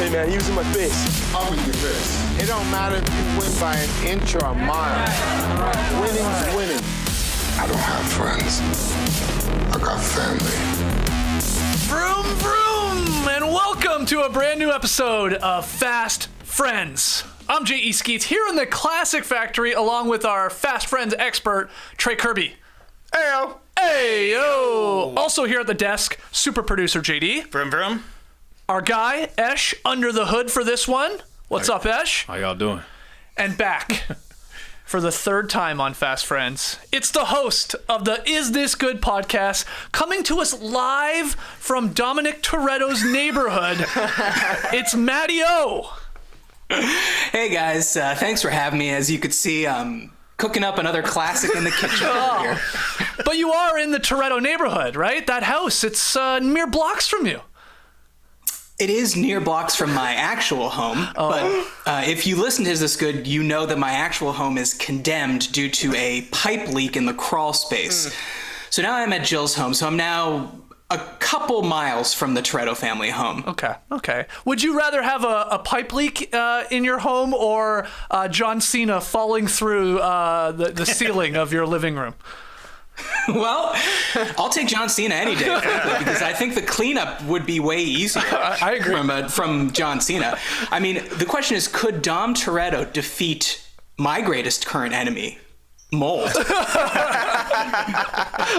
Hey, man, he was in my face. I'm in your face. It don't matter if you win by an inch or a mile. Winning's winning. I don't have friends. I got family. Vroom, vroom, and welcome to a brand new episode of Fast Friends. I'm J.E. Skeets here in the Classic Factory along with our Fast Friends expert, Trey Kirby. Heyo. Heyo. Also here at the desk, super producer JD. Vroom, vroom. Our guy, Esh, under the hood for this one. What's up, Esh? How y'all doing? And back for the third time on Fast Friends, it's the host of the Is This Good podcast, coming to us live from Dominic Toretto's neighborhood. It's Matty O. Hey guys, thanks for having me. As you could see, I'm cooking up another classic in the kitchen over here. But you are in the Toretto neighborhood, right? That house, it's mere blocks from you. It is near blocks from my actual home, but if you listen to Is This Good, you know that my actual home is condemned due to a pipe leak in the crawl space. So now I'm at Jill's home, so I'm now a couple miles from the Toretto family home. Okay. Would you rather have a pipe leak in your home or John Cena falling through the ceiling of your living room? Well, I'll take John Cena any day, frankly, because I think the cleanup would be way easier. I agree. From John Cena. I mean, the question is, could Dom Toretto defeat my greatest current enemy, mold?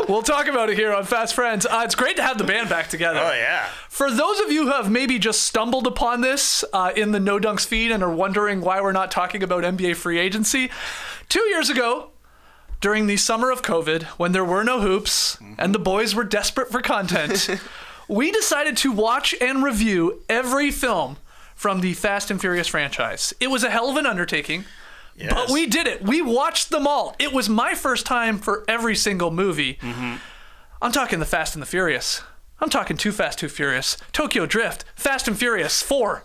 We'll talk about it here on Fast Friends. It's great to have the band back together. Oh, yeah. For those of you who have maybe just stumbled upon this in the No Dunks feed and are wondering why we're not talking about NBA free agency, 2 years ago, during the summer of COVID, when there were no hoops and the boys were desperate for content, we decided to watch and review every film from the Fast and Furious franchise. It was a hell of an undertaking, but we did it. We watched them all. It was my first time for every single movie. I'm talking the Fast and the Furious. I'm talking Too Fast, Too Furious, Tokyo Drift, Fast and Furious 4,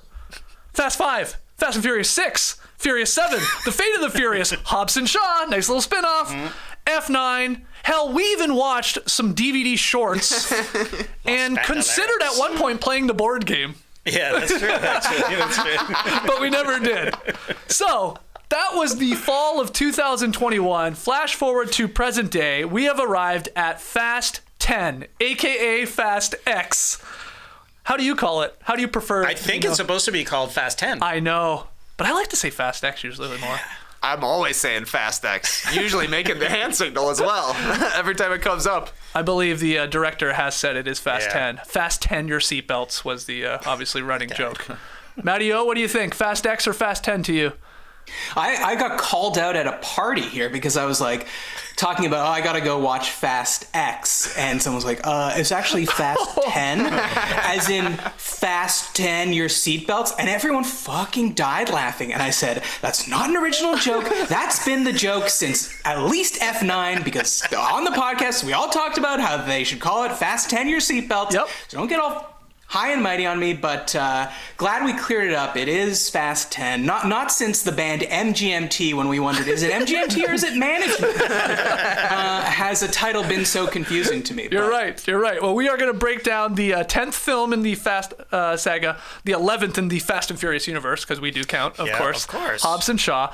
Fast 5, Fast and Furious 6, Furious 7, The Fate of the Furious, Hobbs and Shaw, nice little spinoff, F9. Hell, we even watched some DVD shorts and considered at one point playing the board game. Yeah, that's true. That's true. But we never did. So that was the fall of 2021. Flash forward to present day. We have arrived at Fast 10, aka Fast X. How do you call it? How do you prefer? I think it's supposed to be called Fast 10. I know, but I like to say Fast X usually more. I'm always saying Fast X, usually making the hand signal as well every time it comes up. I believe the director has said it is Fast 10. Fast 10 your seatbelts was the obviously running joke. Matty O, what do you think? Fast X or Fast 10 to you? I got called out at a party here because I was like talking about, I gotta go watch Fast X, and someone was like, it's actually Fast 10, as in Fast 10 your seatbelts, and everyone fucking died laughing, and I said, that's not an original joke, that's been the joke since at least F9, because on the podcast we all talked about how they should call it Fast 10 your seatbelts, so don't get all high and mighty on me, but glad we cleared it up. It is Fast 10. Not since the band MGMT, when we wondered, is it MGMT or is it management? Has a title been so confusing to me? You're right. Well, we are going to break down the 10th film in the Fast saga, the 11th in the Fast and Furious universe, because we do count, of course. Hobbs and Shaw.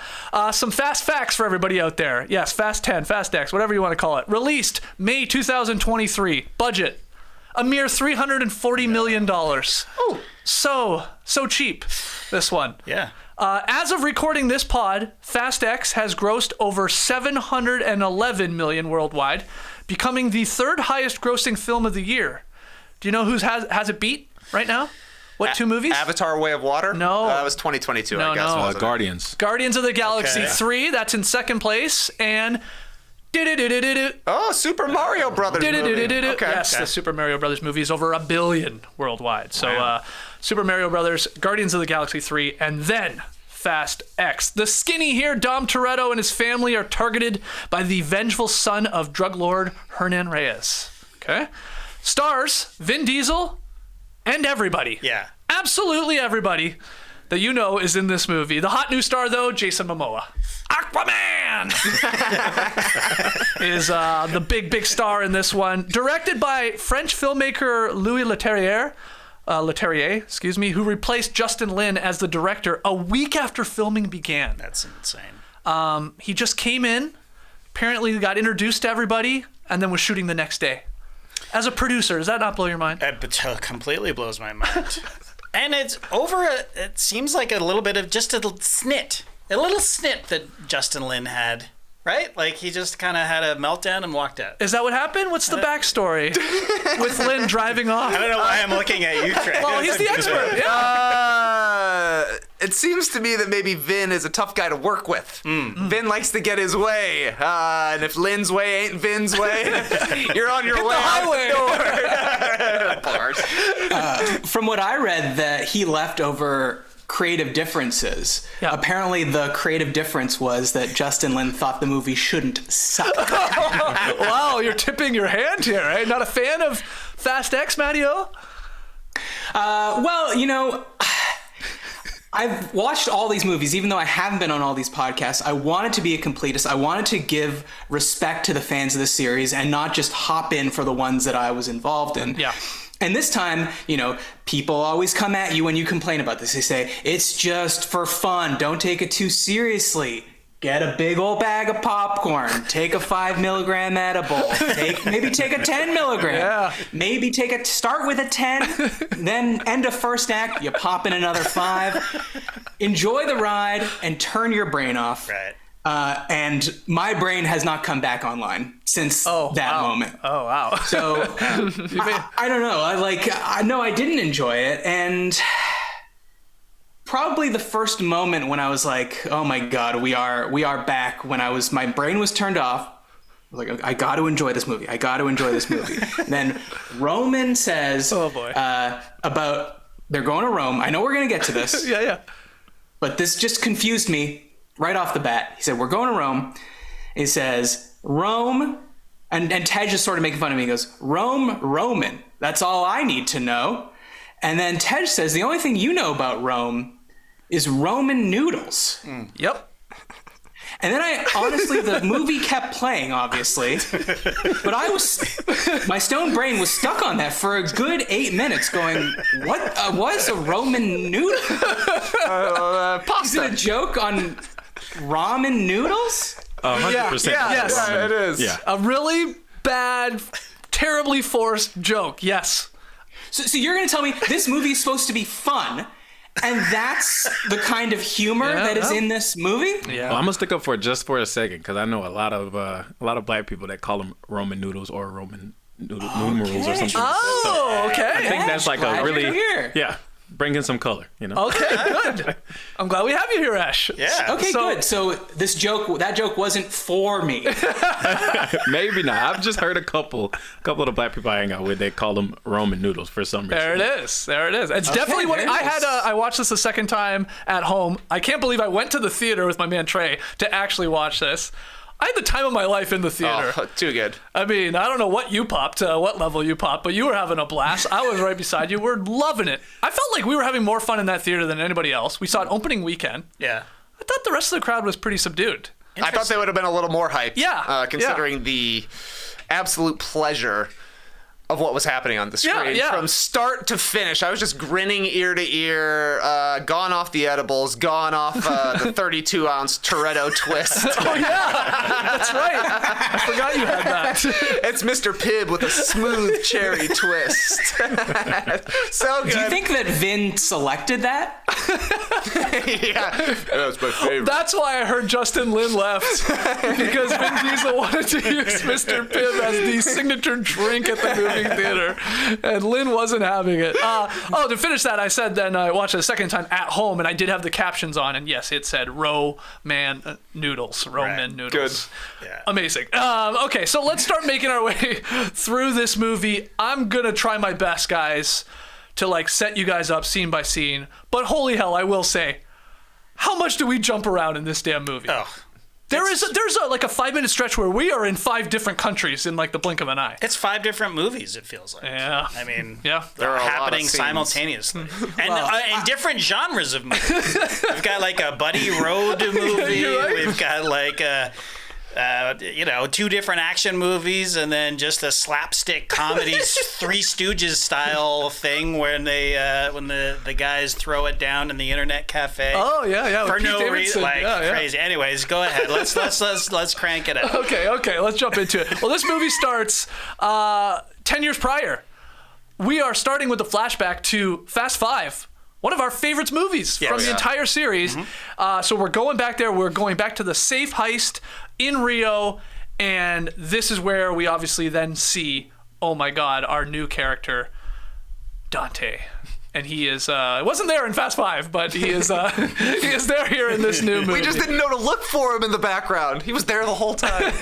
Some fast facts for everybody out there. Yes, Fast 10, Fast X, whatever you want to call it. Released May 2023. Budget a mere $340 million. Oh, so cheap, this one. Yeah. As of recording this pod, Fast X has grossed over $711 million worldwide, becoming the third highest grossing film of the year. Do you know who has it beat right now? What, two movies? Avatar: Way of Water? No. That was 2022, I guess. No. Guardians. Guardians of the Galaxy 3, that's in second place, and oh, Super Mario Brothers movie. Yes, the Super Mario Brothers movie is over $1 billion worldwide. So Super Mario Brothers, Guardians of the Galaxy 3, and then Fast X. The skinny here, Dom Toretto and his family are targeted by the vengeful son of drug lord Hernan Reyes. Okay? Stars Vin Diesel and everybody. Yeah. Absolutely everybody that you know is in this movie. The hot new star, though, Jason Momoa. Aquaman is the big star in this one. Directed by French filmmaker Louis Leterrier, Leterrier, who replaced Justin Lin as the director a week after filming began. That's insane. He just came in, apparently got introduced to everybody, and then was shooting the next day. As a producer, does that not blow your mind? It completely blows my mind. And it's over, it seems like a little bit of just a little snit that Justin Lin had, right? Like he just kind of had a meltdown and walked out. Is that what happened? What's the backstory with Lin driving off? I don't know why I'm looking at you, Trey. Well, he's the expert. Yeah. It seems to me that maybe Vin is a tough guy to work with. Vin likes to get his way, and if Lin's way ain't Vin's way, you're on your way out the door. From what I read, that he left over creative differences. Yeah. Apparently, the creative difference was that Justin Lin thought the movie shouldn't suck. Wow, you're tipping your hand here, right? Not a fan of Fast X, Matty O? Well, I've watched all these movies, even though I haven't been on all these podcasts. I wanted to be a completist. I wanted to give respect to the fans of the series and not just hop in for the ones that I was involved in. Yeah. And this time, people always come at you when you complain about this. They say, it's just for fun. Don't take it too seriously. Get a big old bag of popcorn. Take a 5 milligram edible. Maybe take a 10 milligram. Yeah. Maybe start with a 10, then end of first act, you pop in another 5. Enjoy the ride and turn your brain off. Right. And my brain has not come back online since that moment. Oh, wow. So I don't know. I didn't enjoy it, and probably the first moment when I was like, "Oh my God, we are back." When my brain was turned off. I was like, I got to enjoy this movie. And then Roman says, "Oh boy," about they're going to Rome. I know we're gonna get to this. Yeah. But this just confused me right off the bat. He said, we're going to Rome. He says, Rome, and Tej is sort of making fun of me. He goes, Roman. That's all I need to know. And then Tej says, the only thing you know about Rome is Roman noodles. Yep. And then the movie kept playing, obviously. But my stone brain was stuck on that for a good 8 minutes going, what was a Roman noodle? Pasta. Is it a joke on ramen noodles? 100%. Yes. Yeah, it is. Yeah. A really bad, terribly forced joke. Yes. So you're going to tell me this movie is supposed to be fun, and that's the kind of humor that is in this movie? Yeah. Well, I'm gonna stick up for it just for a second because I know a lot of black people that call them Roman noodles or Roman numerals or something. Oh, okay. I think that's like Glad a really you're here. bring in some color, Okay, good. I'm glad we have you here, Ash. Yeah. Okay, good. So that joke wasn't for me. Maybe not. I've just heard a couple of the black people I hang out with, they call them Roman noodles for some reason. There it is. It's definitely what I watched this a second time at home. I can't believe I went to the theater with my man Trey to actually watch this. I had the time of my life in the theater. Oh, too good. I mean, I don't know what you popped, what level you popped, but you were having a blast. I was right beside you. We're loving it. I felt like we were having more fun in that theater than anybody else. We saw it opening weekend. Yeah. I thought the rest of the crowd was pretty subdued. I thought they would have been a little more hyped. Yeah. Considering the absolute pleasure of what was happening on the screen. Yeah. From start to finish, I was just grinning ear to ear, gone off the edibles, gone off the 32-ounce Toretto twist. Oh, yeah. That's right. I forgot you had that. It's Mr. Pibb with a smooth cherry twist. So good. Do you think that Vin selected that? Yeah. That's my favorite. That's why I heard Justin Lin left. Because Vin Diesel wanted to use Mr. Pibb as the signature drink at the movie theater, and Lin wasn't having it. To finish that, I said then I watched it a second time at home, and I did have the captions on, and yes, it said Roman noodles. Good. Yeah. Amazing. Okay, so let's start making our way through this movie. I'm gonna try my best, guys, to set you guys up scene by scene. But holy hell, I will say, how much do we jump around in this damn movie? Oh. There's a 5-minute stretch where we are in 5 different countries in the blink of an eye. It's 5 different movies, it feels like. Yeah. I mean, Yeah. they're are a lot of happening scenes. simultaneously. And different genres of movies. We've got a buddy road movie. You're right. We've got 2 different action movies, and then just a slapstick comedy Three Stooges style thing when the guys throw it down in the internet cafe. Oh yeah, for with Pete no Davidson. reason, like Yeah. crazy. Anyways, go ahead. Let's crank it up. Okay, let's jump into it. Well, this movie starts 10 years prior. We are starting with the flashback to Fast Five, one of our favorite movies from the entire series. So we're going back there. We're going back to the safe heist in Rio, and this is where we obviously then see, oh my God, our new character, Dante. And he is, wasn't there in Fast Five, but he is there here in this new movie. We just didn't know to look for him in the background. He was there the whole time.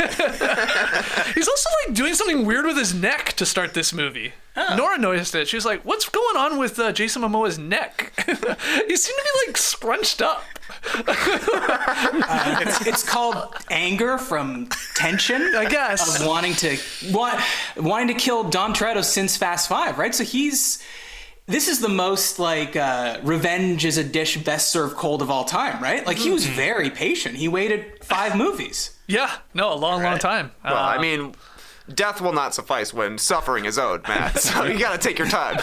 He's also like doing something weird with his neck to start this movie. Nora noticed it. She was like, what's going on with Jason Momoa's neck? He seemed to be like scrunched up. It's called anger from tension, I guess. of wanting to kill Dom Toretto since Fast Five, right? So this is the most like revenge is a dish best served cold of all time, right? Like he was very patient. He waited 5 movies. Yeah, no, a long time. Well, I mean, death will not suffice when suffering is owed, Matt. So you got to take your time.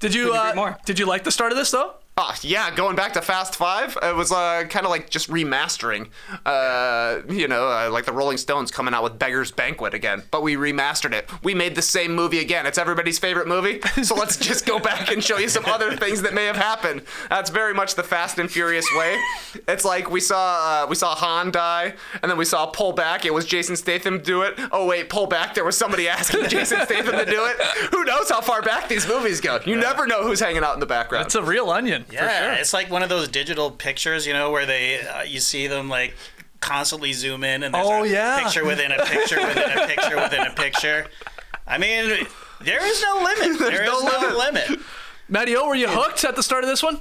Did you like the start of this though? Yeah, going back to Fast Five, it was kind of like just remastering. Like the Rolling Stones coming out with Beggar's Banquet again, but we remastered it. We made the same movie again. It's everybody's favorite movie, so let's just go back and show you some other things that may have happened. That's very much the Fast and Furious way. It's like we saw Han die, and then we saw pull back. It was Jason Statham do it. Oh wait, pull back. There was somebody asking Jason Statham to do it. Who knows how far back these movies go? You never know who's hanging out in the background. It's a real onion. Yeah, it's like one of those digital pictures, where they you see them like constantly zoom in, and there's a picture within a picture within a picture within a picture. I mean, there is no limit. There is no limit. Matty O, were you hooked at the start of this one?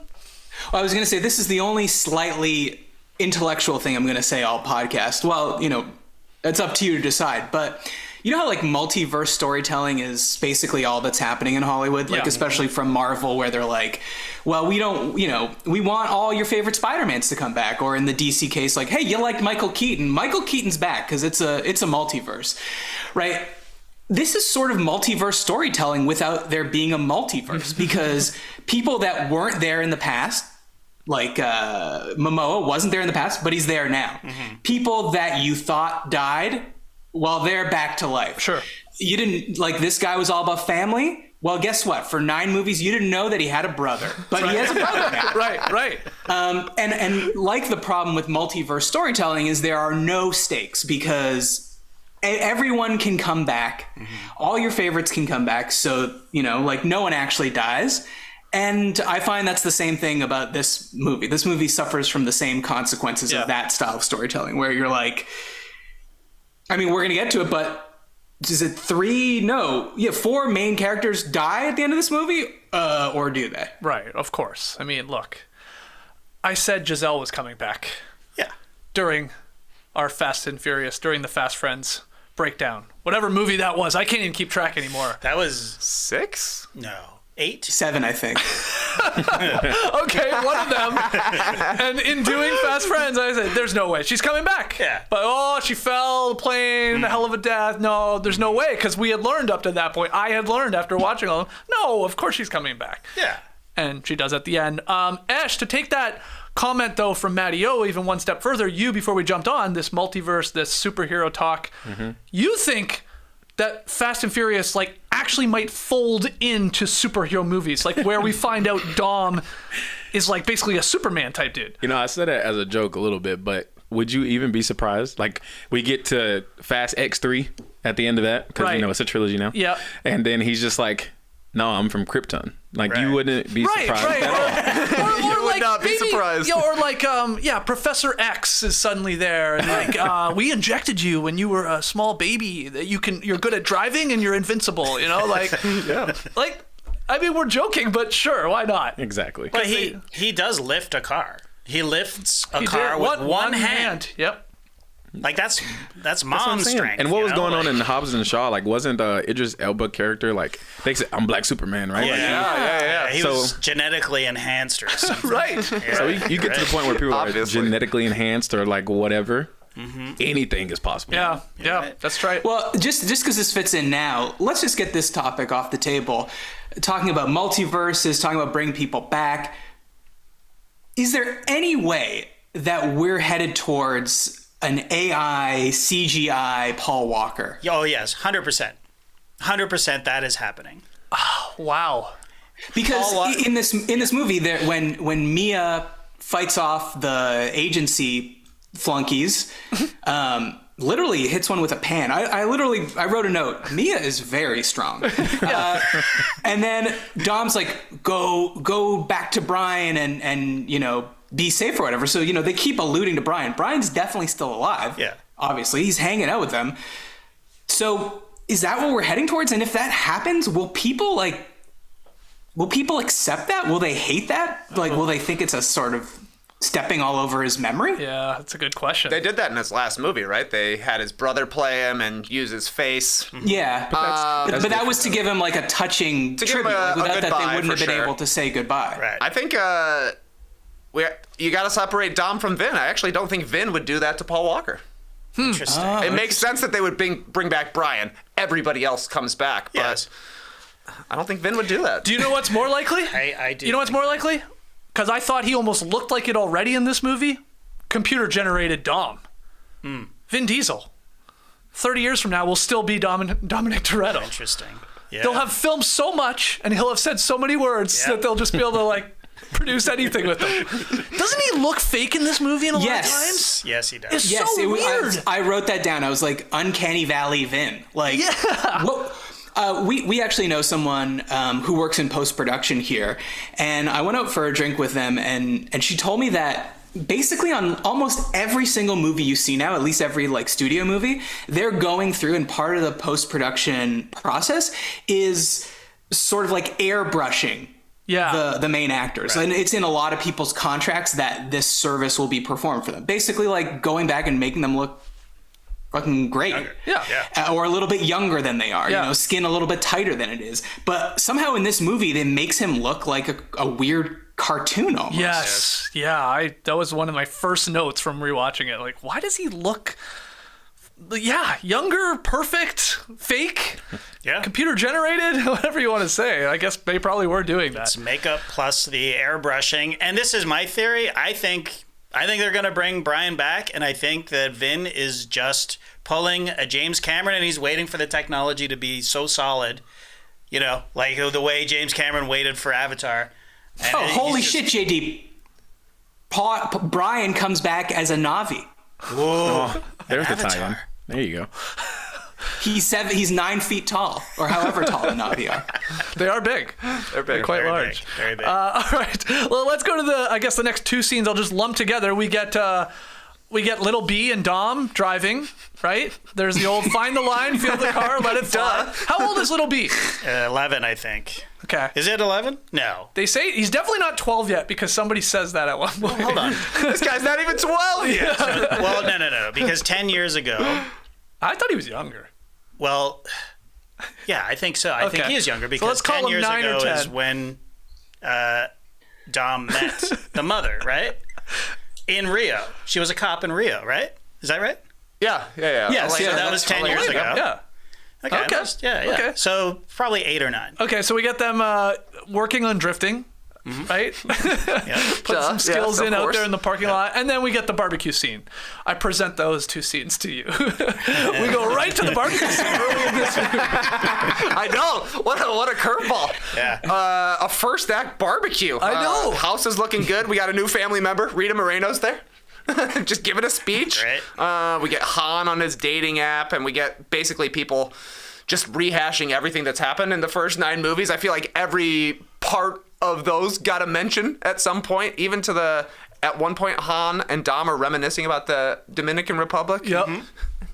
Well, I was going to say this is the only slightly intellectual thing I'm going to say all podcast. Well, it's up to you to decide, but you know how like multiverse storytelling is basically all that's happening in Hollywood, like especially from Marvel, where they're like, well, we want all your favorite Spider-Mans to come back, or in the DC case, like, hey, you liked Michael Keaton. Michael Keaton's back because it's a multiverse, right? This is sort of multiverse storytelling without there being a multiverse, because people that weren't there in the past, like Momoa wasn't there in the past, but he's there now. People that you thought died, well, they're back to life. Sure. You didn't, like, this guy was all about family. Well, guess what? For 9 movies, you didn't know that he had a brother, but he has a brother now. Right. And like the problem with multiverse storytelling is there are no stakes, because everyone can come back. All your favorites can come back. So, like no one actually dies. And I find that's the same thing about this movie. This movie suffers from the same consequences of that style of storytelling, where you're like, I mean, we're going to get to it, but is it 3? No. Yeah, 4 main characters die at the end of this movie? Or do they? Right, of course. I mean, look, I said Giselle was coming back. Yeah. During our Fast and Furious, during the Fast Friends breakdown. Whatever movie that was. I can't even keep track anymore. That was 6? No. 8? 7, I think. Okay, one of them. And in doing Fast Friends, I said, there's no way. She's coming back. Yeah. But, she fell, the plane, a hell of a death. No, there's no way, because we had learned up to that point. I had learned after watching all of them, no, of course she's coming back. Yeah. And she does at the end. Ash, to take that comment, though, from Matty O even one step further, before we jumped on, this multiverse, this superhero talk, you think that Fast and Furious actually might fold into superhero movies, where we find out Dom is basically a Superman type dude. I said it as a joke a little bit, but would you even be surprised? We get to Fast X3 at the end of that, because it's a trilogy now. Yeah. And then he's just like, no, I'm from Krypton. You wouldn't be surprised at all. You would not be surprised. Or Professor X is suddenly there, and we injected you when you were a small baby that you're good at driving and you're invincible. Yeah. I mean, we're joking, but sure, why not? Exactly. But he does lift a car. He lifts a car with one hand. Yep. That's mom's strength. And what was going on in Hobbs and Shaw? Wasn't Idris Elba character they said, I'm Black Superman, right? Yeah. He was genetically enhanced or something. Right. So you get to the point where people are genetically enhanced or whatever. anything is possible. Yeah, right. that's right. Well, just because this fits in now, let's just get this topic off the table. Talking about multiverses, talking about bringing people back. Is there any way that we're headed towards an AI, CGI Paul Walker? Oh, yes, 100%. 100% that is happening. Wow. Because in this movie, when Mia fights off the agency flunkies, literally hits one with a pan. I wrote a note. Mia is very strong. And then Dom's like, go back to Brian and be safe or whatever. So they keep alluding to Brian. Brian's definitely still alive. Yeah. Obviously, he's hanging out with them. So is that what we're heading towards? And if that happens, will people accept that? Will they hate that? Like, will they think it's a sort of stepping all over his memory? Yeah, that's a good question. They did that in his last movie, right? They had his brother play him and use his face. Yeah, but that was to give him like a touching tribute. Like, without that, they wouldn't have been able to say goodbye. Right. I think you got to separate Dom from Vin. I actually don't think Vin would do that to Paul Walker. Interesting. It makes sense that they would bring back Brian. Everybody else comes back, but Yes. I don't think Vin would do that. Do you know what's more likely? I do. You know what's more likely? Because I thought he almost looked like it already in this movie. Computer-generated Dom. Vin Diesel. 30 years from now, will still be Dominic Toretto. Interesting. Yeah. They'll have filmed so much, and he'll have said so many words that they'll just be able to produce anything with them. Doesn't he look fake in this movie in a lot of times? Yes, he does. It's Yes, so weird. I wrote that down. I was like, Uncanny Valley Vin. Like, we actually know someone who works in post-production here, and I went out for a drink with them, and she told me that basically on almost every single movie you see now, at least every studio movie, they're going through, and part of the post-production process is sort of like airbrushing the main actors. Right. And it's in a lot of people's contracts that this service will be performed for them. Basically like going back and making them look fucking great. Or a little bit younger than they are, skin a little bit tighter than it is. But somehow in this movie, it makes him look like a weird cartoon almost. Yes. Yeah, that was one of my first notes from rewatching it. Like, why does he look younger, perfect, fake, computer generated, whatever you want to say. I guess they probably were doing that. It's makeup plus the airbrushing. And this is my theory. I think they're going to bring Brian back, and I think that Vin is just pulling a James Cameron, and he's waiting for the technology to be so solid, like the way James Cameron waited for Avatar. And holy shit, JD. Brian comes back as a Na'vi. Whoa. There's the tie-in. There you go. He's 9 feet tall, or however tall the Na'vi are. They are big. They're big. They're quite Very large. big. Very big. All right. Well, let's go to the next two scenes. I'll just lump together. We get Little B and Dom driving, right? There's the old find the line, feel the car, let it fly. How old is Little B? 11, I think. Okay. Is it 11? No. They say he's definitely not 12 yet because somebody says that at one point. Hold on. This guy's not even 12 yet. Well, no. Because 10 years ago. I thought he was younger. Well, yeah, I think so. I think he is younger because so let's call 10 him years 9 ago or 10. is when Dom met the mother, in Rio. She was a cop in Rio, right? Is that right? Yeah. Yes, So that was 10 years ago. Yeah. Okay. Okay. Okay. So probably 8 or 9. Okay, so we get them working on drifting, right? Put some skills in out there in the parking lot, and then we get the barbecue scene. I present those two scenes to you. We go right to the barbecue scene early in this movie. I know. What a curveball. Yeah. A first act barbecue. I know. House is looking good. We got a new family member. Rita Moreno's there. Just giving a speech. Right. We get Han on his dating app, and we get basically people just rehashing everything that's happened in the first 9 movies. I feel like every part of those got a mention at some point, even to at one point Han and Dom are reminiscing about the Dominican Republic. Yep.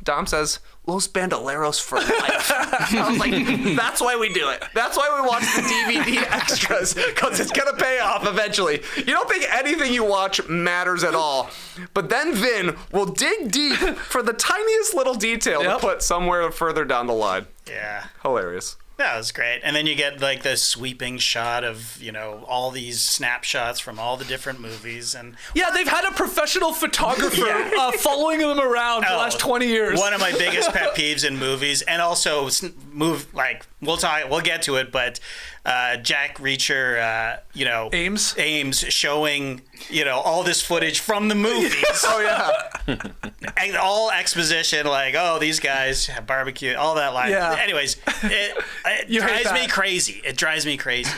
Dom says, Los Bandoleros for life. I was like, that's why we do it. That's why we watch the DVD extras, because it's going to pay off eventually. You don't think anything you watch matters at all. But then Vin will dig deep for the tiniest little detail to put somewhere further down the line. Yeah. Hilarious. That was great. And then you get like the sweeping shot of, all these snapshots from all the different movies. And Yeah, they've had a professional photographer following them around for the last 20 years. One of my biggest pet peeves in movies, and also we'll get to it, but Jack Reacher, Ames showing, all this footage from the movies. Oh, yeah. And all exposition, like, oh, these guys have barbecue, all that line. Yeah. Anyways, it drives me crazy. It drives me crazy.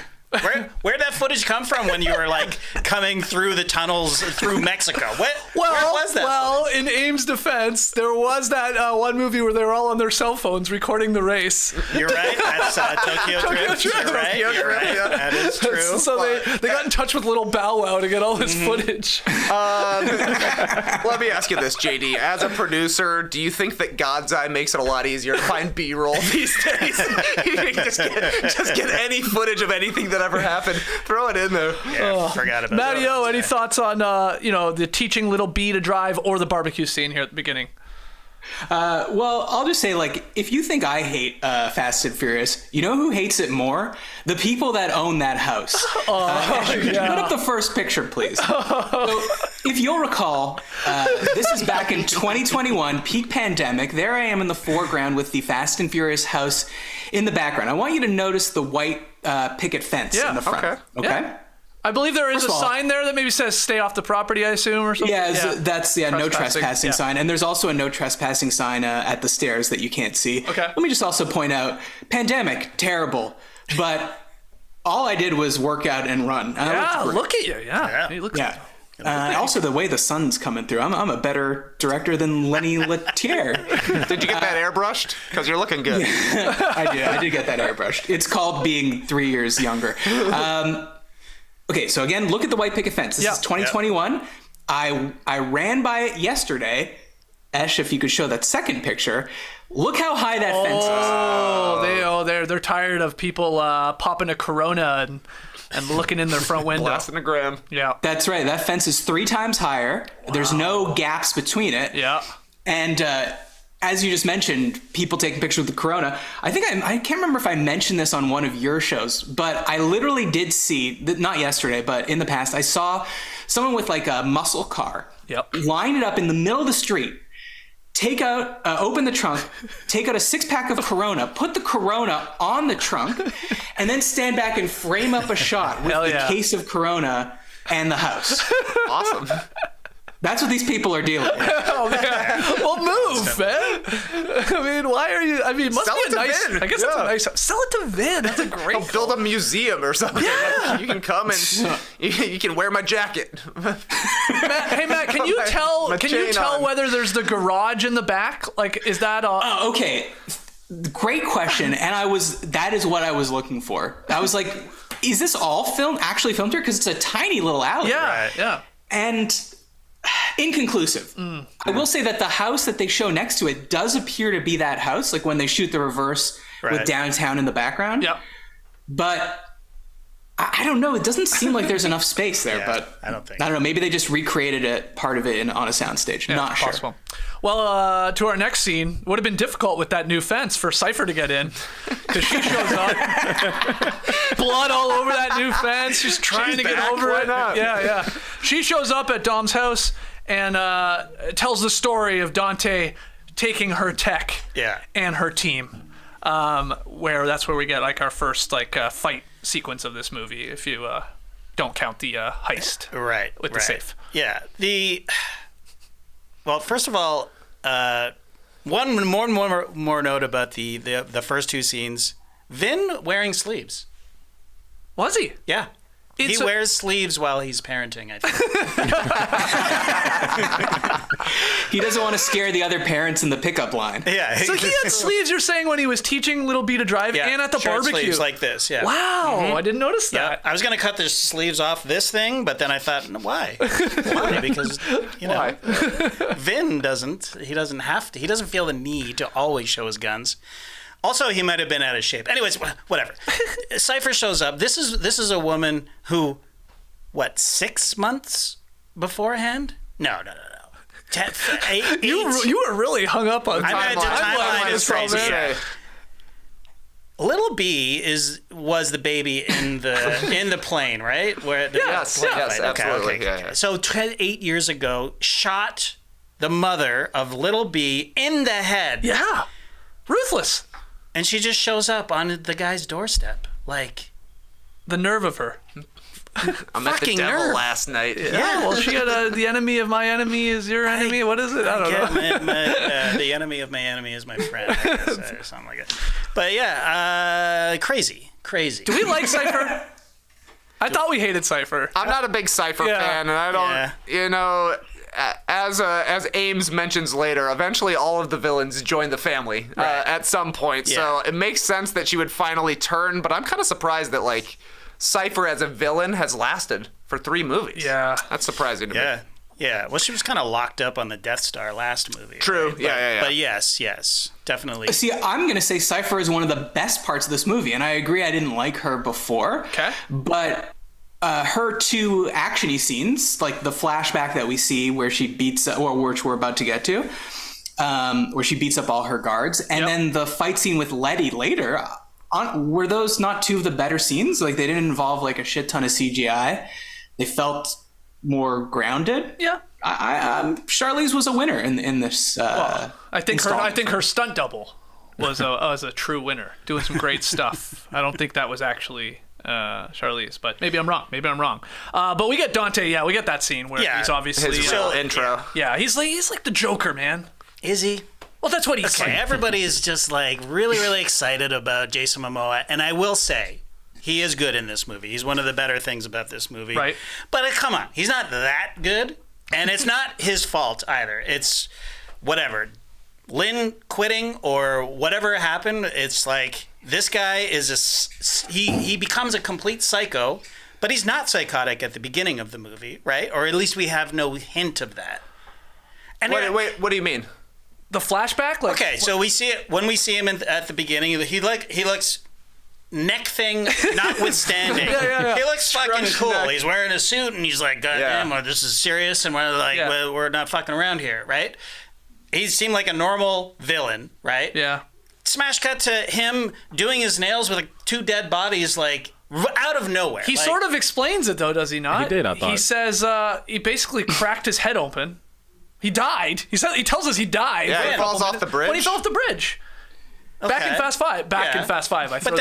Where'd that footage come from when you were like coming through the tunnels through Mexico? Where was that? Well, in Ames' defense, there was that one movie where they were all on their cell phones recording the race. You're right. That's Tokyo Drift. You're right. You're right. Yeah. That is true. So they got in touch with Little Bow Wow to get all this footage. Let me ask you this, JD. As a producer, do you think that God's Eye makes it a lot easier to find B-roll these days? You can just get any footage of anything that ever happened. Throw it in there. Yeah, forgot about Matty that. O, any thoughts on the teaching little B to drive or the barbecue scene here at the beginning? Well, I'll just say, like, if you think I hate Fast and Furious, you know who hates it more? The people that own that house. Put up the first picture, please. So, if you'll recall, this is back in 2021, peak pandemic. There I am in the foreground with the Fast and Furious house in the background. I want you to notice the white picket fence in the front. Okay? Yeah. I believe there is a sign there that maybe says "Stay off the property," I assume, or something. Yeah, that's no trespassing sign, and there's also a no trespassing sign at the stairs that you can't see. Okay. Let me just also point out, pandemic, terrible, but all I did was work out and run. Look at you. Yeah. He looks. Yeah. Also, the way the sun's coming through, I'm a better director than Lenny Letier. Did you get that airbrushed? Because you're looking good. I did get that airbrushed. It's called being 3 years younger. Okay, so again, look at the white picket fence. This is 2021. I ran by it yesterday. Esh, if you could show that second picture, look how high that fence is. They're tired of people popping a Corona and looking in their front window. Blasting the gram. Yeah. That's right. That fence is 3 times higher. Wow. There's no gaps between it. Yeah. And as you just mentioned, people taking pictures with the Corona. I think I can't remember if I mentioned this on one of your shows, but I literally did see, not yesterday, but in the past, I saw someone with like a muscle car. Yep. Line it up in the middle of the street, open the trunk, take out a 6-pack of Corona, put the Corona on the trunk, and then stand back and frame up a shot with the case of Corona and the house. Awesome. That's what these people are dealing with. Oh, man. Well, move, man. I mean, why are you... must Sell be it to nice... Vin. I guess it's a nice... Sell it to Vin. That's a great... I'll build a museum or something. Yeah. Like, you can come and you can wear my jacket. Matt, can you tell whether there's the garage in the back? Like, is that... Okay. Great question. And that is what I was looking for. I was like, is this all actually filmed here? Because it's a tiny little alley. Yeah, yeah. And... inconclusive. I will say that the house that they show next to it does appear to be that house, like when they shoot the reverse with downtown in the background. Yep. But I don't know. It doesn't seem like there's enough space there. But I don't know. Maybe they just recreated part of it on a soundstage. Yeah, Not sure. Possible. Well, to our next scene, would have been difficult with that new fence for Cypher to get in, because she shows up, blood all over that new fence. She's trying to get over it. Yeah. She shows up at Dom's house and tells the story of Dante taking her tech and her team. Where that's where we get like our first fight sequence of this movie, if you don't count the heist with the safe. Yeah. Well, first of all, one more note about the first 2 scenes. Vin wearing sleeves. Was he? Yeah. He wears sleeves while he's parenting, I think. He doesn't want to scare the other parents in the pickup line. Yeah. So he had sleeves, you're saying, when he was teaching Little B to drive and at the short barbecue. Sleeves like this, yeah. Wow, I didn't notice that. I was going to cut the sleeves off this thing, but then I thought, no, why? Why? Because, Vin doesn't. He doesn't have to. He doesn't feel the need to always show his guns. Also, he might have been out of shape. Anyways, whatever. Cypher shows up. This is a woman who, 6 months beforehand? No. 8. You were really hung up on timeline is crazy. Yeah. Little B was the baby in the plane, right? Where Yes, absolutely. Okay. Yeah. So 8 years ago, shot the mother of Little B in the head. Yeah, ruthless. And she just shows up on the guy's doorstep, like the nerve of her. I met the devil last night. Yeah, well, she had the enemy of my enemy is your enemy. What is it? I don't know. The enemy of my enemy is my friend, I guess, or something like that. But yeah, crazy. Do we like Cypher? I thought we hated Cypher. I'm not a big Cypher fan, and I don't, as Ames mentions later, eventually all of the villains join the family at some point. Yeah. So it makes sense that she would finally turn, but I'm kind of surprised that, Cypher as a villain has lasted for 3 movies. Yeah. That's surprising to me. Yeah. Well, she was kind of locked up on the Death Star last movie. True. Right? Yeah. But yes, definitely. See, I'm going to say Cypher is one of the best parts of this movie, and I agree I didn't like her before. Okay. But her 2 actiony scenes, like the flashback that we see where she beats, or which we're about to get to, where she beats up all her guards, and then the fight scene with Letty later, were those not 2 of the better scenes? Like, they didn't involve a shit ton of CGI. They felt more grounded. Yeah. Charlize was a winner in this. I think her stunt double was a true winner, doing some great stuff. I don't think that was actually Charlize, but maybe I'm wrong. But we get Dante. Yeah, we get that scene where he's obviously his real intro. Yeah, he's like the Joker, man. Is he? Well, that's what he's saying. Everybody is just really, really excited about Jason Momoa, and I will say, he is good in this movie. He's one of the better things about this movie. Right. But come on, he's not that good, and it's not his fault either. It's whatever. Lynn quitting or whatever happened, it's like this guy is he becomes a complete psycho, but he's not psychotic at the beginning of the movie, right? Or at least we have no hint of that. And Wait, what do you mean? The flashback? Okay, so we see it when we see him at the beginning. He looks neck thing notwithstanding. He looks fucking cool. Neck. He's wearing a suit and he's like, God damn, this is serious and we're not fucking around here, right? He seemed like a normal villain, right? Yeah. Smash cut to him doing his nails with 2 dead bodies, out of nowhere. He sort of explains it though, does he not? He did, I thought. He says he basically cracked his head open. He died. He tells us he died. Yeah, he falls off the bridge. When he fell off the bridge. Back in Fast Five. In Fast Five. But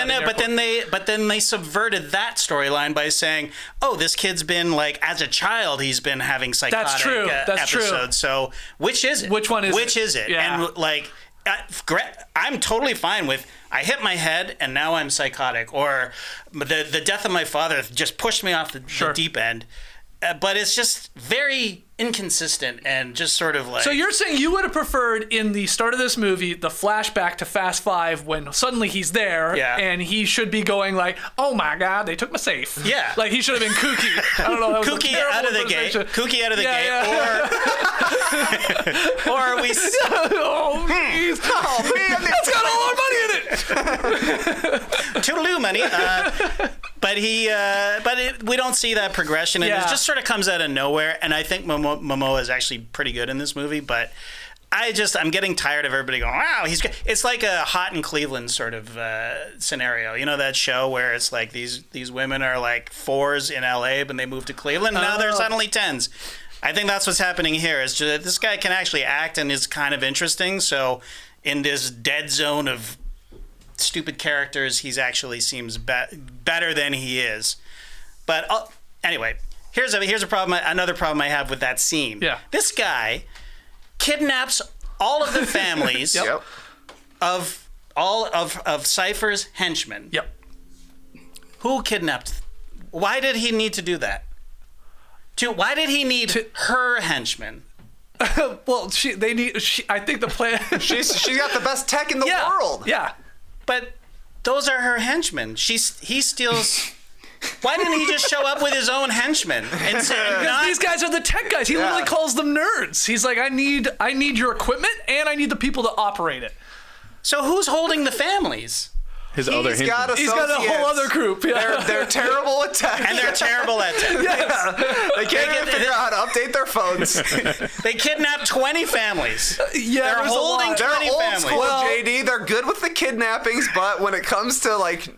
then they subverted that storyline by saying, "Oh, this kid's been as a child, he's been having psychotic That's episodes. true. So which is it? Which one is it? Which is it? Yeah. And I'm totally fine with I hit my head and now I'm psychotic, or the death of my father just pushed me off the deep end. But it's just very inconsistent and just sort of So you're saying you would have preferred in the start of this movie the flashback to Fast Five when suddenly he's there and he should be going oh my God, they took my safe. Yeah. He should have been kooky. I don't know. Kooky out of the gate. Kooky out of the gate. Or we... Oh, please. Oh, man. It's got all our money in it. Toodaloo money. But we don't see that progression, and it just sort of comes out of nowhere. And I think Momoa is actually pretty good in this movie, but I'm getting tired of everybody going, wow, he's good. It's like a Hot in Cleveland sort of scenario. You know that show where it's these women are 4s in LA, but they move to Cleveland, and now they're suddenly 10s. I think that's what's happening here. Is just this guy can actually act and is kind of interesting. So in this dead zone of stupid characters, he's actually seems better than he is. But anyway, here's a problem. Another problem I have with that scene. Yeah. This guy kidnaps all of the families of all of Cypher's henchmen. Yep. Who kidnapped Why did he need to do that? Why did he need her henchmen? Well, I think the plan. She got the best tech in the world. Yeah. But those are her henchmen. He steals. Why didn't he just show up with his own henchmen and say, Because these guys are the tech guys. He literally calls them nerds. He's like, I need your equipment and I need the people to operate it. So who's holding the families? His other He's got henchmen. He's got a whole other group. Yeah. They're terrible at tech. And they're terrible at tech. They can't even figure out how to update their phones. They kidnapped 20 families. Yeah, They're holding 20 They're old families. school, JD. They're good with the kidnappings, but when it comes to like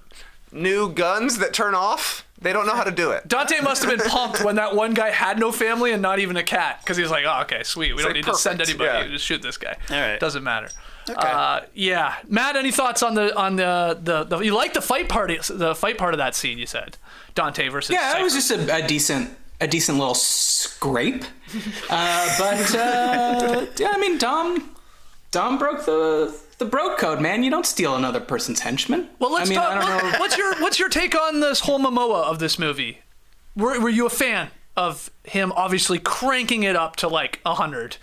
new guns that turn off, they don't know how to do it. Dante must have been pumped when that one guy had no family and not even a cat, because he was like, oh, okay, sweet. We don't need to send anybody. Yeah. Just shoot this guy. All right. Doesn't matter. Okay. Yeah. Matt, any thoughts on the you like the fight part of that scene, you said? Dante versus Yeah, Cypher. it was just a decent little scrape. But yeah, I mean, Dom broke the bro code, man. You don't steal another person's henchman. Well, let's talk. I don't know. What's your take on this whole Momoa of this movie? Were you a fan of him obviously cranking it up to like 100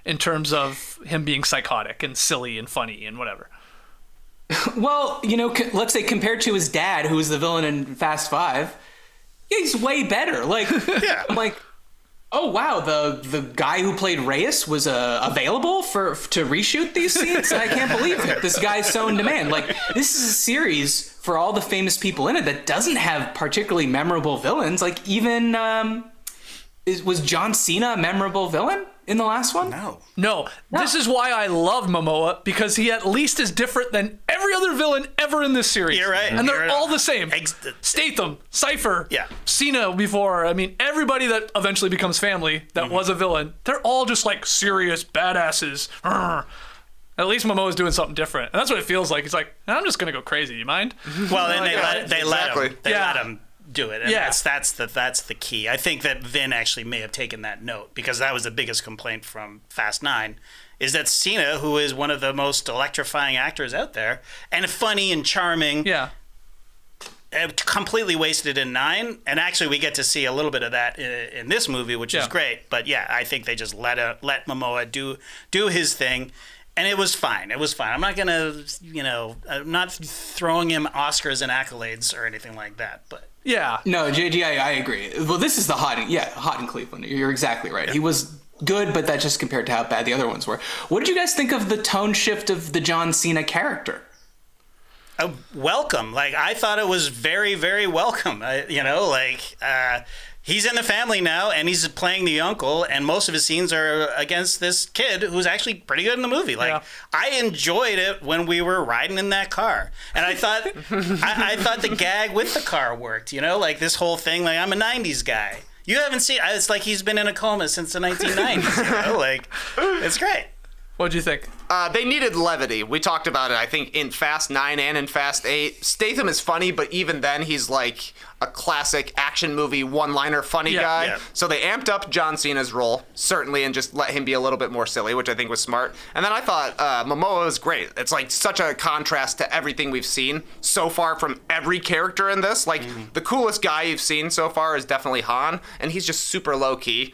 in terms of him being psychotic and silly and funny and whatever? Well, let's say compared to his dad, who was the villain in Fast Five, he's way better. Like, I'm like, oh wow, the guy who played Reyes was available to reshoot these scenes. I can't believe it. This guy's so in demand. Like, this is a series for all the famous people in it that doesn't have particularly memorable villains. Like, even was John Cena a memorable villain in the last one? No. This is why I love Momoa, because he at least is different than every other villain ever in this series. You're right. And they're all the same. Statham, Cypher, Yeah. Cena before. I mean, everybody that eventually becomes family that was a villain, they're all just like serious badasses. At least Momoa's doing something different. And that's what it feels like. He's like, I'm just going to go crazy. You mind? Well, then they let him do it. And Yeah. that's the key. I think that Vin actually may have taken that note, because that was the biggest complaint from Fast 9, is that Cena, who is one of the most electrifying actors out there, and funny and charming, completely wasted in 9. And actually we get to see a little bit of that in this movie, which is great. But yeah, I think they just let Momoa do his thing. And it was fine. I'm not going to, I'm not throwing him Oscars and accolades or anything like that. But Yeah. No, JG, I agree. Well, this is the hot in Cleveland. You're exactly right. Yeah. He was good, but that's just compared to how bad the other ones were. What did you guys think of the tone shift of the John Cena character? Welcome. Like, I thought it was very, very welcome. He's in the family now, and he's playing the uncle, and most of his scenes are against this kid who's actually pretty good in the movie. Like, I enjoyed it when we were riding in that car, and I thought, I thought the gag with the car worked. Like this whole thing. Like, I'm a '90s guy. You haven't seen. It's like he's been in a coma since the 1990s. Like, it's great. What'd you think? They needed levity. We talked about it, I think, in Fast 9 and in Fast 8. Statham is funny, but even then, he's like a classic action movie one-liner funny guy. Yeah. So they amped up John Cena's role, certainly, and just let him be a little bit more silly, which I think was smart. And then I thought Momoa was great. It's like such a contrast to everything we've seen so far from every character in this. Like, the coolest guy you've seen so far is definitely Han, and he's just super low-key.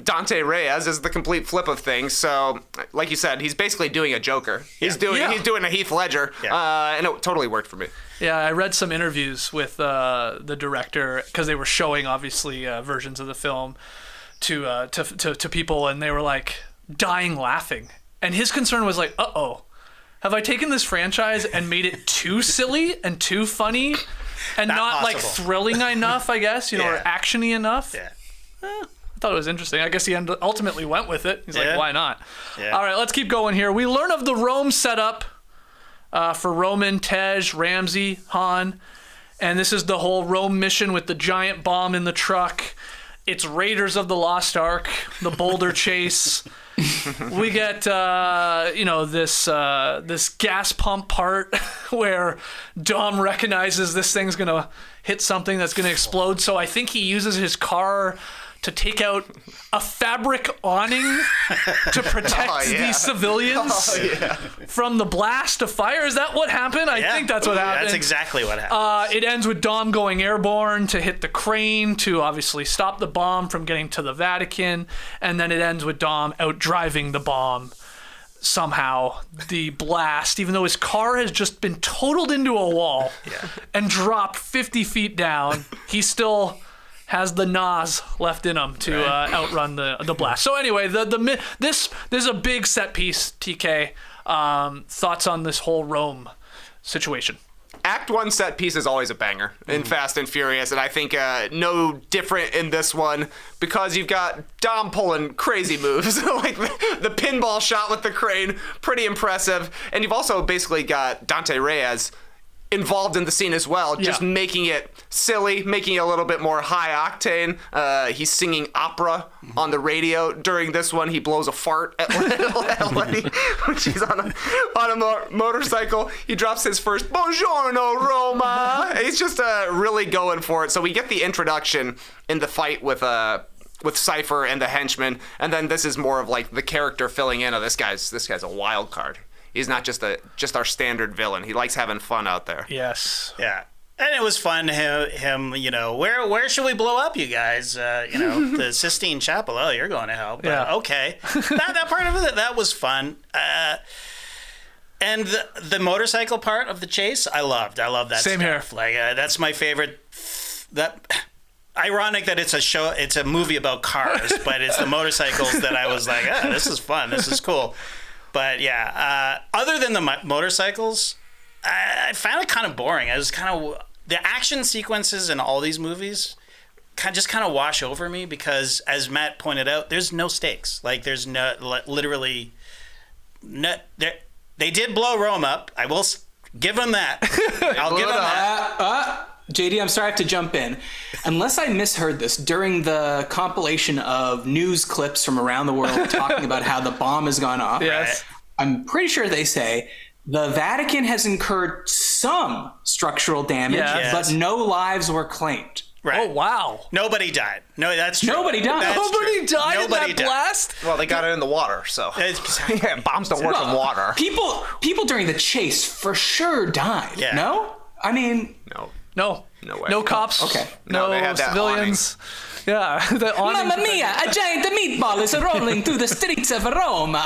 Dante Reyes is the complete flip of things. So, like you said, he's basically doing a Joker. He's doing a Heath Ledger, and it totally worked for me. Yeah, I read some interviews with the director, because they were showing obviously versions of the film to people, and they were like dying laughing. And his concern was like, have I taken this franchise and made it too silly and too funny, and not like thrilling enough, I guess, or actiony enough? Yeah. I thought it was interesting. I guess he ultimately went with it. He's like, why not? Yeah. All right, let's keep going here. We learn of the Rome setup for Roman, Tej, Ramsey, Han. And this is the whole Rome mission with the giant bomb in the truck. It's Raiders of the Lost Ark, the boulder chase. We get, this gas pump part where Dom recognizes this thing's going to hit something that's going to explode. So I think he uses his car to take out a fabric awning to protect these civilians from the blast of fire. Is that what happened? I think that's what happened. That's exactly what happened. It ends with Dom going airborne to hit the crane to obviously stop the bomb from getting to the Vatican. And then it ends with Dom out driving the bomb. Somehow the blast, even though his car has just been totaled into a wall and dropped 50 feet down, he still has the nos left in him to outrun the blast. So anyway, this is a big set piece. TK, thoughts on this whole Rome situation? Act 1 set piece is always a banger in Fast and Furious, and I think no different in this one because you've got Dom pulling crazy moves, like the pinball shot with the crane, pretty impressive, and you've also basically got Dante Reyes involved in the scene as well, just making it silly, making it a little bit more high octane. He's singing opera on the radio. During this one, he blows a fart at Letty when she's on a motorcycle. He drops his first "Buongiorno, Roma." He's just really going for it. So we get the introduction in the fight with Cypher and the henchmen, and then this is more of like the character filling in. This guy's a wild card. He's not just our standard villain. He likes having fun out there. Yes. Yeah. And it was fun, him, where should we blow up, you guys? The Sistine Chapel. Oh, you're going to hell. But okay. that part of it, that was fun. And the motorcycle part of the chase, I loved. I love that Same stuff. here. Like, that's my favorite. Ironic that it's a movie about cars, but it's the motorcycles that I was like, this is fun. This is cool. But yeah, other than the motorcycles, I found it kind of boring. The action sequences in all these movies just kind of wash over me because, as Matt pointed out, there's no stakes. Like there's literally no. They did blow Rome up. I will give them that. I'll give them that. JD, I'm sorry I have to jump in. Unless I misheard this, during the compilation of news clips from around the world talking about how the bomb has gone off, I'm pretty sure they say the Vatican has incurred some structural damage, but no lives were claimed. Right. Oh, wow. Nobody died. No, that's true. Nobody died. Nobody died in that blast? Well, they got it in the water, so. Bombs don't work in water. People during the chase for sure died. Yeah. No? I mean... No way. No cops. Okay. No they had that civilians. Yeah. Mamma mia! A giant meatball is rolling through the streets of Rome.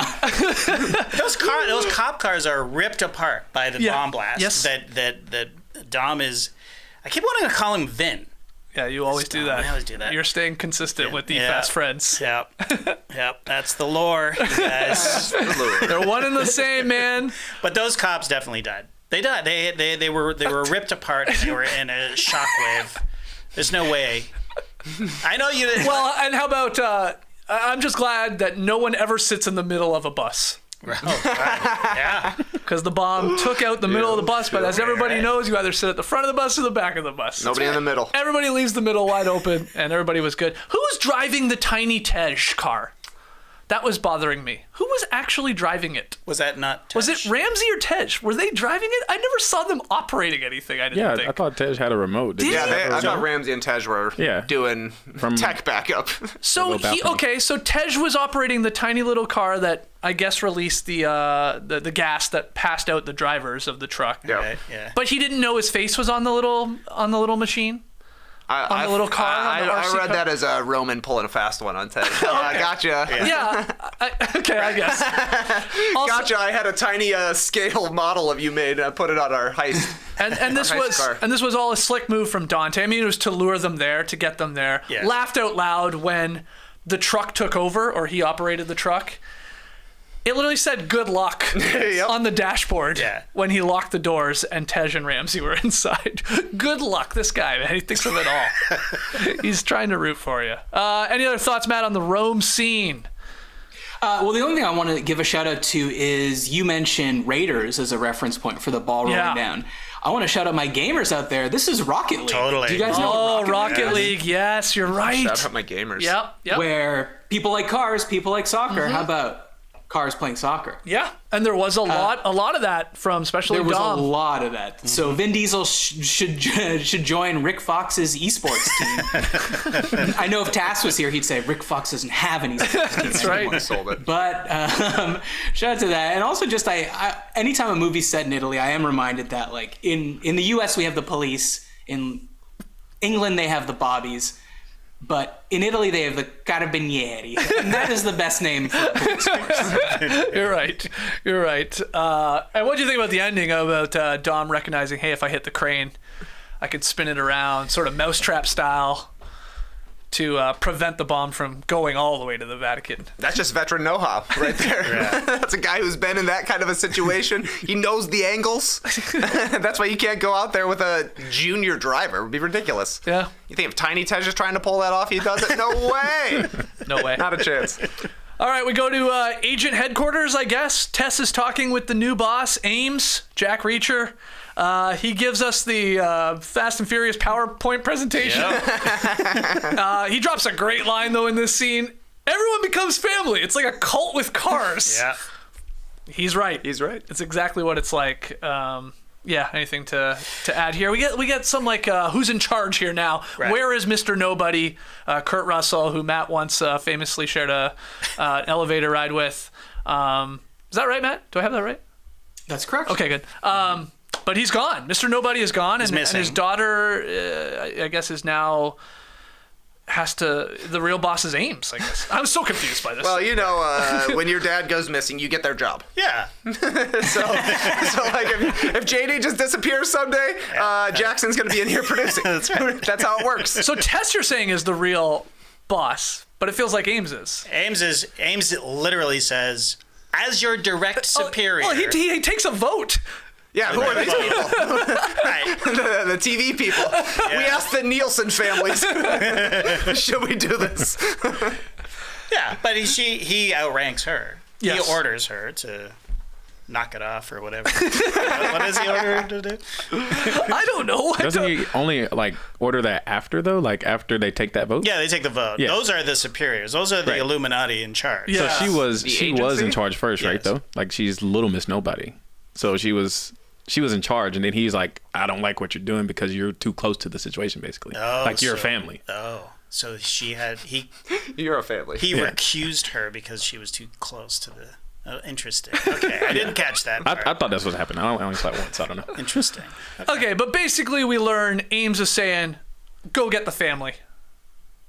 Those cop cars are ripped apart by the bomb blast. Yes. That Dom is. I keep wanting to call him Vin. Yeah, you always do that. I always do that. You're staying consistent with the fast friends. Yep. That's the lore, you guys. They're one and the same, man. But those cops definitely died. They died. They were ripped apart. And they were in a shockwave. There's no way. I know you. Well, and how about? I'm just glad that no one ever sits in the middle of a bus. Right. Yeah. Because the bomb took out the middle of the bus, but as everybody knows, you either sit at the front of the bus or the back of the bus. Nobody in the middle. Everybody leaves the middle wide open, and everybody was good. Who was driving the tiny Tej car? That was bothering me. Who was actually driving it? Was that not Tej? Was it Ramsey or Tej? Were they driving it? I never saw them operating anything, I didn't think. I thought Tej had a remote. I thought Ramsey and Tej were doing tech backup. So so Tej was operating the tiny little car that I guess released the gas that passed out the drivers of the truck. Yeah. Right, yeah. But he didn't know his face was on the little machine. On the little car. I read that as a Roman pulling a fast one on Tej. I gotcha. Yeah. Okay, I guess. Also, gotcha. I had a tiny scale model of you made. I put it on our heist. And this was all a slick move from Dante. I mean, it was to lure them there, to get them there. Yeah. Laughed out loud when the truck took over, or he operated the truck. It literally said "good luck" on the dashboard when he locked the doors and Tej and Ramsey were inside. Good luck, this guy, man. He thinks of it all. He's trying to root for you. Any other thoughts, Matt, on the Rome scene? Well, the only thing I want to give a shout out to is you mentioned Raiders as a reference point for the ball rolling down. I want to shout out my gamers out there. This is Rocket League. Totally. Do you guys know what Rocket League? Yes, you're right. Shout out my gamers. Yep. Where people like cars, people like soccer. How about cars playing soccer. Yeah, and there was a lot of that from especially There was Dom. a lot of that. So Vin Diesel should join Rick Fox's esports team. I know if Tass was here, he'd say Rick Fox doesn't have an esports team. That's right. anymore. Sold it. But shout out to that. And also just I anytime a movie's set in Italy, I am reminded that like in the US we have the police, in England they have the bobbies, but in Italy they have the carabinieri. And that is the best name for a police force. You're right. And what do you think about the ending about Dom recognizing, hey, if I hit the crane, I could spin it around, sort of mousetrap style, to prevent the bomb from going all the way to the Vatican? That's just veteran know-how right there. That's a guy who's been in that kind of a situation. He knows the angles. That's why you can't go out there with a junior driver. It would be ridiculous. Yeah. You think if Tiny Tej is trying to pull that off, he does it? No way. No way. Not a chance. All right, we go to agent headquarters, I guess. Tess is talking with the new boss, Ames, Jack Reacher. He gives us the Fast and Furious PowerPoint presentation. Yep. He drops a great line, though, in this scene. Everyone becomes family. It's like a cult with cars. Yeah. He's right. He's right. It's exactly what it's like. Yeah, anything to add here? We get some like who's in charge here now? Right. Where is Mr. Nobody? Kurt Russell, who Matt once famously shared an elevator ride with. Is that right, Matt? Do I have that right? That's correct. Okay, good. But he's gone. Mr. Nobody is gone, and his daughter, I guess, is now the real boss is Ames, I guess. I was so confused by this. Well, you know, when your dad goes missing, you get their job. Yeah. So like, if JD just disappears someday, Jackson's going to be in here producing. That's right. That's how it works. So Tess, you're saying, is the real boss, but it feels like Ames is. Ames literally says, as your direct superior. Well, he takes a vote. Yeah, who are these people? Right. the TV people. Yeah. We asked the Nielsen families, should we do this? Yeah, but he outranks her. Yes. He orders her to knock it off or whatever. What does he order her to do? I don't know. Doesn't he only like order that after though? Like after they take that vote? Yeah, they take the vote. Yeah. Those are the superiors. Those are the Right. Illuminati in charge. Yeah. So she was in charge first, right? Yes. Though, like she's Little Miss Nobody. So she was in charge, and then he's like, I don't like what you're doing because you're too close to the situation, basically. Oh, like you're a family. Oh, so You're a family. he recused her because she was too close to the. Oh, interesting. Okay, I didn't catch that part. I thought that's what happened. I only saw it once. I don't know. Interesting. Okay, but basically we learn Ames is saying, go get the family.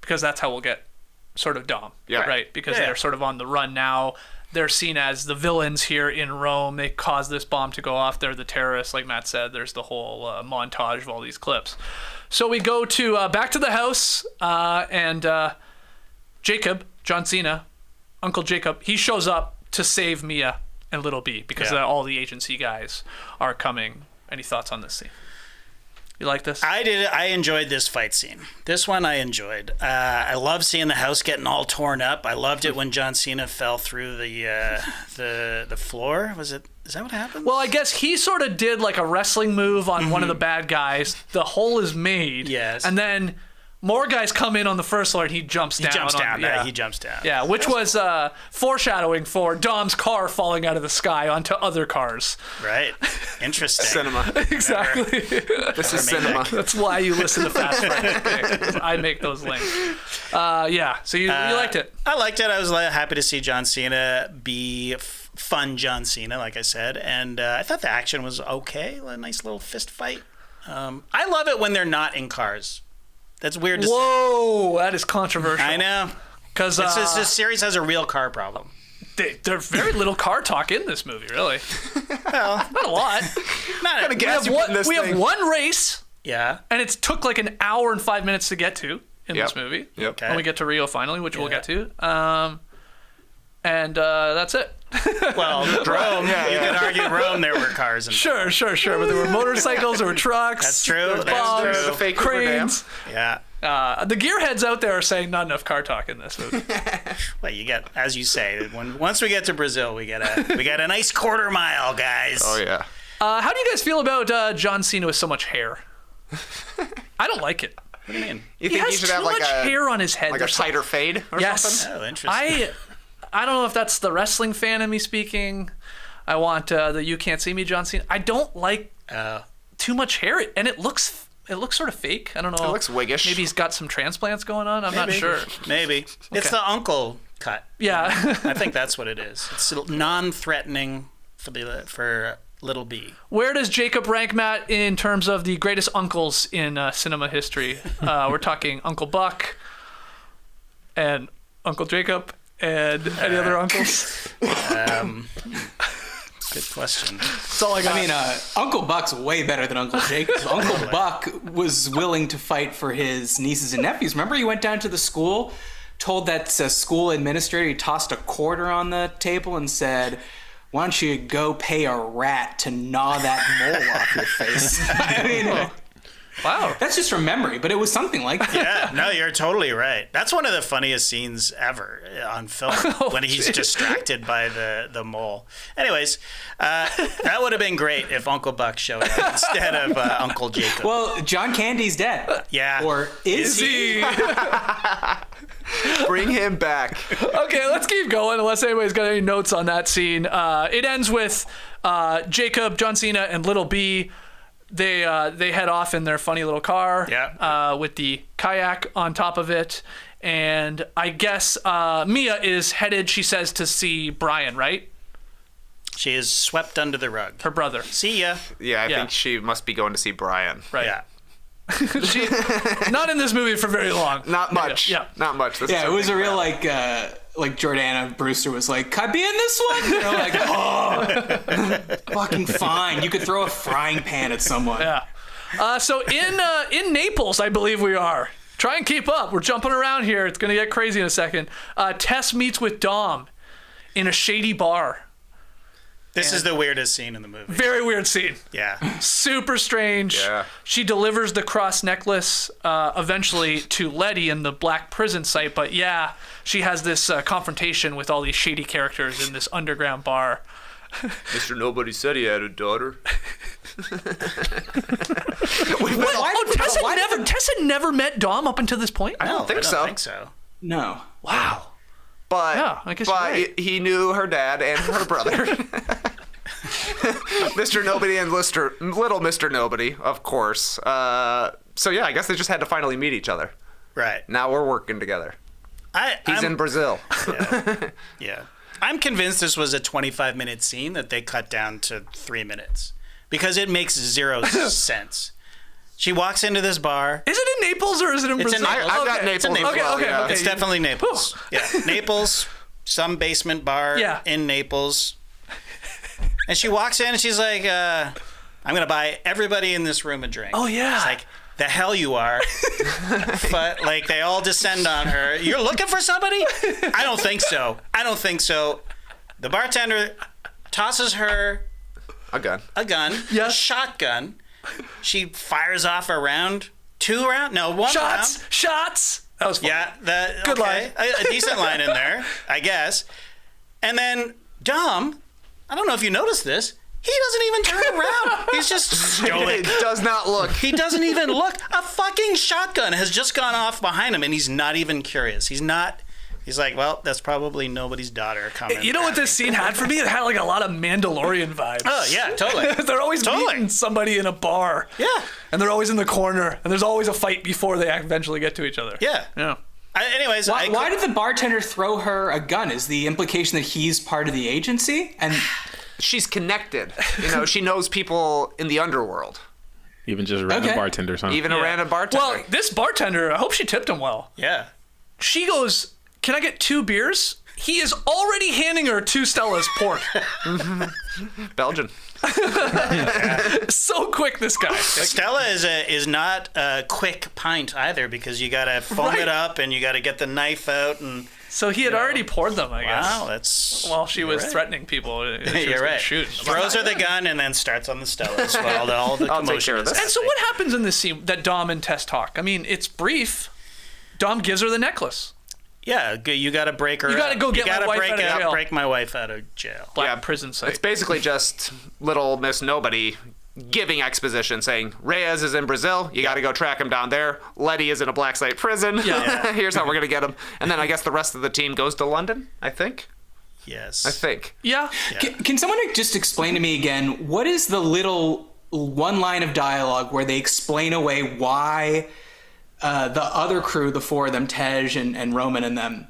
Because that's how we'll get sort of Dom. Yeah. Right? Because Yeah. they're sort of on the run now. They're seen as the villains here in Rome. They caused this bomb to go off. They're the terrorists, like Matt said. There's the whole montage of all these clips. So we go to back to the house, and Jacob, John Cena, Uncle Jacob, he shows up to save Mia and Little B because all the agency guys are coming. Any thoughts on this scene? You like this? I did. I enjoyed this fight scene. This one I enjoyed. I love seeing the house getting all torn up. I loved it when John Cena fell through the floor. Is that what happened? Well, I guess he sort of did like a wrestling move on one of the bad guys. The hole is made. Yes. And then more guys come in on the first floor and he jumps down. He jumps down. Yeah. He jumps down. Yeah, which was foreshadowing for Dom's car falling out of the sky onto other cars. Right. Interesting. Cinema. Exactly. This is cinema. That's why you listen to Fast Friday. I make those links. Yeah, so you liked it. I liked it. I was happy to see John Cena be fun John Cena, like I said. And I thought the action was okay. A nice little fist fight. I love it when they're not in cars. That's weird to say. Whoa, that is controversial. I know. Because This series has a real car problem. there's very little car talk in this movie, really. Well, Not a lot. not of gas you put in this We have thing? one race, Yeah. and it took like an hour and 5 minutes to get to in Yep. this movie. Yep. Okay. When we get to Rio finally, which we'll Yeah. get to. And that's it. Well, Rome, you could argue Rome, there were cars. Sure. But there were motorcycles, there were trucks. That's true, There were that's bombs, true. The fake Hoover Dam. cranes. Yeah. The gearheads out there are saying not enough car talk in this movie. Well, you get, as you say, once we get to Brazil, we get a nice quarter mile, guys. Oh, yeah. How do you guys feel about John Cena with so much hair? I don't like it. What do you mean? You He think has he should too have like much a hair on his head. like a There's tighter fade or Yes. something? Oh, interesting. I don't know if that's the wrestling fan in me speaking. I want the You Can't See Me John Cena. I don't like too much hair, and it looks sort of fake. I don't know. It looks wiggish. Maybe he's got some transplants going on. I'm not sure. Maybe. It's the uncle cut. Yeah. I think that's what it is. It's non-threatening for little B. Where does Jacob rank Matt in terms of the greatest uncles in cinema history? We're talking Uncle Buck and Uncle Jacob and any other uncles? Good question. That's all I got. I mean, Uncle Buck's way better than Uncle Jacob. Uncle Buck was willing to fight for his nieces and nephews. Remember, he went down to the school, told that school administrator, he tossed a quarter on the table and said, "Why don't you go pay a rat to gnaw that mole off your face?" I mean, wow. That's just from memory, but it was something like that. Yeah, no, you're totally right. That's one of the funniest scenes ever on film when he's distracted by the mole. Anyways, that would have been great if Uncle Buck showed up instead of Uncle Jacob. Well, John Candy's dead. Yeah. Or is he? Bring him back. Okay, let's keep going unless anybody's got any notes on that scene. It ends with Jacob, John Cena, and Little B. They head off in their funny little car with the kayak on top of it. And I guess Mia is headed, she says, to see Brian, right? She is swept under the rug. Her brother. See ya. Yeah, I think she must be going to see Brian. Right. Yeah. She, not in this movie for very long. Not much. Yeah. Not much. This Yeah, it was a real like Jordana Brewster was like, "Can I be in this one?" You know, like, oh, fucking fine. You could throw a frying pan at someone. Yeah. So in Naples, I believe we are. Try and keep up. We're jumping around here. It's gonna get crazy in a second. Tess meets with Dom in a shady bar. This is the weirdest scene in the movie. Very weird scene. Yeah. Super strange. Yeah. She delivers the cross necklace eventually to Letty in the black prison site, but yeah, she has this confrontation with all these shady characters in this underground bar. Mr. Nobody said he had a daughter. Tess had never met Dom up until this point? I don't think so. No. Wow. But, Yeah, I guess you're right. he knew her dad and her brother. Mr. Nobody and little Mr. Nobody, of course. So yeah, I guess they just had to finally meet each other. Right. Now we're working together. He's in Brazil. Yeah. I'm convinced this was a 25-minute scene that they cut down to 3 minutes because it makes zero sense. She walks into this bar. Is it in Naples or is it in It's in Brazil? Naples. I've got Naples. It's in Naples. Okay. It's definitely Naples. Yeah, Naples, some basement bar in Naples. And she walks in and she's like, I'm going to buy everybody in this room a drink. Oh, yeah. It's like, the hell you are. But, like, they all descend on her. You're looking for somebody? I don't think so. The bartender tosses her A gun. a shotgun. She fires off a round, 2 round? No, 1 round. Shots! That was fun. Yeah, Good line. A decent line in there, I guess. And then Dom, I don't know if you noticed this, he doesn't even turn around. He's just stoic. It does not look. He doesn't even look. A fucking shotgun has just gone off behind him, and he's not even curious. He's like, well, that's probably nobody's daughter coming. You know what this scene had for me? It had like a lot of Mandalorian vibes. Oh, yeah, totally. They're always meeting somebody in a bar. Yeah. And they're always in the corner. And there's always a fight before they eventually get to each other. Yeah. Yeah. Anyways, Why did the bartender throw her a gun? Is the implication that he's part of the agency? And She's connected. You know, she knows people in the underworld. Even just random bartenders, huh? Even a random bartender. Well, this bartender, I hope she tipped him well. Yeah. She goes, "Can I get 2 beers?" He is already handing her 2 Stella's port. Belgian. So quick, this guy. Stella is not a quick pint either because you gotta foam it up and you gotta get the knife out and. So he had already poured them, I guess. Wow, that's. While she was threatening people. You're right. Shoot. Throws her the gun and then starts on the Stellas while all the I'll take commotion care of is this. And so what happens in this scene that Dom and Tess talk? I mean, it's brief. Dom gives her the necklace. Yeah, you got to break her. You got to go get my wife out of jail. Break my wife out of jail. Black prison site. It's basically just little Miss Nobody giving exposition saying, Reyes is in Brazil. You got to go track him down there. Letty is in a black site prison. Yeah. Here's how we're going to get him. And then I guess the rest of the team goes to London, I think. Yes. I think. Yeah. Can someone just explain to me again, what is the little one line of dialogue where they explain away why the other crew, the four of them, Tej and Roman and them,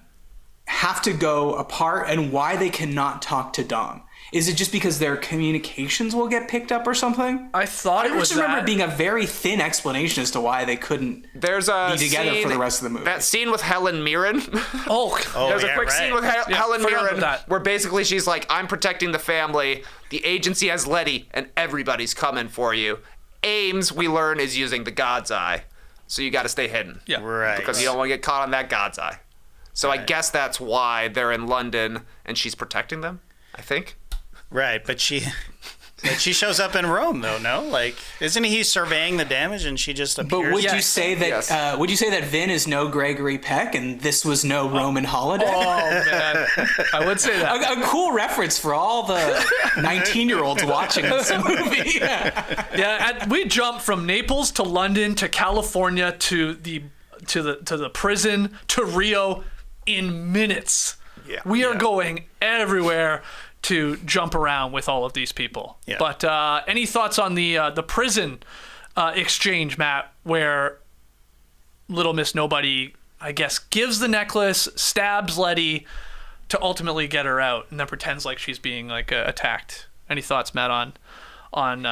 have to go apart and why they cannot talk to Dom? Is it just because their communications will get picked up or something? I thought it was just remember that. being a very thin explanation as to why they couldn't There's a be together scene, for the rest of the movie. That scene with Helen Mirren. Oh, There's a quick scene with Helen forgot about Mirren that. where basically she's like, I'm protecting the family. The agency has Letty, and everybody's coming for you. Ames, we learn, is using the God's Eye. So you got to stay hidden. Yeah. Right. Because you don't want to get caught on that God's Eye. So I guess that's why they're in London, and she's protecting them, I think. Right, but she shows up in Rome though. No, like isn't he surveying the damage and she just appears? But would you say that Yes. would you say that Vin is no Gregory Peck and this was no Roman holiday? Oh man, I would say that. A cool reference for all the 19-year-olds watching this movie. We jumped from Naples to London to California to the prison to Rio in minutes. Yeah. We are going everywhere to jump around with all of these people. Yeah. But any thoughts on the prison exchange, Matt, where Little Miss Nobody, I guess, gives the necklace, stabs Letty to ultimately get her out, and then pretends like she's being like attacked. Any thoughts, Matt, on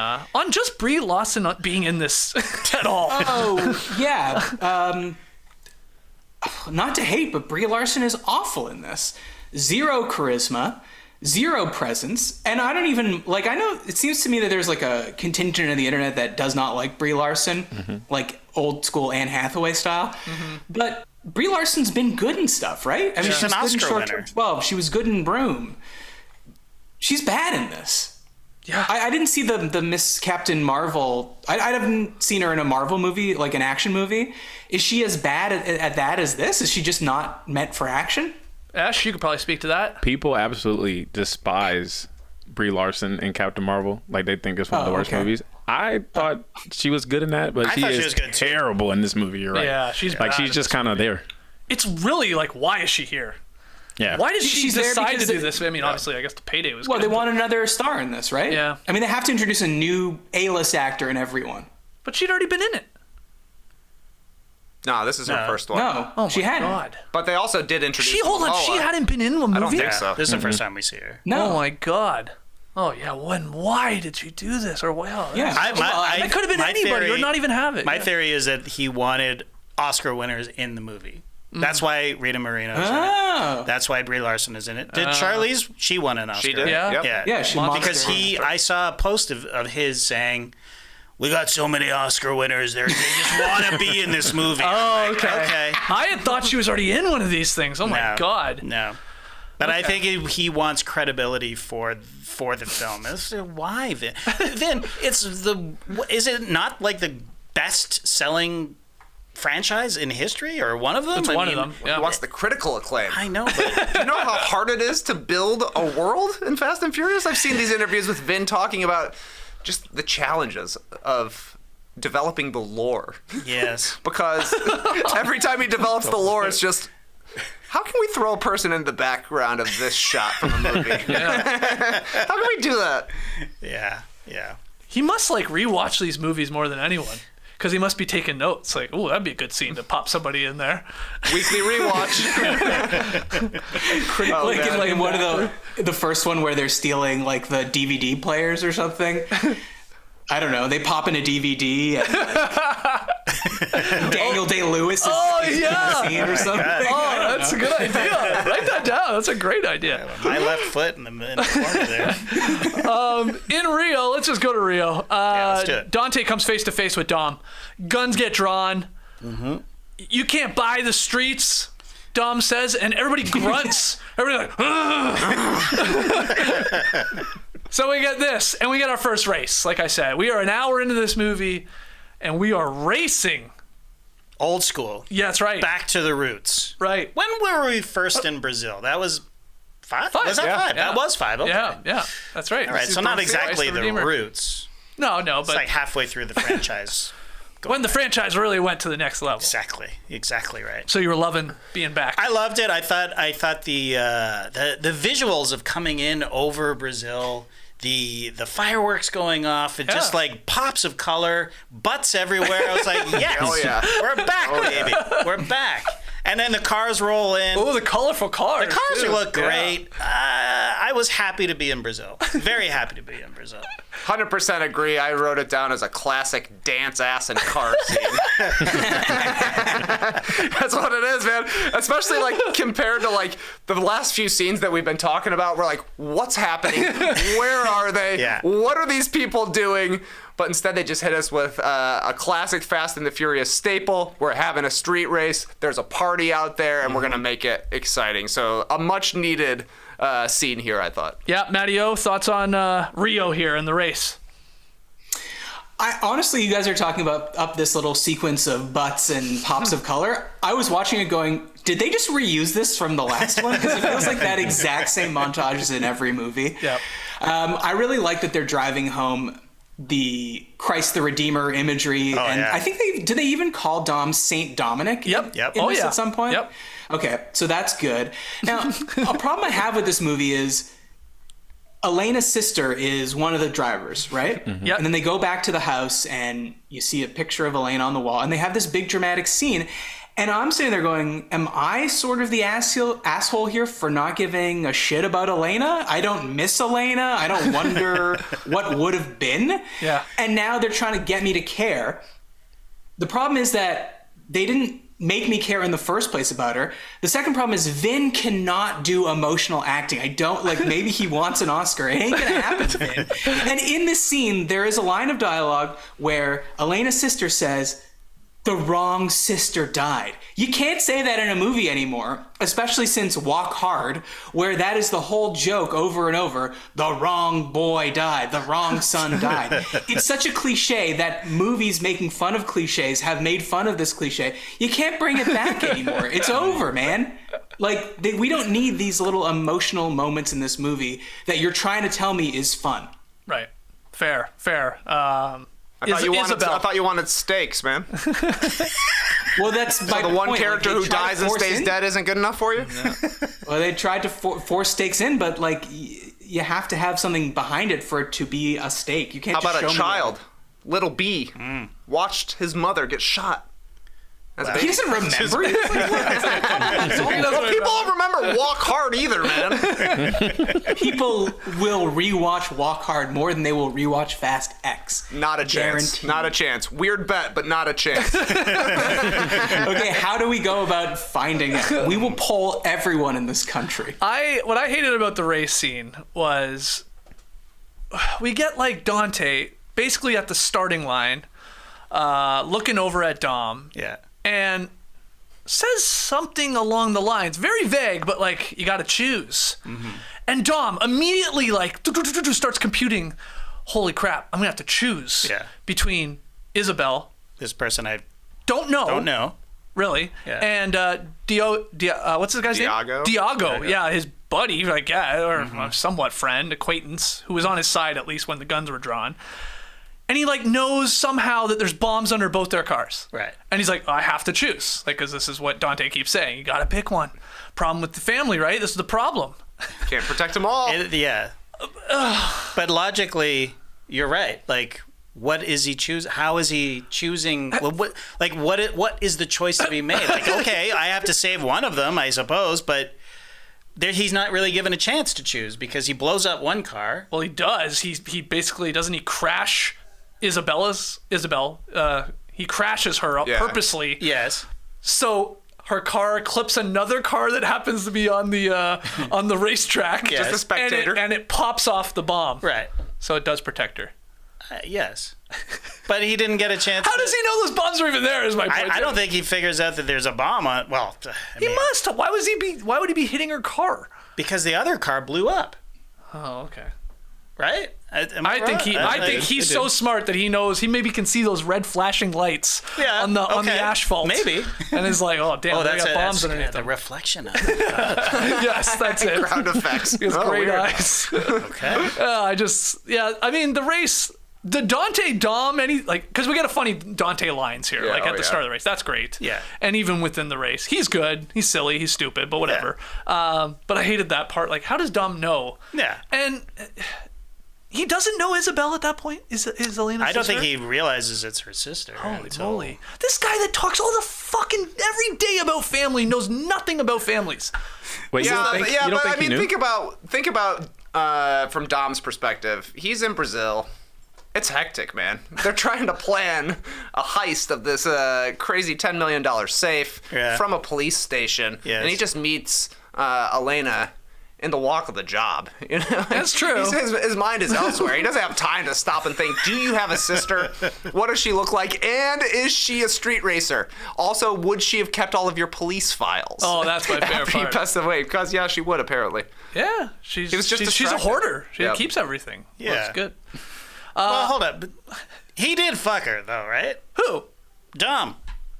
just Brie Larson not being in this at all? Oh, yeah. Not to hate, but Brie Larson is awful in this. Zero charisma, zero presence, and I don't even, like, I know, it seems to me that there's, like, a contingent of the internet that does not like Brie Larson, like old school Anne Hathaway style, but Brie Larson's been good in stuff, right? I mean, She's she was an good in Oscar Short winner. Term 12, she was good in Vroom. She's bad in this. Yeah. I didn't see the Miss Captain Marvel. I haven't seen her in a Marvel movie, like an action movie. Is she as bad at that as this? Is she just not meant for action? Ash, you could probably speak to that. People absolutely despise Brie Larson in Captain Marvel. Like, they think it's one of the worst movies. I thought she was good in that, but I she thought she is was good too. terrible in this movie. You're right. Yeah, she's like bad she's in just this kind of there. It's really like, why is she here? Yeah. Why did she She's there decide to because do this? I mean, obviously, I guess the payday was Well, good. they want another star in this, right? Yeah. I mean, they have to introduce a new A-list actor in everyone. But she'd already been in it. No, this is her first one. No, Oh she my hadn't. God. But they also did introduce Hold on, she Momoa. hadn't been in a movie? I don't think Yeah, so. this is the first time we see her. No. Oh my God. Oh yeah, why did she do this? Or well, Yeah. that could have been my anybody or not even have it. My Yeah. theory is that he wanted Oscar winners in the movie. That's why Rita Moreno's in it. Oh. That's why Brie Larson is in it. Did Charlize? She won an Oscar. She did. Yeah. Yep. Yeah. Yeah, she because I saw a post of his saying, "We got so many Oscar winners there. They just want to be in this movie." Oh, I'm like, okay. Okay. I had thought she was already in one of these things. Oh my No, God. No. But I think he wants credibility for the film. Why, Vin? Vin, is it not like the best-selling franchise in history or one of them? It's one of them. He Yeah. wants the critical acclaim. I know, but You know how hard it is to build a world in Fast and Furious? I've seen these interviews with Vin talking about just the challenges of developing the lore. yes. Because every time he develops the lore, it's just, how can we throw a person in the background of this shot from a movie? How can we do that? Yeah. He must like rewatch these movies more than anyone. Because he must be taking notes. Like, oh, that'd be a good scene to pop somebody in there. Weekly rewatch. Oh, Like, man. like in one of the first one where they're stealing like the DVD players or something. I don't know. They pop in a DVD and like, Daniel Day-Lewis is in the scene or something. Oh, that's a good idea. Write that down. That's a great idea. My left foot in the corner there. In Rio, let's just go to Rio. let's do it. Dante comes face to face with Dom. Guns get drawn. Mm-hmm. You can't buy the streets, Dom says, and everybody grunts. Everybody like, "Ugh." So we get this, and we get our first race. Like I said, we are an hour into this movie, and we are racing. Old school. Yeah, that's right. Back to the roots. Right. When were we first in Brazil? That was 5? Was that yeah, 5? yeah. That was 5. Okay. Yeah, that's right. All right, so not exactly Christ the Redeemer. roots. No, It's but like halfway through the franchise. When the franchise really went to the next level. Exactly right. So you were loving being back. I loved it. I thought the visuals of coming in over Brazil, the fireworks going off, and just like pops of color, butts everywhere. I was like, yes, we're back, baby, we're back. And then the cars roll in. Oh, the colorful cars. The cars look great. I was happy to be in Brazil. Very happy to be in Brazil. 100% agree. I wrote it down as a classic dance ass and car scene. That's what it is, man. Especially like compared to like the last few scenes that we've been talking about. We're like, what's happening? Where are they? Yeah. What are these people doing? But instead, they just hit us with a classic Fast and the Furious staple. We're having a street race. There's a party out there, and we're going to make it exciting. So a much-needed scene here, I thought. Yeah, Matty O, thoughts on Rio here in the race? Honestly, you guys are talking about up this little sequence of butts and pops of color. I was watching it going, did they just reuse this from the last one? Because it feels like that exact same montage is in every movie. Yep. I really like that they're driving home the Christ the Redeemer imagery. I think did they even call Dom Saint Dominic in this at some point? Yep. Okay, so that's good. Now, a problem I have with this movie is Elena's sister is one of the drivers, right? Mm-hmm. Yep. And then they go back to the house and you see a picture of Elena on the wall and they have this big dramatic scene. And I'm sitting there going, am I sort of the asshole here for not giving a shit about Elena? I don't miss Elena. I don't wonder what would have been. Yeah. And now they're trying to get me to care. The problem is that they didn't make me care in the first place about her. The second problem is Vin cannot do emotional acting. I don't, like, maybe he wants an Oscar. It ain't gonna happen to Vin. And in this scene, there is a line of dialogue where Elena's sister says, the wrong sister died. You can't say that in a movie anymore, especially since Walk Hard, where that is the whole joke over and over. The wrong boy died. The wrong son died. It's such a cliche that movies making fun of cliches have made fun of this cliche. You can't bring it back anymore. It's over, man. Like, we don't need these little emotional moments in this movie that you're trying to tell me is fun. Right. Fair. I thought you wanted steaks, man. Well, that's so the one character who dies and stays dead isn't good enough for you? Yeah. Well, they tried to force stakes in, but like you have to have something behind it for it to be a stake. You can't. How just about show a child, little B, watched his mother get shot? He doesn't remember. Well, people don't remember Walk Hard either, man. People will rewatch Walk Hard more than they will rewatch Fast X. Not a chance. Guaranteed. Not a chance. Weird bet, but not a chance. Okay, how do we go about finding it? We will poll everyone in this country. What I hated about the race scene was we get like Dante basically at the starting line, looking over at Dom. Yeah. And says something along the lines, very vague, but like, you got to choose. Mm-hmm. And Dom immediately like starts computing, holy crap, I'm going to have to choose between Isabel. This person I don't know. Really. Yeah. And what's this guy's name? Diago. Yeah, his buddy, like, or somewhat friend, acquaintance, who was on his side at least when the guns were drawn. And he like knows somehow that there's bombs under both their cars. Right. And he's like, I have to choose. Like, because this is what Dante keeps saying. You got to pick one. Problem with the family, right? This is the problem. Can't protect them all. But logically, you're right. Like, what is he choosing? How is he choosing? What is the choice to be made? Like, okay, I have to save one of them, I suppose, but he's not really given a chance to choose because he blows up one car. Well, he does. He basically, doesn't he crash Isabel? He crashes her purposely. Yes. So her car clips another car that happens to be on the racetrack. Yes. Just a spectator. And it pops off the bomb. Right. So it does protect her. Yes. But he didn't get a chance. How does he know those bombs are even there? Is my point. I don't think he figures out that there's a bomb on. Well, he must. Why would he be hitting her car? Because the other car blew up. Oh, okay. Right? I think he's so smart that he knows. He maybe can see those red flashing lights on the asphalt. Maybe. And is like, oh damn, they got bombs underneath the them. reflection of Yes, that's it. Ground effects. He has great weird. eyes. Okay. I mean, the race. the Dante Dom, because we got a funny Dante lines here, at the start of the race. That's great. Yeah. And even within the race, he's good. He's silly. He's stupid, but whatever. But I hated that part. Like, how does Dom know? Yeah. And he doesn't know Isabel at that point. Is Elena's I don't sister? think he realizes it's her sister. Holy moly! This guy that talks all the fucking every day about family knows nothing about families. Wait, you don't think he knew? Think about from Dom's perspective. He's in Brazil. It's hectic, man. They're trying to plan a heist of this crazy $10 million safe from a police station, and he just meets Elena in the walk of the job. You know, that's true. His mind is elsewhere. He doesn't have time to stop and think, do you have a sister? What does she look like? And is she a street racer? Also, would she have kept all of your police files? Oh, that's my favorite part. He passed away, because she would apparently. Yeah, she's a hoarder. She keeps everything. Yeah, well, that's good. Well, hold up. He did fuck her, though, right? Who? Dom.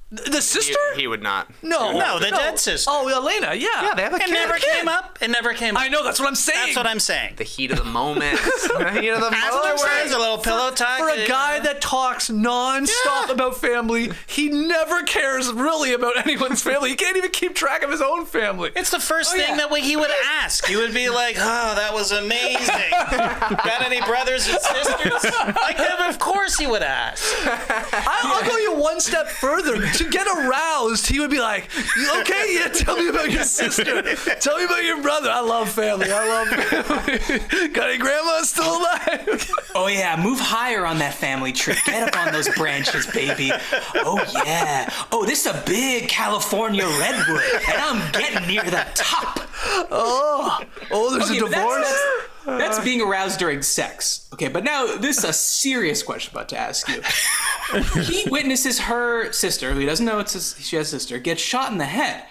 The sister? He would not. No, the dead sister. Oh, Elena, yeah. Yeah, they have a kid. It never came up. It never came up. I know, that's what I'm saying. That's what I'm saying. The heat of the moment. The heat of the That's what I'm saying. moment. A little pillow talk. For a guy that talks non-stop about family, he never cares really about anyone's family. He can't even keep track of his own family. It's the first thing that he would ask. He would be like, "Oh, that was amazing. Got any brothers and sisters?" Like, of course he would ask. I'll go you one step further. To get aroused, he would be like, "Okay, yeah, tell me about your sister. Tell me about your brother. I love family. Got any grandmas still alive?" Oh yeah, move higher on that family tree. Get up on those branches, baby. Oh yeah. Oh, this is a big California redwood, and I'm getting near the top. Oh, there's a divorce. That's being aroused during sex. Okay, but now this is a serious question I'm about to ask you. He witnesses her sister, who he doesn't know she has a sister, get shot in the head.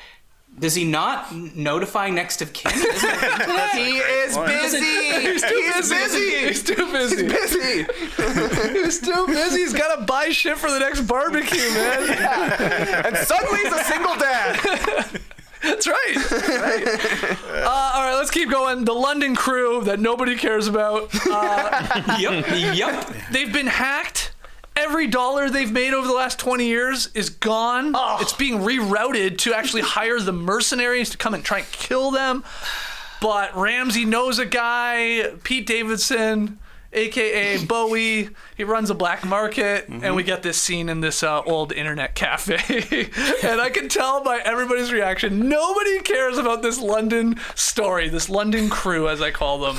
Does he not notify next of kin? He is busy. He's too busy. He's too busy. He's too busy. He's got to buy shit for the next barbecue, man. And suddenly he's a single dad. That's right. All right, let's keep going. The London crew that nobody cares about. Yep. They've been hacked. Every dollar they've made over the last 20 years is gone. Oh. It's being rerouted to actually hire the mercenaries to come and try and kill them. But Ramsey knows a guy, Pete Davidson, a.k.a. Bowie. He runs a black market, and we get this scene in this old internet cafe. And I can tell by everybody's reaction, nobody cares about this London story, this London crew, as I call them.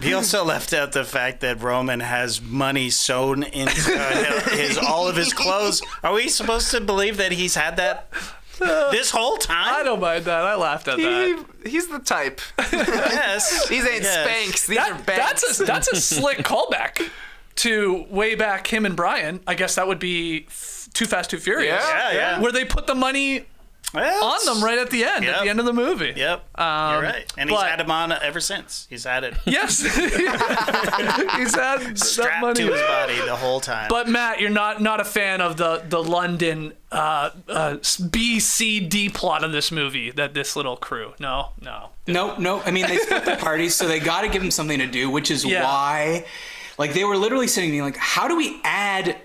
He also left out the fact that Roman has money sewn into all of his clothes. Are we supposed to believe that he's had that this whole time? I don't mind that. I laughed at that. He's the type. Yes. These ain't Spanx. These are banks. That's a slick callback to way back him and Brian. I guess that would be Too Fast, Too Furious. Yeah. Where they put the money on them right at the end of the movie. Yep. You're right. And he's had him on ever since. He's had it. Yes. He's had strapped that money to his body the whole time. But Matt, you're not a fan of the London B, C, D plot of this movie, that this little crew. No. No. I mean, they split the parties, so they got to give them something to do, which is why, like, they were literally sitting there like, how do we add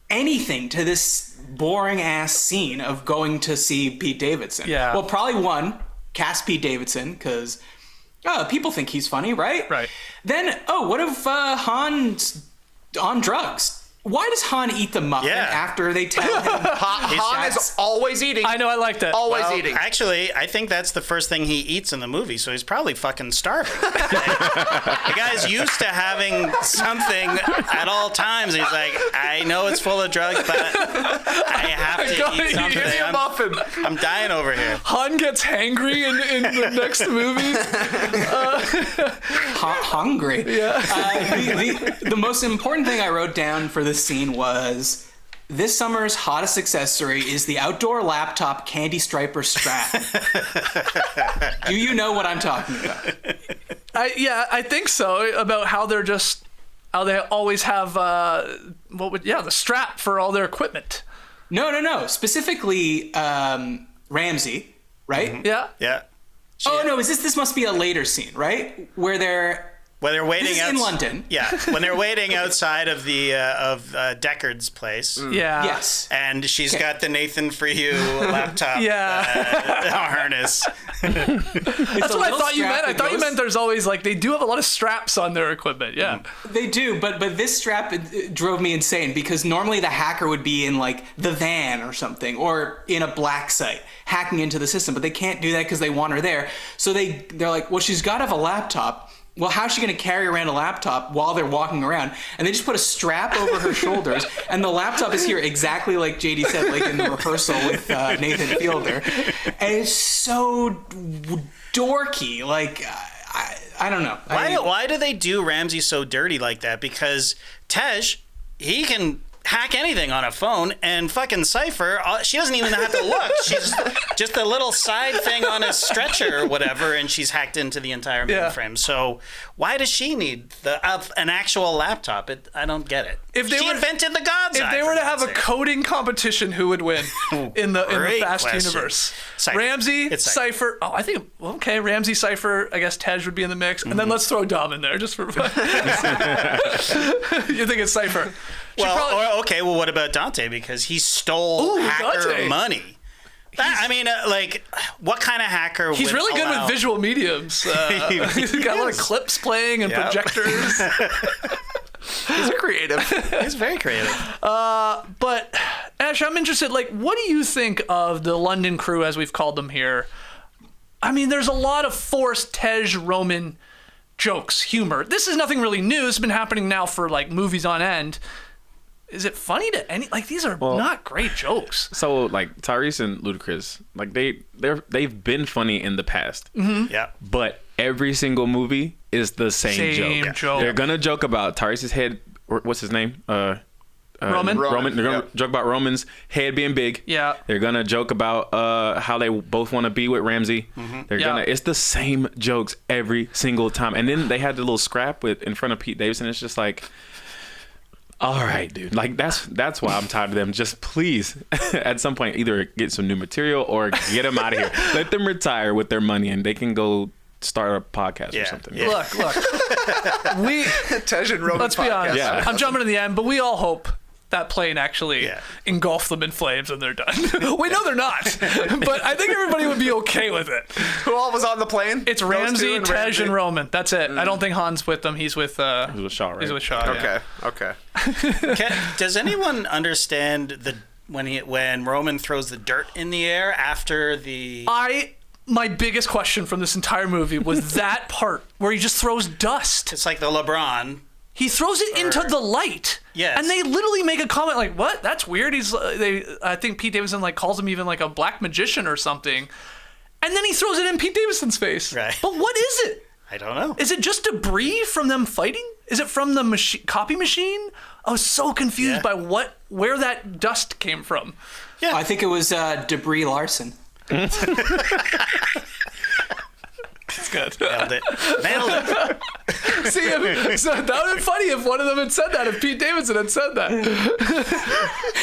anything to this boring ass scene of going to see Pete Davidson? Yeah. Well, probably cast Pete Davidson because people think he's funny, right? Right. Then what if Han's on drugs? Why does Han eat the muffin after they tell him Han is always eating. I know, I like that. Always eating. Actually, I think that's the first thing he eats in the movie, so he's probably fucking starving. The guy's used to having something at all times. He's like, I know it's full of drugs, but I have to eat something. Give me a muffin. I'm dying over here. Han gets hangry in the next movie. hungry. Yeah. The most important thing I wrote down for this scene was, this summer's hottest accessory is the outdoor laptop candy striper strap. Do you know what I'm talking about? I think so. About how they always have the strap for all their equipment. No. Specifically, Ramsey, right? Mm-hmm. Yeah. Yeah. Oh no, this must be a later scene, right? Where they're When they're waiting This is in London. Yeah, when they're waiting outside of the Deckard's place. Yeah. Yes. And she's got the Nathan for you laptop harness. That's what I thought you meant. I thought you meant there's always like they do have a lot of straps on their equipment. Yeah. They do, but this strap it drove me insane because normally the hacker would be in like the van or something or in a black site hacking into the system, but they can't do that because they want her there. So they're like, well, she's got to have a laptop. Well, how's she going to carry around a laptop while they're walking around? And they just put a strap over her shoulders, and the laptop is here exactly like JD said, like in the rehearsal with Nathan Fielder. And it's so dorky. Like, I don't know. Why do they do Ramsey so dirty like that? Because Tej, he can hack anything on a phone, and fucking Cypher, she doesn't even have to look. She's just a little side thing on a stretcher or whatever, and she's hacked into the entire mainframe. So why does she need an actual laptop? I don't get it. She invented the God's Eye. If they were to have a coding competition, who would win in the Fast universe? Cypher. Ramsey, Cypher. Oh, I think okay. Ramsey, Cypher. I guess Tej would be in the mix, and then let's throw Dom in there just for fun. You think it's Cypher? Well, what about Dante? Because he stole hacker Dante. money. What kind of hacker He's really good with visual mediums. He's got a lot of clips playing and projectors. He's creative. He's very creative. But, Ash, I'm interested, what do you think of the London crew, as we've called them here? I mean, there's a lot of forced Tej Roman jokes, humor. This is nothing really new. It's been happening now for, movies on end. Is it funny to any? These are not great jokes. So, Tyrese and Ludacris, they've been funny in the past. Mm-hmm. Yeah. But every single movie is the same joke. They're gonna joke about Tyrese's head. What's his name? Roman. They're gonna joke about Roman's head being big. Yeah. They're gonna joke about how they both want to be with Ramsey. Mm-hmm. They're gonna. It's the same jokes every single time. And then they had the little scrap in front of Pete Davidson. It's just like, all right, dude. That's why I'm tired of them. Just please, at some point, either get some new material or get them out of here. Let them retire with their money, and they can go start a podcast or something. Yeah. Look. Tej and Roman. Let's be honest. Yeah. I'm jumping to the end, but we all hope that plane actually engulfed them in flames and they're done. We know they're not, but I think everybody would be okay with it. Who all was on the plane? It's Ramsey, Tej, and Roman. That's it. I don't think Han's with them. He's with Shaw, right? He's with Shaw. Okay. Does anyone understand when Roman throws the dirt in the air after the... My biggest question from this entire movie was that part where he just throws dust. It's like the LeBron. He throws it into the light. Yes. And they literally make a comment like, what? That's weird. I think Pete Davidson calls him even a black magician or something. And then he throws it in Pete Davidson's face. Right. But what is it? I don't know. Is it just debris from them fighting? Is it from the copy machine? I was so confused by where that dust came from. Yeah. I think it was debris Larson. It's good. Nailed it. See, so that would have been funny if one of them had said that, if Pete Davidson had said that.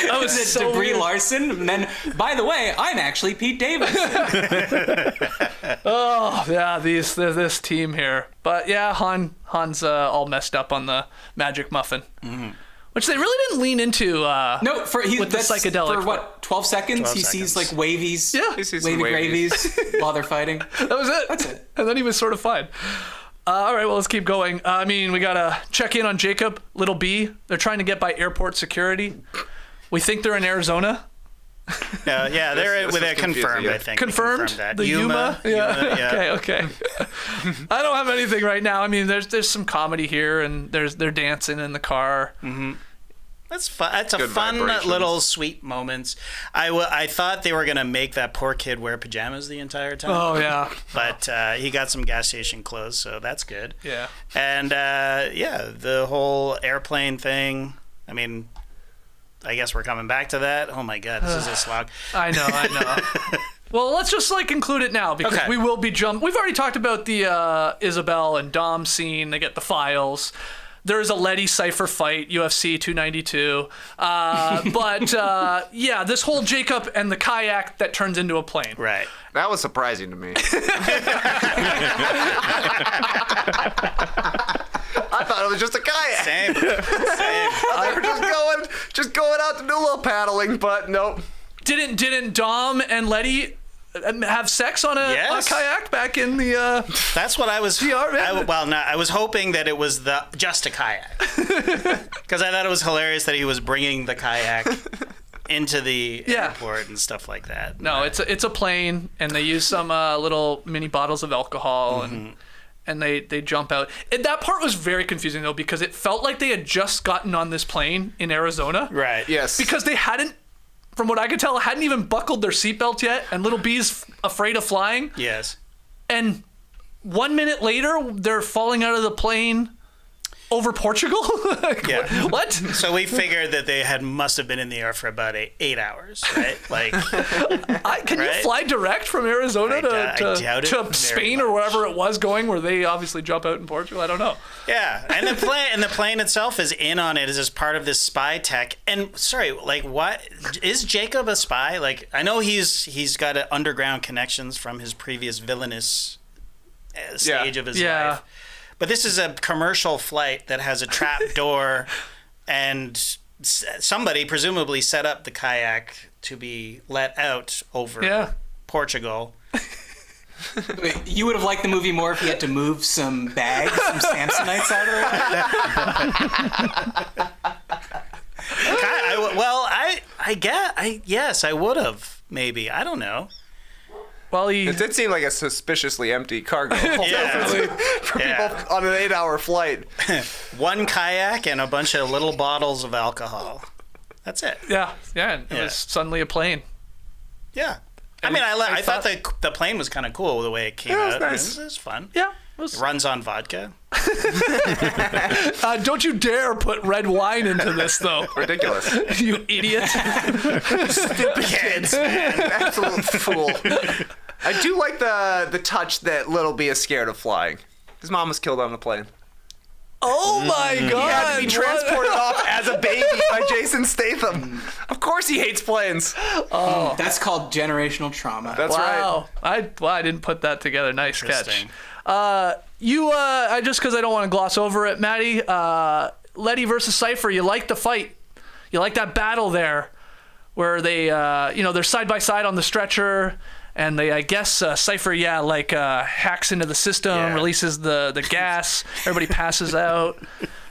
That was so debris weird. Larson, and then, by the way, I'm actually Pete Davidson. Oh, yeah, this team here. But yeah, Han's all messed up on the magic muffin. Mm-hmm. Which they really didn't lean into. No, with the psychedelic. For what, 12 seconds? 12 he seconds. sees wavies, Yeah. He sees wavy some wavies. gravies while they're fighting. That was it. That's it. And then he was sort of fine. All right, well, let's keep going. We got to check in on Jacob, Little B. They're trying to get by airport security. We think they're in Arizona. They're this confirmed, I think. Confirmed? That. The Yuma? Yeah. Okay. I don't have anything right now. There's some comedy here, and they're dancing in the car. Mm-hmm. That's fun. That's a Good fun vibrations. little sweet moments. I thought they were going to make that poor kid wear pajamas the entire time. Oh, yeah. But he got some gas station clothes, so that's good. Yeah. And, the whole airplane thing, I guess we're coming back to that. Oh, my God, this is a slog. I know. Well, let's just conclude it now because we will be We've already talked about the Isabel and Dom scene. They get the files. There is a Letty Cypher fight, UFC 292. This whole Jacob and the kayak that turns into a plane. Right. That was surprising to me. thought it was just a kayak. Same. They were just going out to do a little paddling, but nope. Didn't Dom and Letty have sex on a kayak back in the? That's what I was. I was hoping that it was just a kayak, because I thought it was hilarious that he was bringing the kayak into the airport and stuff like that. No, it's a plane, and they use some little mini bottles of alcohol and they jump out. And that part was very confusing though, because it felt like they had just gotten on this plane in Arizona. Right. Yes. Because they hadn't, from what I could tell, hadn't even buckled their seatbelt yet, and little B's afraid of flying. Yes. And 1 minute later, they're falling out of the plane over Portugal? Yeah. What? So we figured that they must have been in the air for about 8 hours, right? Like, Can you fly direct from Arizona I doubt it to very Spain much. or wherever it was going, where they obviously jump out in Portugal? I don't know. Yeah, and the plane itself is in on it as part of this spy tech. And sorry, like, what is Jacob a spy? Like, I know he's got underground connections from his previous villainous stage of his life. But this is a commercial flight that has a trap door, and somebody presumably set up the kayak to be let out over Portugal. Wait, you would have liked the movie more if you had to move some bags, some Samsonites out of there? Yes, I would have, maybe. I don't know. Well, It did seem like a suspiciously empty cargo hold for people on an 8-hour flight. One kayak and a bunch of little bottles of alcohol. That's it. It was suddenly a plane. Yeah. I mean, I thought the plane was kind of cool the way it came out. Nice. It was fun. Yeah. It runs on vodka. Don't you dare put red wine into this, though. Ridiculous. You idiot. Stupid kids, man. Absolute fool. I do like the touch that Little B is scared of flying. His mom was killed on the plane. Oh my God. He had to be transported off as a baby by Jason Statham. Of course he hates planes. Oh, that's called generational trauma. That's right. I didn't put that together. Nice sketch. Interesting. Just because I don't want to gloss over it, Matty, Letty versus Cypher, you like the fight. You like that battle there where they, they're side by side on the stretcher, and they, I guess, Cypher, hacks into the system, releases the gas, everybody passes out.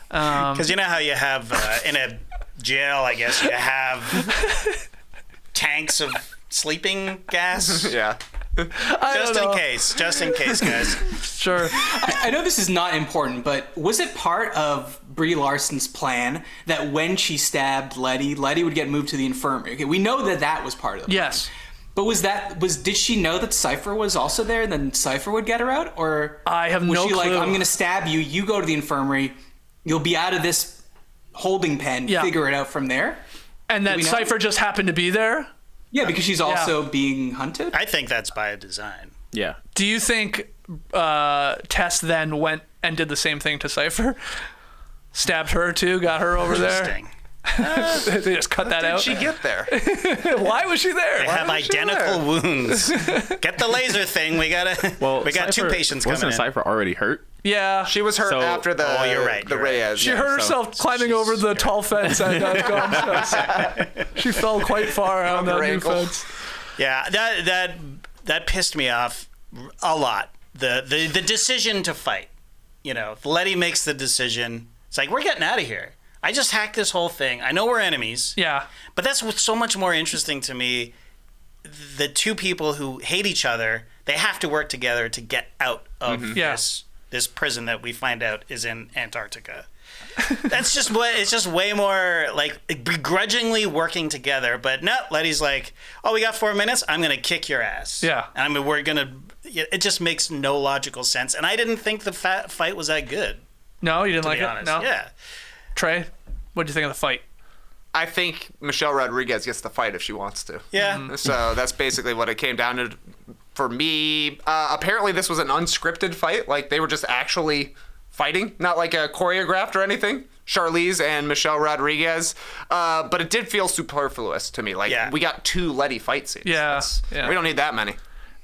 Because you know how you have, in a jail, I guess, you have tanks of sleeping gas? Yeah. Just in case, guys. Sure. I know this is not important, but was it part of Brie Larson's plan that when she stabbed Letty would get moved to the infirmary? Okay, we know that was part of it. Yes. But did she know that Cypher was also there, and then Cypher would get her out? Or I have was no she clue. like, I'm going to stab you, you go to the infirmary, you'll be out of this holding pen, figure it out from there? And that Cypher just happened to be there? Yeah, because she's also being hunted? I think that's by design. Yeah. Do you think Tess then went and did the same thing to Cypher? Stabbed her too, got her over there? Interesting. They just cut that out? Did she get there? Why was she there? They have identical wounds. Get the laser thing. We got two patients coming in. Wasn't Cypher already hurt? Yeah. She was hurt after the you're right, the Reyes. She hurt herself climbing over the tall fence at Gomez. She fell quite far on that new fence. Yeah, that pissed me off a lot. The decision to fight. Letty makes the decision. It's like, we're getting out of here. I just hacked this whole thing. I know we're enemies. Yeah. But that's what's so much more interesting to me. The two people who hate each other, they have to work together to get out of this prison that we find out is in Antarctica. It's just way more like begrudgingly working together. But no, Letty's like, oh, we got 4 minutes. I'm gonna kick your ass. Yeah. I mean, it just makes no logical sense. And I didn't think the fight was that good. No, you didn't like it? No. Yeah. Trey, what do you think of the fight? I think Michelle Rodriguez gets the fight if she wants to. Yeah. So that's basically what it came down to for me. Apparently this was an unscripted fight. Like, they were just actually fighting, not like a choreographed or anything. Charlize and Michelle Rodriguez. But it did feel superfluous to me. Like, we got 2 Letty fight scenes. Yeah. We don't need that many.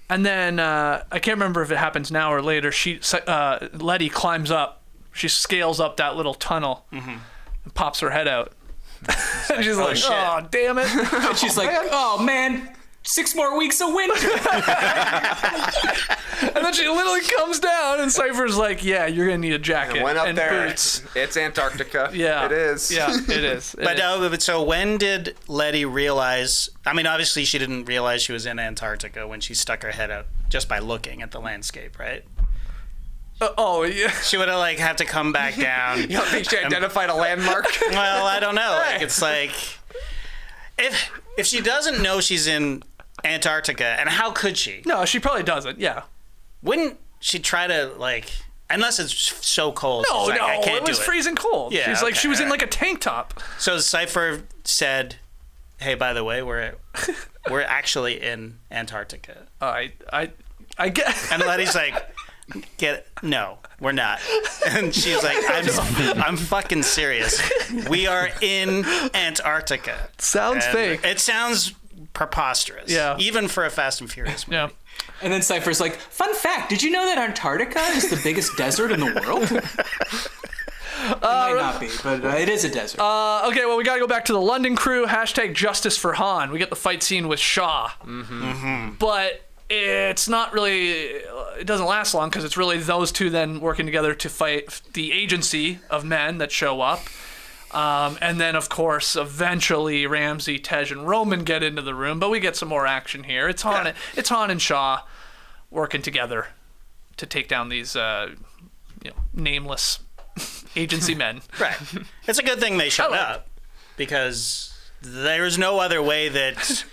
And then, I can't remember if it happens now or later, Letty climbs up She scales up that little tunnel and pops her head out. And she's like, shit. oh, damn it. And she's like, oh man, 6 more weeks of winter. And then she literally comes down, and Cypher's like, yeah, you're going to need a jacket Went up and there. boots. It's Antarctica. Yeah. It is. Yeah, it is. But so when did Letty realize? I mean, obviously she didn't realize she was in Antarctica when she stuck her head out just by looking at the landscape, right? Oh, yeah. She would have have to come back down. You don't think she identified a landmark? Well, I don't know. It's like if she doesn't know she's in Antarctica, and how could she? No, she probably doesn't, yeah. Wouldn't she try to unless it's so cold? No, she's like, I can't it was do freezing cold. Yeah, she's like, okay, she was in alright. like a tank top. So Cypher said, "Hey, by the way, we're actually in Antarctica." I get. And Letty's like, no, we're not. And she's like, I'm fucking serious. We are in Antarctica. Sounds And fake. It sounds preposterous. Yeah. Even for a Fast and Furious movie. Yeah. And then Cypher's like, fun fact, did you know that Antarctica is the biggest desert in the world? It might not be, but it is a desert. Okay, well, we got to go back to the London crew. # Justice for Han. We get the fight scene with Shaw. But it's not really, it doesn't last long because it's really those two then working together to fight the agency of men that show up. And then, of course, eventually Ramsey, Tej, and Roman get into the room, but we get some more action here. It's Han and Shaw working together to take down these nameless agency men. Right. It's a good thing they showed up because there's no other way that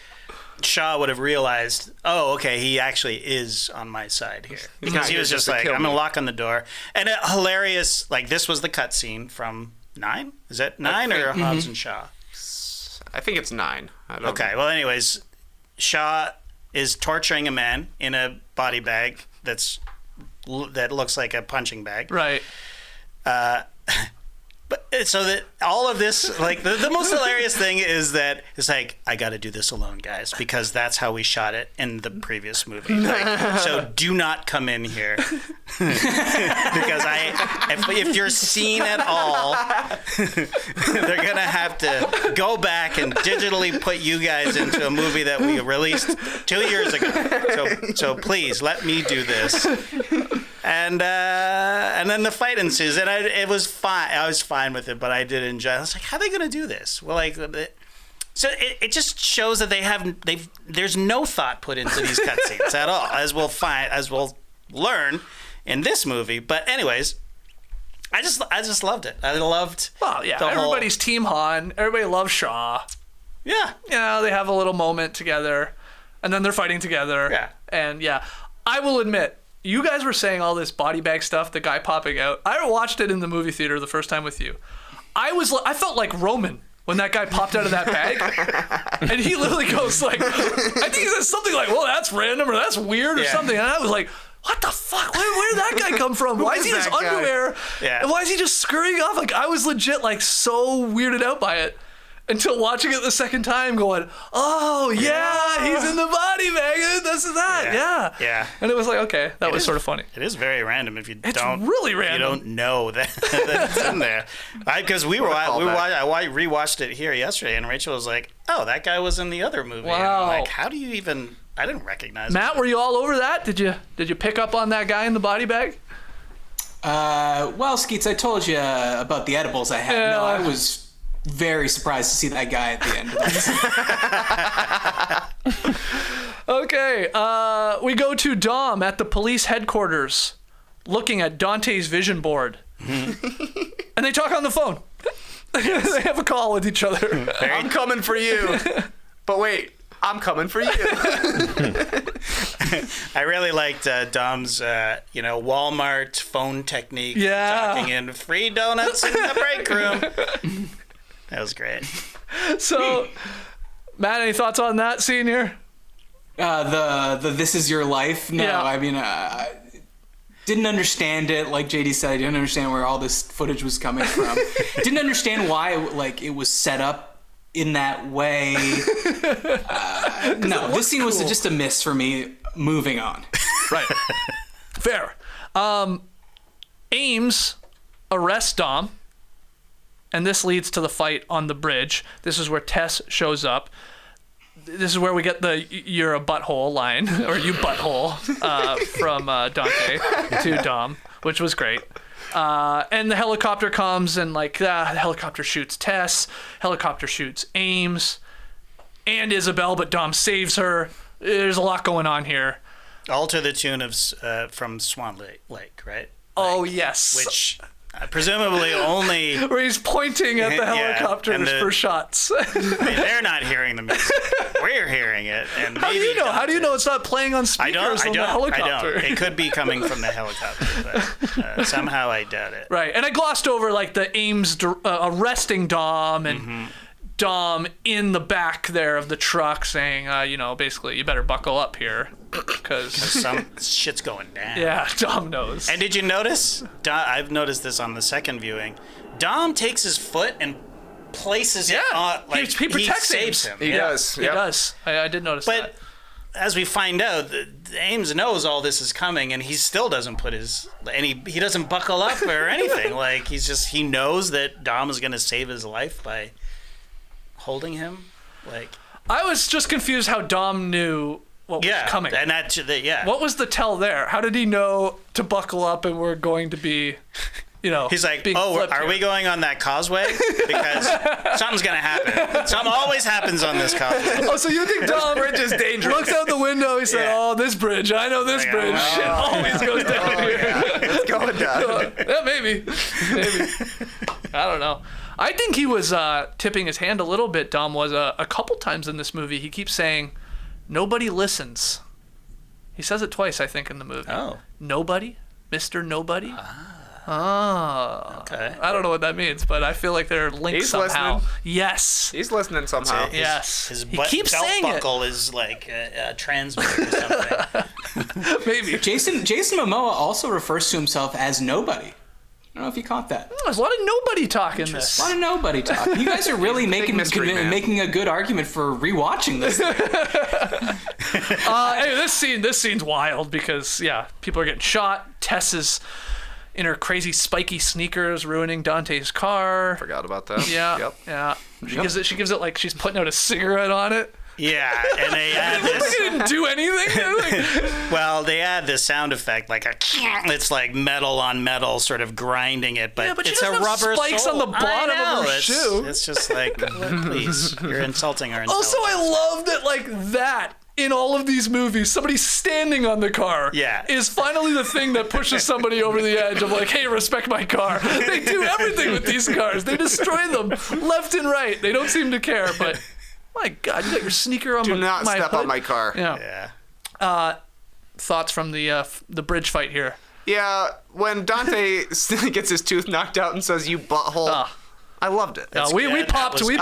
Shaw would have realized, oh, okay, he actually is on my side here. Because he was just like, I'm going to lock on the door. And hilarious, this was the cutscene from 9? Is that 9 or Hobbs and Shaw? I think it's 9. Okay, well, anyways, Shaw is torturing a man in a body bag that looks like a punching bag. Right. But so that all of this, the most hilarious thing is that it's like, I got to do this alone, guys, because that's how we shot it in the previous movie. So do not come in here because if you're seen at all, they're gonna have to go back and digitally put you guys into a movie that we released 2 years ago. So please let me do this. And then the fight ensues, and it was fine. I was fine with it, but I did enjoy it. I was like, how are they going to do this? Well, so it just shows that there's no thought put into these cutscenes at all, as we'll learn in this movie. But anyways, I just loved it. I loved. Well, yeah, everybody's Team Han. Everybody loves Shaw. Yeah. They have a little moment together, and then they're fighting together. Yeah. And I will admit, you guys were saying all this body bag stuff, the guy popping out. I watched it in the movie theater the first time with you. I felt like Roman when that guy popped out of that bag. And he literally goes I think he says something like, well, that's random or that's weird or something. And I was like, what the fuck? Where did that guy come from? Why is he in his underwear? Yeah. And why is he just scurrying off? I was legit so weirded out by it. Until watching it the second time going, oh, yeah, he's in the body bag. This is that. Yeah. And it was like, okay, that was sort of funny. It is very random if you It's really random. You don't know that it's in there. Because I rewatched it here yesterday, and Rachel was like, "Oh, that guy was in the other movie." Wow. And I'm like, how do you even? I didn't recognize Matt, him. were you all over that? Did you pick up on that guy in the body bag? Well, Skeets, I told you about the edibles I had. Yeah. No, I was very surprised to see that guy at the end of this. Okay, we go to Dom at the police headquarters looking at Dante's vision board. And they talk on the phone. They have a call with each other. I'm coming for you. But wait, I'm coming for you. I really liked Dom's, Walmart phone technique. Yeah. Talking in free donuts in the break room. That was great. So, Matt, any thoughts on that scene here? The This Is Your Life? No, Yeah. I mean, I didn't understand it. Like JD said, I didn't understand where all this footage was coming from. Didn't understand why it was set up in that way. No, this scene was just a miss for me. Moving on. Right. Fair. Ames arrests Dom, and this leads to the fight on the bridge. This is where Tess shows up. This is where we get the "you're a butthole" line, or "you butthole," from Dante to Dom, which was great. And the helicopter comes, and the helicopter shoots Tess, helicopter shoots Ames and Isabel, but Dom saves her. There's a lot going on here. All to the tune of from Swan Lake, right? Oh, yes. Which presumably only... Where he's pointing at the helicopters for shots. I mean, they're not hearing the music. We're hearing it. And How do you know? How do you know it's not playing on speakers on the helicopter? I don't. It could be coming from the helicopter, but somehow I doubt it. Right. And I glossed over the Ames arresting Dom and Dom in the back there of the truck saying, basically, you better buckle up here. Because some shit's going down. Yeah, Dom knows. And did you notice? I've noticed this on the second viewing. Dom takes his foot and places it on. He protects saves him. He does. He does. I did notice that. But as we find out, Ames knows all this is coming, and he still doesn't put he doesn't buckle up or anything. He knows that Dom is going to save his life by holding him. I was just confused how Dom knew what was coming. And what was the tell there? How did he know to buckle up and we're going to be, He's like, are we going on that causeway? Because something's going to happen. Something always happens on this causeway. Oh, so you think Dom bridge is dangerous? Looks out the window, he said, this bridge. I know this bridge. Shit always goes down here. Yeah. It's going down. Yeah, maybe. I don't know. I think he was tipping his hand a little bit, Dom was. A couple times in this movie, he keeps saying, nobody listens. He says it twice, I think, in the movie. Oh. Nobody? Mr. Nobody? Okay. I don't know what that means, but I feel like they're linked somehow. Listening. He's listening somehow. Yes. His he keeps belt saying buckle is like a transmitter or something. Maybe. Jason Momoa also refers to himself as nobody. I don't know if you caught that. There's a lot of nobody talk in this. A lot of nobody talk. You guys are really making a good argument for rewatching this. Anyway, this scene's wild because people are getting shot. Tess is in her crazy spiky sneakers ruining Dante's car. Forgot about that. Yeah. Yep. Yeah. She gives it like she's putting out a cigarette on it. Yeah, and they add this. They didn't do anything. Well, they add this sound effect, it's like metal on metal, sort of grinding it, but she it's doesn't a have rubber spikes sole. on the bottom of her shoe. It's just like, please, you're insulting our intelligence. Also, I love that that in all of these movies, somebody standing on the car is finally the thing that pushes somebody over the edge of hey, respect my car. They do everything with these cars. They destroy them left and right. They don't seem to care, but my God, you got your sneaker on my hood. Do not step on my car. Yeah. Thoughts from the bridge fight here? Yeah, when Dante gets his tooth knocked out and says, "You butthole." I loved it. We popped big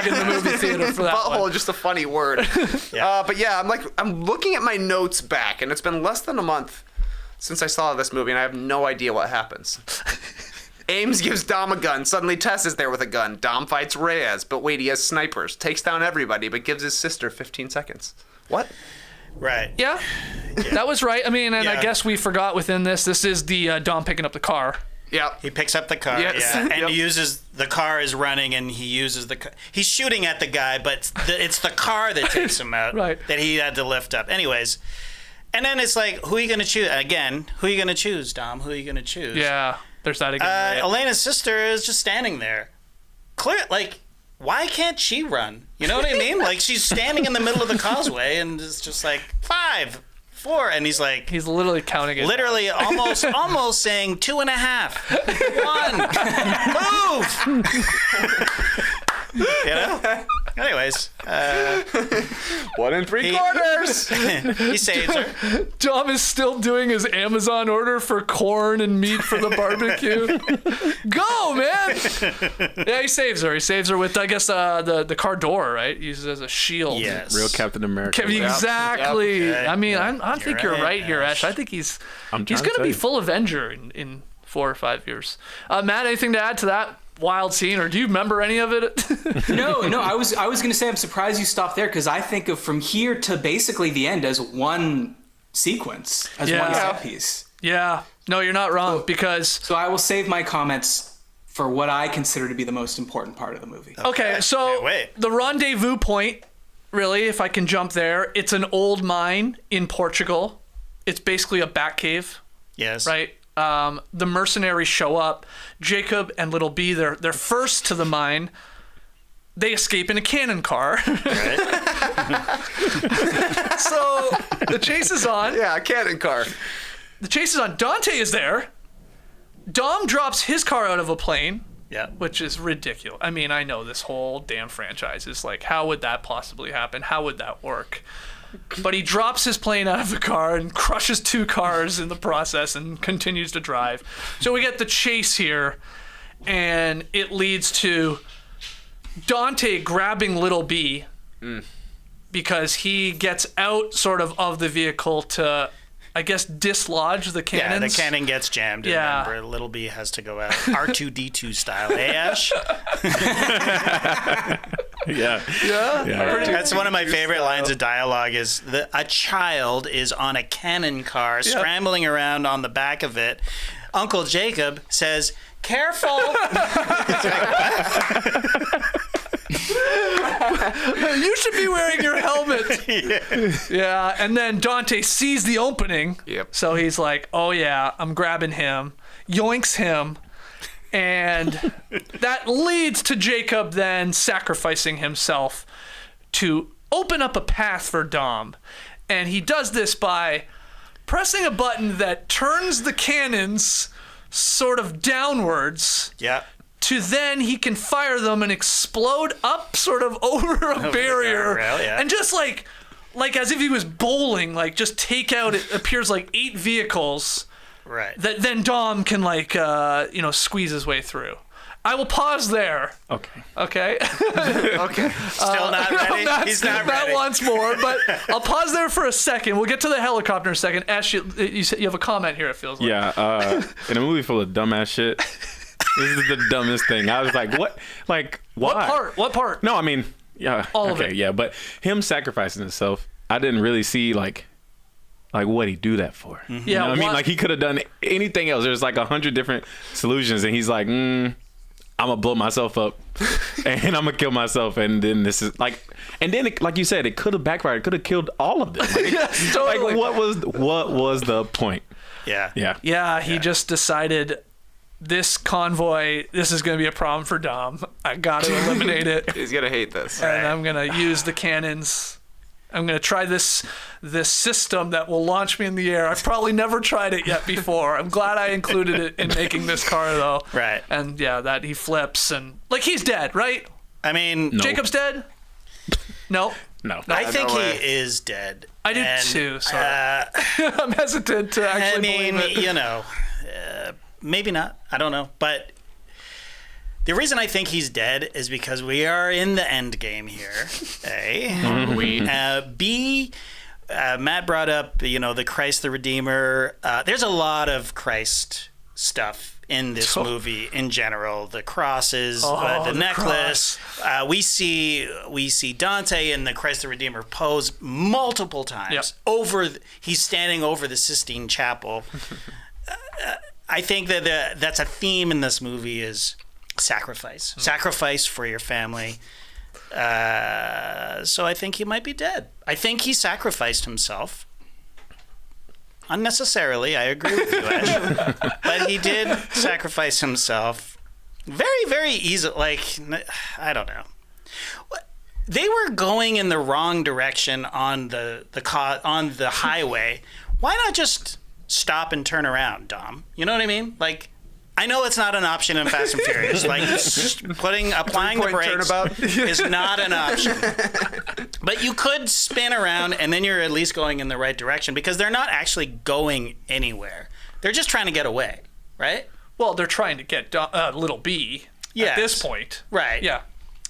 in the movie theater for that Butthole, one. just a funny word. But I'm looking at my notes back, and it's been less than a month since I saw this movie, and I have no idea what happens. Ames gives Dom a gun. Suddenly Tess is there with a gun. Dom fights Reyes, but wait, he has snipers. Takes down everybody, but gives his sister 15 seconds. What? Right. Yeah, that was right. I mean, and I guess we forgot within this is the Dom picking up the car. Yeah. He picks up the car, and uses the car is running, and he uses the car. He's shooting at the guy, but it's the car that takes him out. Right. That he had to lift up. Anyways, and then it's like, who are you going to choose? Again, who are you going to choose, Dom? Who are you going to choose? Yeah, there's that again. Elena's sister is just standing there. Why can't she run? You know what I mean? She's standing in the middle of the causeway, and it's just 5, 4, and he's literally counting it. Literally almost saying 2.5, 1, move. Anyways, 1 3/4. He saves her. Dom is still doing his Amazon order for corn and meat for the barbecue. Go, man! Yeah, he saves her. He saves her with, I guess, the car door, right? He uses it as a shield. Yes. Real Captain America. Exactly. Yep. I mean, I think you're right here, Ash. I think he's going to be full Avenger in 4 or 5 years. Matt, anything to add to that wild scene, or do you remember any of it? No. I was going to say I'm surprised you stopped there because I think of from here to basically the end as one sequence, as one set piece. Yeah. No, you're not wrong because... So I will save my comments for what I consider to be the most important part of the movie. Okay, so Can't wait. the rendezvous point, really, if I can jump there, it's an old mine in Portugal. It's basically a bat cave, Yes. right? The mercenaries show up. Jacob and Little B, they're first to the mine. They escape in a cannon car. Right? So the chase is on. Yeah, a cannon car. The chase is on. Dante is there. Dom drops his car out of a plane, Yeah. which is ridiculous. I mean, I know this whole damn franchise is like, how would that possibly happen? How would that work? But he drops his plane out of the car and crushes 2 cars in the process and continues to drive. So we get the chase here, and it leads to Dante grabbing Little B because he gets out sort of the vehicle to, I guess, dislodge the cannons. Yeah, the cannon gets jammed, and Yeah. remember, Little B has to go out R2-D2 style. Hey, Ash? Yeah. That's one of my favorite lines of dialogue is a child is on a cannon car scrambling around on the back of it. Uncle Jacob says, "Careful." You should be wearing your helmet. Yeah, and then Dante sees the opening. Yep. So he's like, oh yeah, I'm grabbing him. Yoinks him. And that leads to Jacob then sacrificing himself to open up a path for Dom. And he does this by pressing a button that turns the cannons sort of downwards. Yeah. To then he can fire them and explode up sort of over a barrier. guardrail, yeah. And just like as if he was bowling, like just take out, it appears like 8 vehicles Right. that then Dom can squeeze his way through. I will pause there. Okay. Okay. Okay. Still not ready? He's not ready. That once more, but I'll pause there for a second. We'll get to the helicopter in a second. Ash, you said you have a comment here, it feels like. Yeah. In a movie full of dumbass shit, this is the dumbest thing. I was like, what? Like, why? What part? No, I mean, yeah. All of okay, it. yeah. But him sacrificing himself, I didn't really see like what he do that for. Yeah, You know what I mean? what- Like he could have done anything else. There's like 100 different solutions, and he's like, I'm gonna blow myself up, and I'm gonna kill myself, and then this is like, and then it, like you said, it could have backfired. It could have killed all of them. Like, Yes, totally. like what was the point? Yeah. Yeah. Yeah, he just decided this convoy, this is going to be a problem for Dom. I got to eliminate it. He's gonna hate this. And I'm going to use the cannons. I'm going to try this system that will launch me in the air. I've probably never tried it yet before. I'm glad I included it in making this car, though. Right. And yeah, that he flips and like he's dead, right? I mean, No. Jacob's dead? No. No. I think no way. he is dead. I do And, too. Sorry. I'm hesitant to I actually mean, believe it. maybe not. I don't know. But the reason I think he's dead is because we are in the end game here. A. B. Matt brought up, the Christ the Redeemer. There's a lot of Christ stuff in this movie in general. The crosses, the necklace. We see Dante in the Christ the Redeemer pose multiple times. Yep. He's standing over the Sistine Chapel. I think that that's a theme in this movie is sacrifice. Sacrifice for your family. So I think he might be dead. I think he sacrificed himself. Unnecessarily, I agree with you, Ash. But he did sacrifice himself very, very easily. Like, I don't know. They were going in the wrong direction on the highway. Why not just stop and turn around, Dom? You know what I mean? Like, I know it's not an option in Fast and Furious. Like, applying the brakes turnabout. is not an option. But you could spin around, and then you're at least going in the right direction because they're not actually going anywhere. They're just trying to get away, right? Well, they're trying to get Little B at this point. Right. Yeah.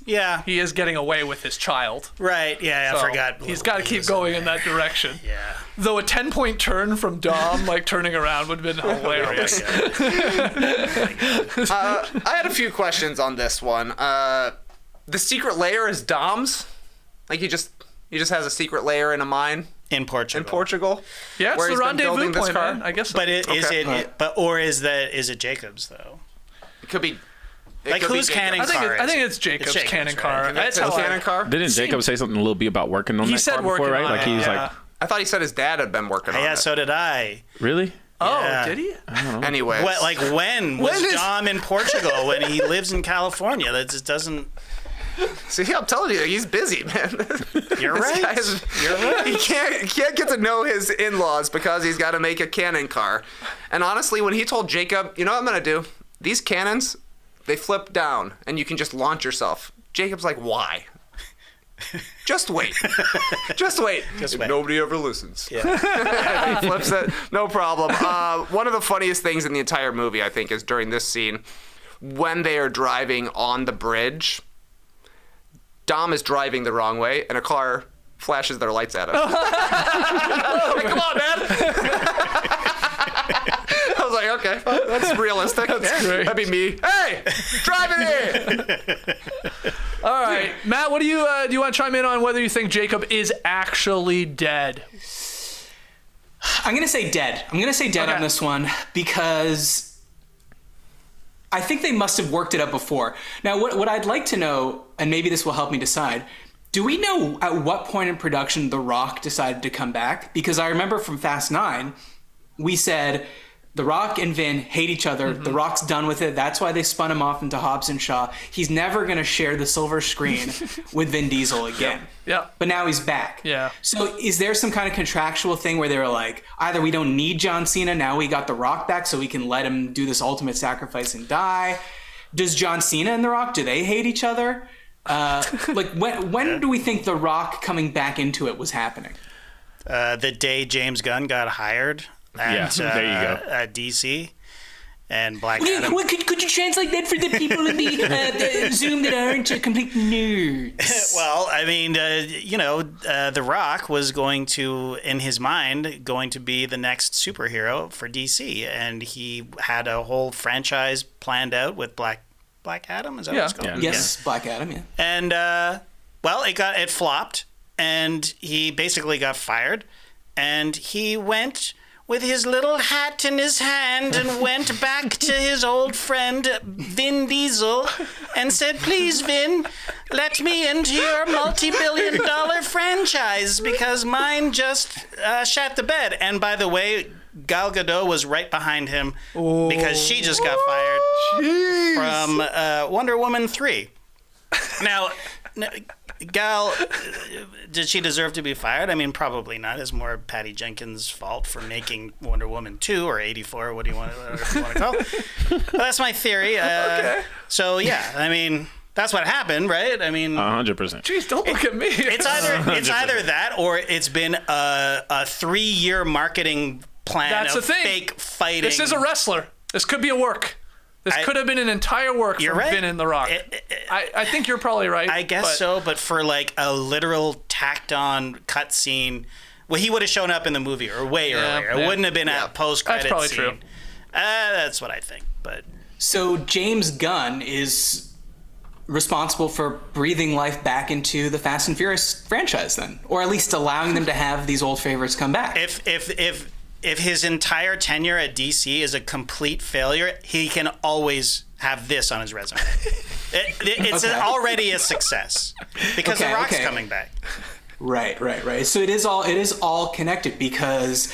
Yeah. He is getting away with his child. Right. Yeah, I So forgot. He's got to keep going in that direction. Yeah. Though a 10-point turn from Dom, like turning around, would have been hilarious. I had a few questions on this one. The secret layer is Dom's. Like he just has a secret layer in a mine. In Portugal. In Portugal. Yeah, it's where the he's been rendezvous building this point, car. man. I guess. But is Okay. is it Jacob's though? It could be. It Like could be whose Jacobs. cannon I think car I is think it? it's Jacob's Jacob's, cannon right? car. That's That's how cannon car. Didn't Jacob say something a little bit about working on He that said car before, working right? on Like it, he was yeah. like, I thought he said his dad had been working on Yeah, it. so did I. really? Oh, Yeah. did he? Anyways. What, like when was When is- Dom in Portugal when he lives in California? That just doesn't. See, I'm telling you, he's busy, man. You're This right. guy is- He can't get to know his in-laws because he's got to make a cannon car. And honestly, when he told Jacob, you know what I'm gonna do? These cannons, they flip down, and you can just launch yourself. Jacob's like, why? Just wait. Just wait. Just wait. Nobody ever listens. Yeah. He flips it, no problem. One of the funniest things in the entire movie, I think, is during this scene when they are driving on the bridge. Dom is driving the wrong way, and a car flashes their lights at him. Hey, come on, man! I was like, okay, well, that's realistic. That's great. That'd be me. Hey, driving in! All right, Matt. What do you want to chime in on whether you think Jacob is actually dead? I'm gonna say dead. I'm gonna say dead Okay. on this one because I think they must have worked it up before. Now, what I'd like to know, and maybe this will help me decide, do we know at what point in production The Rock decided to come back? Because I remember from Fast 9, we said The Rock and Vin hate each other. The Rock's done with it. That's why they spun him off into Hobbs and Shaw. He's never going to share the silver screen with Vin Diesel again. Yeah. But now he's back. Yeah. So is there some kind of contractual thing where they were like, either we don't need John Cena, now we got The Rock back, so we can let him do this ultimate sacrifice and die? Does John Cena and The Rock, do they hate each other? Like, when do we think The Rock coming back into it was happening? The day James Gunn got hired at, there you go. at DC and Black Adam. Could you translate that for the people in the Zoom that aren't complete nerds? Well, I mean, The Rock was going to, in his mind, going to be the next superhero for DC, and he had a whole franchise planned out with Black Adam. Is that what it's called? Yeah. Yes, Black Adam, yeah. And well, it flopped, and he basically got fired, and he went with his little hat in his hand and went back to his old friend Vin Diesel and said, "Please, Vin, let me into your multi-billion-dollar franchise because mine just shat the bed." And by the way, Gal Gadot was right behind him because she just got fired from Wonder Woman 3. Now, Gal, did she deserve to be fired? I mean, probably not. It's more Patty Jenkins' fault for making Wonder Woman 2 or 84, what do you want to call it? But that's my theory. Okay. So, yeah, I mean, that's what happened, right? I mean... 100%. Jeez, don't look at me. It's either that or it's been a 3-year marketing plan That's of the thing. fake fighting. This is a wrestler. This could be a work. This could have been an entire work You're from right. Vin and The Rock. I think you're probably right. I guess so, but for like a literal tacked on cut scene, well, he would have shown up in the movie or way earlier. It wouldn't have been a post credit scene. That's probably true. That's what I think. But So James Gunn is responsible for breathing life back into the Fast and Furious franchise then, or at least allowing them to have these old favorites come back. if his entire tenure at DC is a complete failure, he can always have this on his resume. It's already a success because The Rock's coming back. Right. So it is all connected because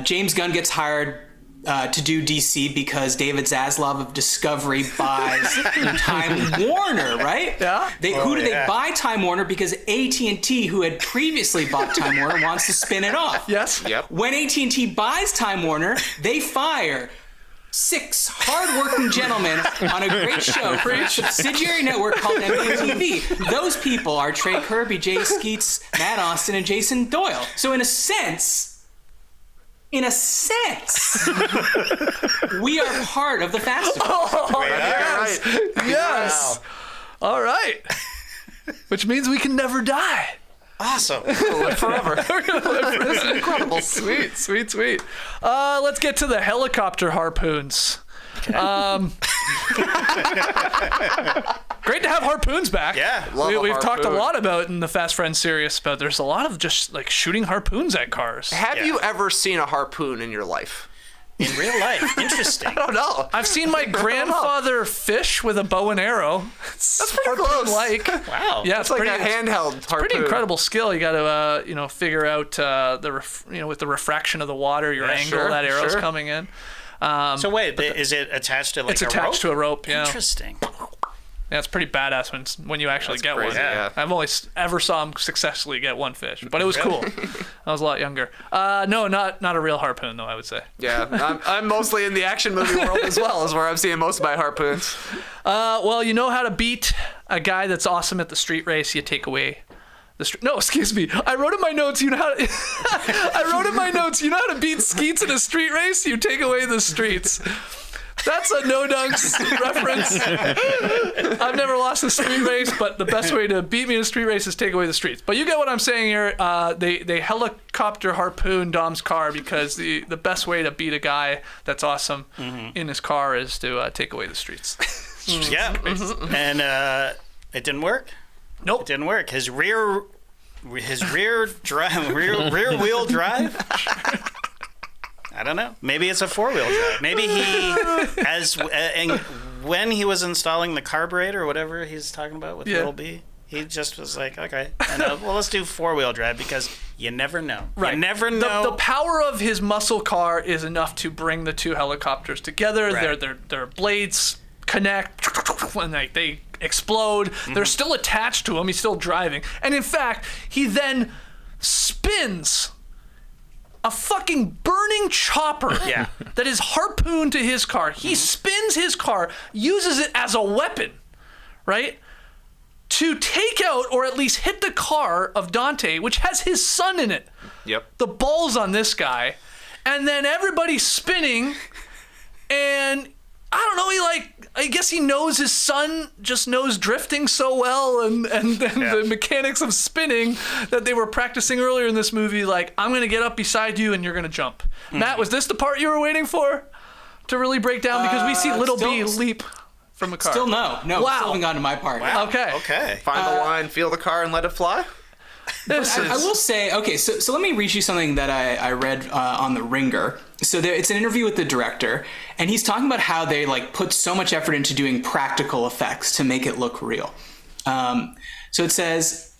James Gunn gets hired to do DC because David Zaslav of Discovery buys Time Warner, right? Yeah. Who do they buy Time Warner? Because AT&T, who had previously bought Time Warner, wants to spin it off. Yes. Yep. When AT&T buys Time Warner, they fire 6 hardworking gentlemen on a great show for a subsidiary network called MTV. Those people are Trey Kirby, Jay Skeets, Matt Austin, and Jason Doyle. So in a sense, we are part of the festival. Yes. Yes. Wow. All right. Which means we can never die. Awesome. Forever. We're gonna live for this. Incredible. Sweet. Let's get to the helicopter harpoons. Great to have harpoons back. Yeah, love a we've talked a harpoon. lot about in the Fast Friends series about there's a lot of just like shooting harpoons at cars. Have Yeah. you ever seen a harpoon in your life? In real life. Interesting. I don't know. I've seen my grandfather fish with a bow and arrow. That's pretty close. Like, Wow. yeah, It's like a handheld harpoon. pretty incredible skill. You got to, figure out with the refraction of the water, your Yeah, angle sure, that arrow's sure. coming in. So wait, is it attached to like It's a attached rope? to a rope. Yeah, Interesting. yeah, it's pretty badass when you actually get crazy, one. yeah. I've only ever saw him successfully get one fish, but it was cool. I was a lot younger. No, not a real harpoon though. I would say. Yeah, I'm mostly in the action movie world as well, is where I'm seeing most of my harpoons. Well, you know how to beat a guy that's awesome at the street race. You take away the street. No, excuse me. I wrote in my notes. You know how to. I wrote in my notes. You know how to beat Skeets in a street race. You take away the streets. That's a no dunks reference. I've never lost a street race, but the best way to beat me in a street race is take away the streets. But you get what I'm saying here. They helicopter harpoon Dom's car because the best way to beat a guy that's awesome in his car is to take away the streets. Yeah. And it didn't work. Nope. It didn't work. His rear wheel drive. I don't know. Maybe it's a 4-wheel drive. Maybe when he was installing the carburetor or whatever he's talking about with Little B, he just was like, okay, let's do 4-wheel drive because you never know. Right. You never know. The power of his muscle car is enough to bring the two helicopters together. Right. Their blades connect and they explode. They're still attached to him. He's still driving. And in fact, he then spins a fucking burning chopper Yeah. that is harpooned to his car. He spins his car, uses it as a weapon, right? To take out or at least hit the car of Dante, which has his son in it. Yep. The balls on this guy. And then everybody's spinning and I don't know, I guess he knows his son just knows drifting so well and the mechanics of spinning that they were practicing earlier in this movie, like, I'm going to get up beside you and you're going to jump. Matt, was this the part you were waiting for to really break down? Because we see Little B leap from a car. Still no. Wow. Still haven't gotten to my part. Wow. Okay. Okay. Find the line, feel the car, and let it fly. This I will say, okay, so let me read you something that I read on The Ringer. So it's an interview with the director, and he's talking about how they like put so much effort into doing practical effects to make it look real. So it says,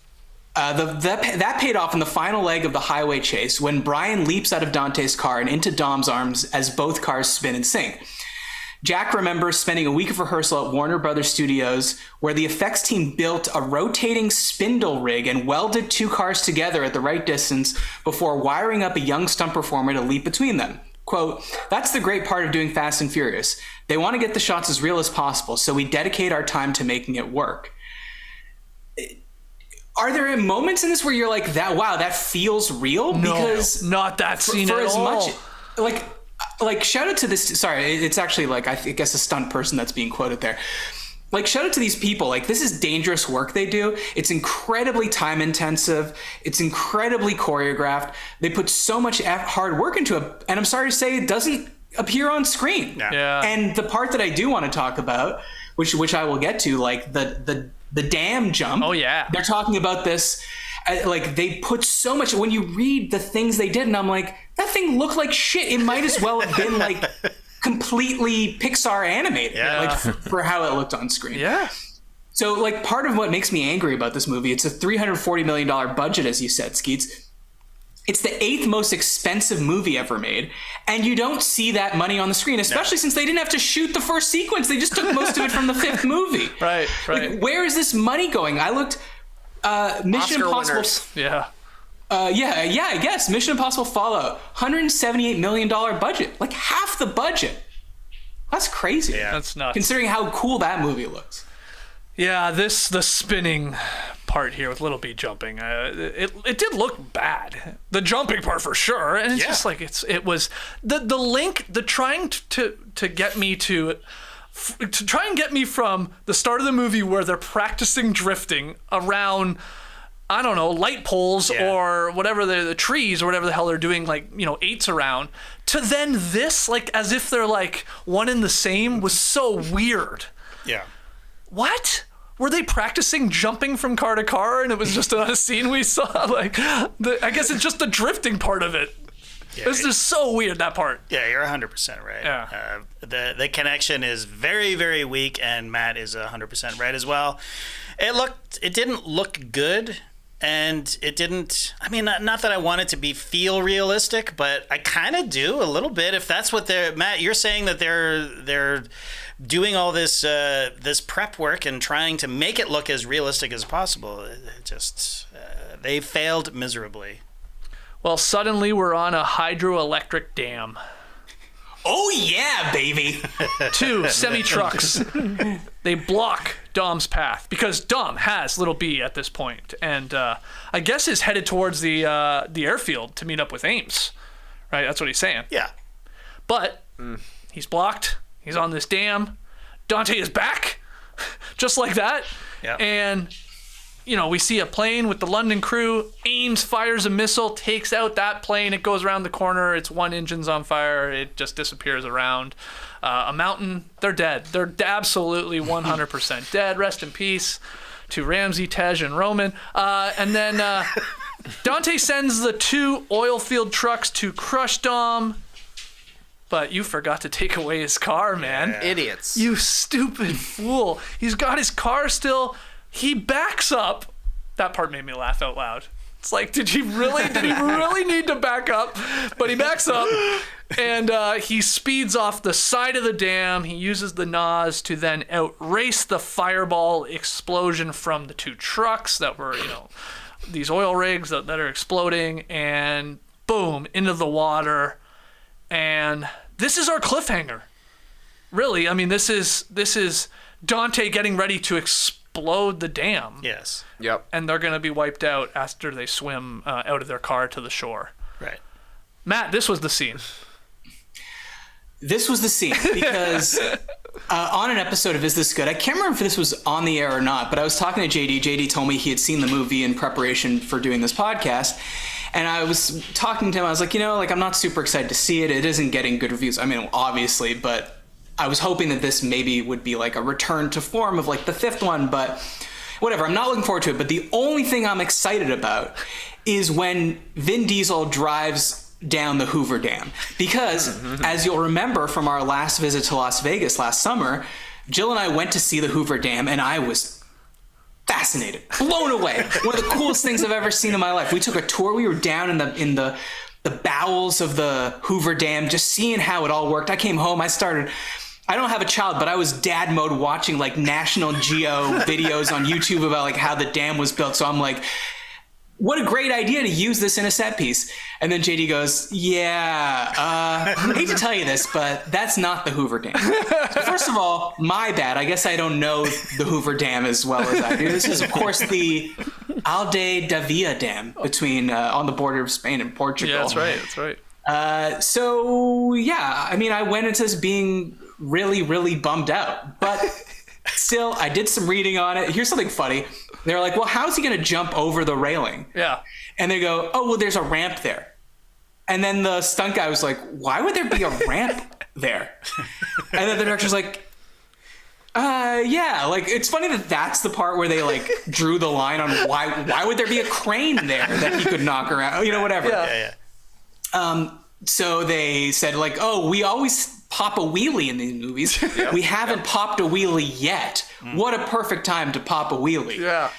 that paid off in the final leg of the highway chase when Brian leaps out of Dante's car and into Dom's arms as both cars spin and sink. Jack remembers spending a week of rehearsal at Warner Brothers Studios where the effects team built a rotating spindle rig and welded two cars together at the right distance before wiring up a young stunt performer to leap between them. Quote, that's the great part of doing Fast and Furious. They want to get the shots as real as possible, so we dedicate our time to making it work. Are there moments in this where you're like, that feels real? No, Because not that scene for at as all. much, like shout out to this. Sorry, it's actually like I guess a stunt person that's being quoted there. Like shout out to these people. Like this is dangerous work they do. It's incredibly time intensive. It's incredibly choreographed. They put so much hard work into it, and I'm sorry to say it doesn't appear on screen. Yeah. And the part that I do want to talk about, which I will get to, like the dam jump. Oh, yeah. They're talking about this. Like they put so much. When you read the things they did, and I'm like, that thing looked like shit. It might as well have been like completely Pixar animated, like for how it looked on screen. Yeah. So like part of what makes me angry about this movie, it's a $340 million budget, as you said, Skeets. It's the 8th most expensive movie ever made, and you don't see that money on the screen, especially since they didn't have to shoot the first sequence. They just took most of it from the 5th movie. Right. Like, where is this money going? I looked. Mission Oscar Impossible. winners. Yeah. I guess Mission Impossible Fallout, $178 million budget, like half the budget. That's crazy. Yeah. That's nuts. Considering how cool that movie looks. Yeah, the spinning part here with Little B jumping, it did look bad. The jumping part for sure, and it's just like it was the link, the trying to get me to try and get me from the start of the movie where they're practicing drifting around, I don't know, light poles or whatever, the trees or whatever the hell they're doing, like, you know, 8s around, to then this, like, as if they're like one and the same, was so weird. Yeah. What? were they practicing jumping from car to car and it was just a scene we saw? Like, I guess it's just the drifting part of it. Yeah, It's just so weird, that part. Yeah, you're 100% right. Yeah. The connection is very, very weak, and Matt is 100% right as well. It didn't look good, and it didn't. I mean, not that I want it to feel realistic, but I kind of do a little bit. If that's what Matt, you're saying that they're doing all this this prep work and trying to make it look as realistic as possible. It just they failed miserably. Well, suddenly we're on a hydroelectric dam. Oh yeah, baby. 2 semi-trucks. They block Dom's path because Dom has Little B at this point, and I guess is headed towards the airfield to meet up with Ames. Right, that's what he's saying. Yeah. But he's blocked. He's on this dam. Dante is back, just like that. Yeah. And we see a plane with the London crew. Ames fires a missile, takes out that plane. It goes around the corner. Its one engine's on fire. It just disappears around a mountain. They're dead. They're absolutely 100% dead. Rest in peace to Ramsey, Tej, and Roman. And then Dante sends the 2 oil field trucks to crush Dom. But you forgot to take away his car, man. Yeah. Idiots. You stupid fool. He's got his car still. He backs up. That part made me laugh out loud. It's like, did he really need to back up? But he backs up, and he speeds off the side of the dam. He uses the NOS to then outrace the fireball explosion from the 2 trucks that were, these oil rigs that are exploding, and boom, into the water. And this is our cliffhanger. Really, I mean, this is Dante getting ready to explode the dam. Yes. Yep. And they're going to be wiped out after they swim out of their car to the shore. Right. Matt, this was the scene. This was the scene because on an episode of Is This Good? I can't remember if this was on the air or not, but I was talking to JD. JD told me he had seen the movie in preparation for doing this podcast. And I was talking to him. I was like, I'm not super excited to see it. It isn't getting good reviews. I mean, obviously, but I was hoping that this maybe would be like a return to form of like the 5th one, but whatever. I'm not looking forward to it. But the only thing I'm excited about is when Vin Diesel drives down the Hoover Dam. Because as you'll remember from our last visit to Las Vegas last summer, Jill and I went to see the Hoover Dam, and I was fascinated, blown away. One of the coolest things I've ever seen in my life. We took a tour. We were down in the bowels of the Hoover Dam, just seeing how it all worked. I came home. I don't have a child, but I was dad mode watching like National Geo videos on YouTube about like how the dam was built. So I'm like, what a great idea to use this in a set piece. And then JD goes, I hate to tell you this, but that's not the Hoover Dam. So first of all, my bad. I guess I don't know the Hoover Dam as well as I do. This is, of course, the Alde da Via Dam between on the border of Spain and Portugal. Yeah, that's right. That's right. So, yeah, I mean, I went into this being really, really bummed out. But still, I did some reading on it. Here's something funny. They're like, well, how's he going to jump over the railing? Yeah. And they go, oh, well, there's a ramp there. And then the stunt guy was like, why would there be a ramp there? And then the director's like, yeah. Like, it's funny that that's the part where they, like, drew the line on why would there be a crane there that he could knock around? Whatever. Yeah. So they said, like, oh, we always pop a wheelie in these movies. We haven't popped a wheelie yet. What a perfect time to pop a wheelie. Yeah.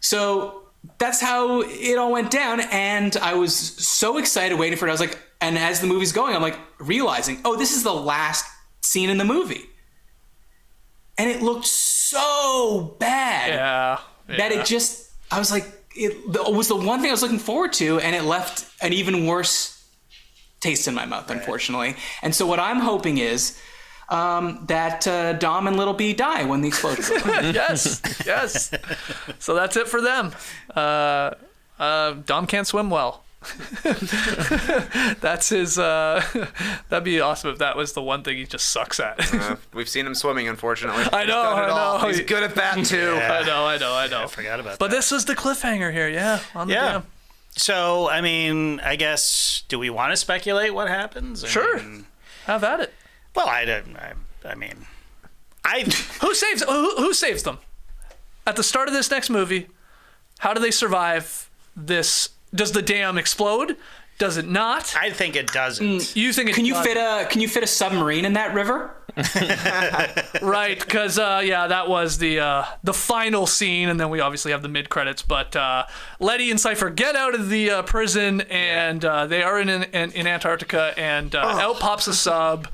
So that's how it all went down. And I was so excited waiting for it. I was like, and as the movie's going, I'm like realizing, oh, this is the last scene in the movie. And it looked so bad that it just, I was like, it was the one thing I was looking forward to. And it left an even worse taste in my mouth, unfortunately. And so what I'm hoping is that Dom and Little B die when the explosion goes on. Yes. So that's it for them. Dom can't swim well. That's his. That'd be awesome if that was the one thing he just sucks at. We've seen him swimming, unfortunately. I know. He's good at that too. I know. I forgot about that. But this was the cliffhanger here, on the dam. So, I mean, I guess, do we want to speculate what happens? Sure. Have at it. Well, I mean, Who saves them? at the start of this next movie, how do they survive this? Does the dam explode? Does it not? I think it doesn't. You think it Can you does? fit a submarine in that river? Right, because that was the final scene, and then we obviously have the mid credits. But Letty and Cypher get out of the prison, and they are in Antarctica, and out pops a sub,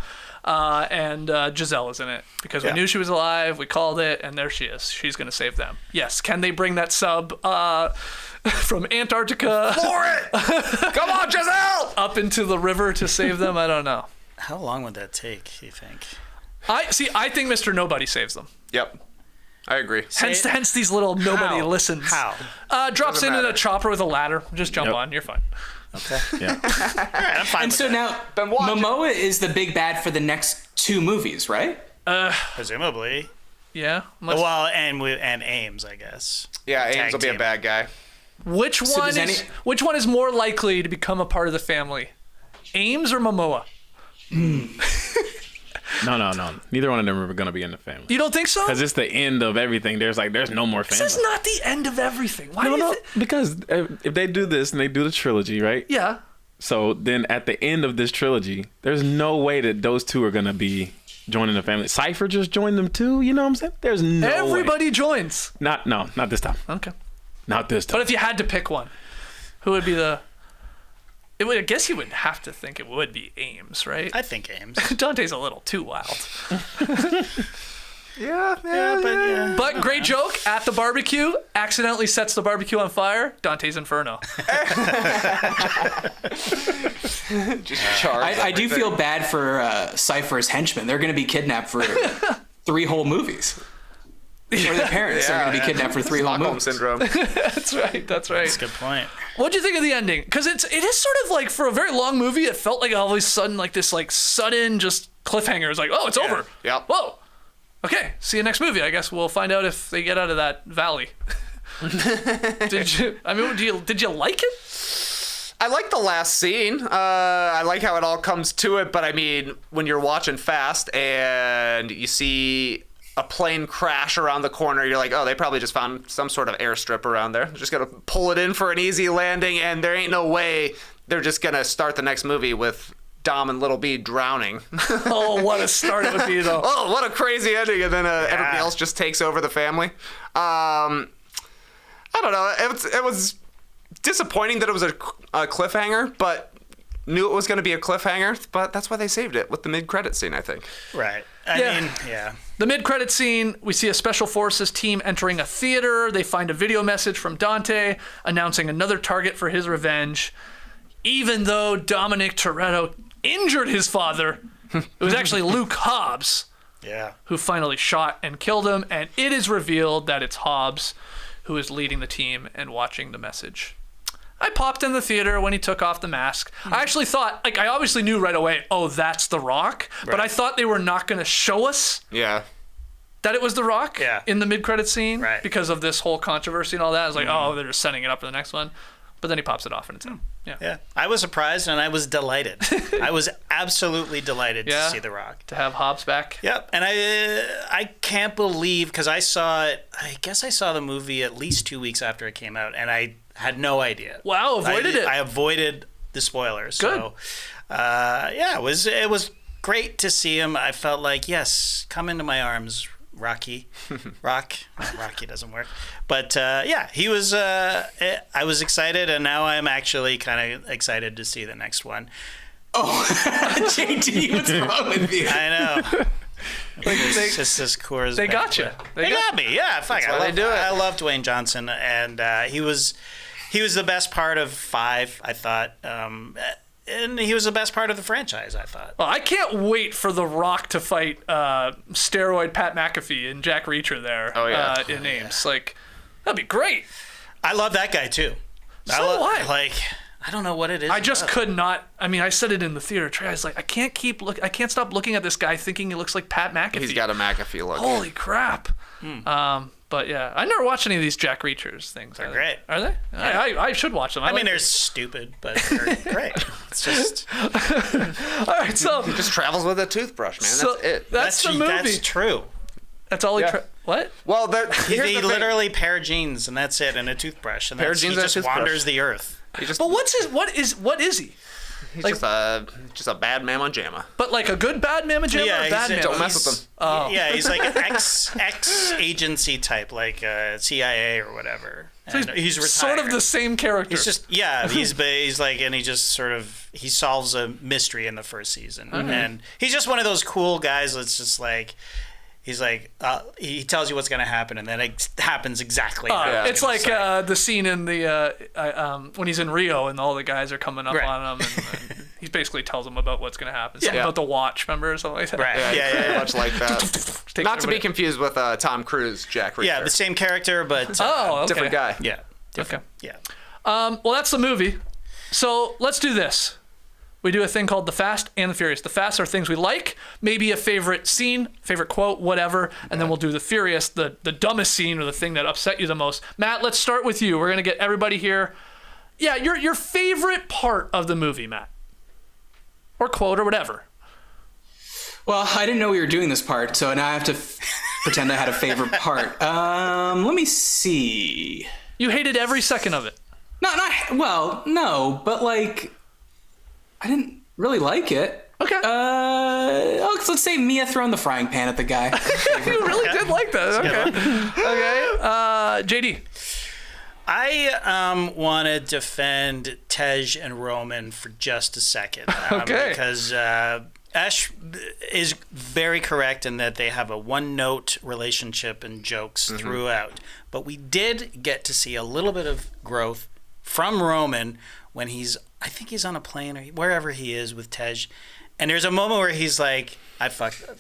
and Giselle is in it because we knew she was alive. We called it, and there she is. She's gonna save them. Yes. Can they bring that sub from Antarctica For it! Come on, Giselle! up into the river to save them? I don't know. How long would that take, you think? I think Mr. Nobody saves them. Yep. I agree. Hence these little nobody How? listens. How? Drops Doesn't in a matter. chopper with a ladder. Just jump Yep. on. You're fine. Okay. Yeah. All right, I'm fine And with so that. now, Then watch it. Momoa is the big bad for the next 2 movies, right? Presumably. Yeah. Well, and Ames, I guess. Yeah, Ames Tag will be a team. bad guy. Which one does is which one is more likely to become a part of the family? Ames or Momoa? No. Neither one of them are gonna be in the family. You don't think so? Because it's the end of everything. There's no more family. This is not the end of everything. Why do you No, thi- because if they do this and they do the trilogy, right? Yeah. So then at the end of this trilogy, there's no way that those two are gonna be joining the family. Cypher just joined them too. You know what I'm saying? There's no way. Everybody joins. Not this time. Okay. Not this time. But if you had to pick one, who would be the? I guess you would have to think it would be Ames, right? I think Ames. Dante's a little too wild. Yeah. But great joke at the barbecue. Accidentally sets the barbecue on fire. Dante's Inferno. Just charge. I do feel bad for Cypher's henchmen. They're going to be kidnapped for 3 whole movies. Or their parents are going to be kidnapped for 3 whole Stockholm movies. syndrome. That's right. That's a good point. What'd you think of the ending? Because it is sort of like, for a very long movie, it felt like all of a sudden like this like sudden just cliffhanger. It's like, oh, it's over. Yep. Whoa. Okay. See you next movie. I guess we'll find out if they get out of that valley. Did you like it? I like the last scene. I like how it all comes to it, but I mean, when you're watching fast and you see a plane crash around the corner, you're like, oh, they probably just found some sort of airstrip around there. They're just gonna pull it in for an easy landing, and there ain't no way they're just gonna start the next movie with Dom and Little B drowning. Oh, what a start it would be, though. Oh, what a crazy ending, and then everybody else just takes over the family. I don't know. It was disappointing that it was a cliffhanger, but knew it was going to be a cliffhanger, but that's why they saved it with the mid-credit scene, I think. Right. Yeah. I mean, yeah. The mid-credit scene, we see a special forces team entering a theater. They find a video message from Dante announcing another target for his revenge. Even though Dominic Toretto injured his father, it was actually Luke Hobbs Yeah. who finally shot and killed him, and it is revealed that it's Hobbs who is leading the team and watching the message. I popped in the theater when he took off the mask. I actually thought, I obviously knew right away, oh, that's The Rock, but I thought they were not going to show us Yeah. that it was The Rock in the mid-credit scene because of this whole controversy and all that. I was like, oh, they're just setting it up for the next one. But then he pops it off and it's him. Yeah. I was surprised and I was delighted. I was absolutely delighted to see The Rock. To have Hobbs back. Yep. And I can't believe, because I saw it, I guess I saw the movie at least 2 weeks after it came out, and I had no idea. Wow, avoided it. I avoided the spoilers. Good. So, it was great to see him. I felt like, yes, come into my arms, Rocky. Rocky doesn't work. But he was, I was excited, and now I'm actually kind of excited to see the next one. Oh, JD, what's wrong with you? I know. It's just this Coors They got you. They got me. Yeah, fuck. why they do it. I love Dwayne Johnson, and he was the best part of 5, I thought. And he was the best part of the franchise, I thought. Well, I can't wait for The Rock to fight steroid Pat McAfee and Jack Reacher there in Ames. Like, that'd be great. I love that guy, too. So do I. Like, I don't know what it is. I just could not. I mean, I said it in the theater. Trey, I was like, I can't stop looking at this guy thinking he looks like Pat McAfee. He's got a McAfee look. Holy crap. But yeah, I never watched any of these Jack Reachers things. They're great. Are they? I should watch them. I mean, they're stupid, but they're great. It's just... All right, so... He just travels with a toothbrush, man. So That's it. That's the movie. That's true. That's all he. Yeah. What? Well, He literally pair of jeans and that's it, and a toothbrush, and Pair of he jeans and a just toothbrush. wanders the earth. But what is he? He's like- just a bad mamma jamma. But like a good bad mamma jamma Yeah, or a bad he's- mamma? Don't mess with him. Oh. Yeah, he's like an ex agency type, like CIA or whatever. And he's retired. Sort of the same character. He's just he's like, and he just sort of he solves a mystery in the first season, and he's just one of those cool guys that's just like. He's like, he tells you what's going to happen, and then it happens exactly. How It's like the scene in the when he's in Rio and all the guys are coming up on him, and he basically tells them about what's going to happen. Something about the watch, remember, or something like that. Right. Very much like that. Not to be confused with Tom Cruise, Jack Reacher. Yeah, the same character, but Okay. different guy. yeah, Okay. yeah. Well, that's the movie. So let's do this. We do a thing called the Fast and the Furious. The Fast are things we like, maybe a favorite scene, favorite quote, whatever, and then we'll do the Furious, the dumbest scene or the thing that upset you the most. Matt, let's start with you. We're gonna get everybody here. Yeah, your favorite part of the movie, Matt, or quote or whatever. Well, I didn't know we were doing this part, so now I have to pretend I had a favorite part. Let me see. You hated every second of it. No, but like, I didn't really like it. Okay. Let's say Mia throwing the frying pan at the guy. You really did like that. Okay. JD. I want to defend Tej and Roman for just a second. Okay. Because Ash is very correct in that they have a one-note relationship and jokes throughout. But we did get to see a little bit of growth from Roman when I think he's on a plane or wherever he is with Tej. And there's a moment where he's like,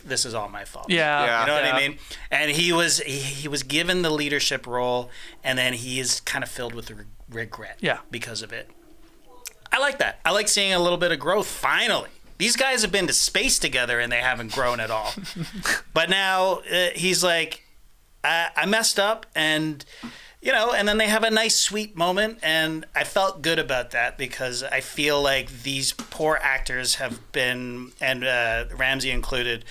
this is all my fault. Yeah. You know what I mean? And he was given the leadership role, and then he is kind of filled with regret because of it. I like that. I like seeing a little bit of growth, finally. These guys have been to space together, and they haven't grown at all. But now he's like, I messed up, and... You know, and then they have a nice, sweet moment, and I felt good about that because I feel like these poor actors have been, and Ramsey included,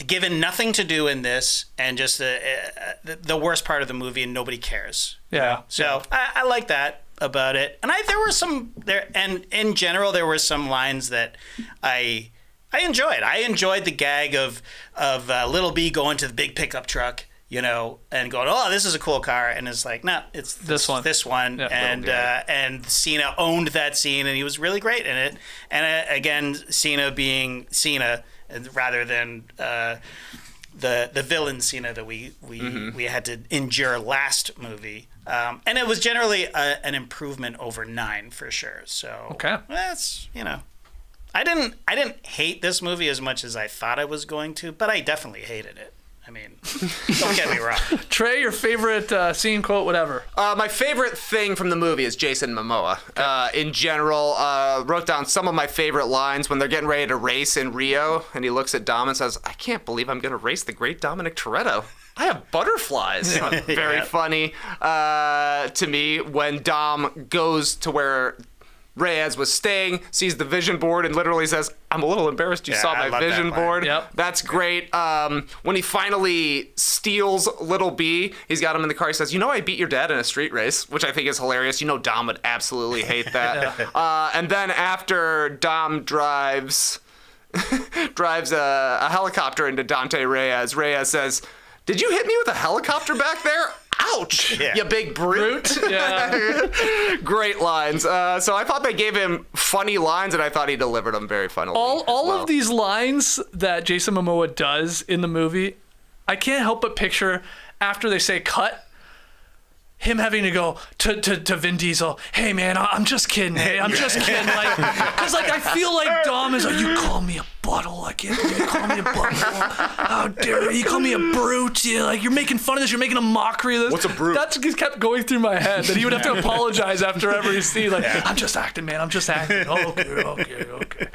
given nothing to do in this, and just the worst part of the movie, and nobody cares. Yeah. So I like that about it, and there were some there, and in general there were some lines that I enjoyed. I enjoyed the gag of Little B going to the big pickup truck. You know, and going, oh, this is a cool car, and it's like, no, it's this one, yeah, and Cena owned that scene, and he was really great in it. And again, Cena being Cena rather than the villain Cena that we had to endure last movie, and it was generally an improvement over 9 for sure. So that's I didn't hate this movie as much as I thought I was going to, but I definitely hated it. I mean, don't get me wrong. Trey, your favorite scene, quote, whatever. My favorite thing from the movie is Jason Momoa. In general, wrote down some of my favorite lines when they're getting ready to race in Rio, and he looks at Dom and says, I can't believe I'm going to race the great Dominic Toretto. I have butterflies. Very funny to me when Dom goes to where Reyes was staying, sees the vision board, and literally says, I'm a little embarrassed you saw my vision board. Yep. That's great. When he finally steals Little B, he's got him in the car. He says, I beat your dad in a street race, which I think is hilarious. Dom would absolutely hate that. And then after Dom drives a helicopter into Dante Reyes says, did you hit me with a helicopter back there? Ouch, you big brute. Yeah. Great lines. So I thought they gave him funny lines, and I thought he delivered them very funnily. All of these lines that Jason Momoa does in the movie, I can't help but picture after they say cut, him having to go to Vin Diesel, hey man, I'm just kidding. Hey, I'm just kidding. Because I feel like Dom is like, you call me a butthole. I can't believe you call me a butthole. How dare you call me a brute? You're making fun of this. You're making a mockery of this. What's a brute? That just kept going through my head that he would have to apologize after every scene. I'm just acting, man. I'm just acting. Okay.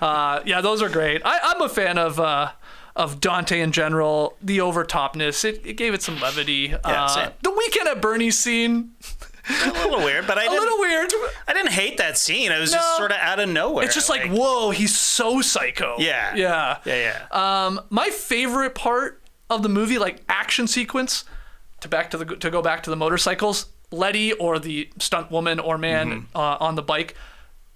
Yeah, those are great. I'm a fan of Dante in general, the overtopness. It gave it some levity. Same. The Weekend at Bernie's scene, A little weird, but I didn't hate that scene. It was just sort of out of nowhere. It's just like, whoa, he's so psycho. Yeah. My favorite part of the movie, like action sequence, to go back to the motorcycles, Letty or the stunt woman or man on the bike,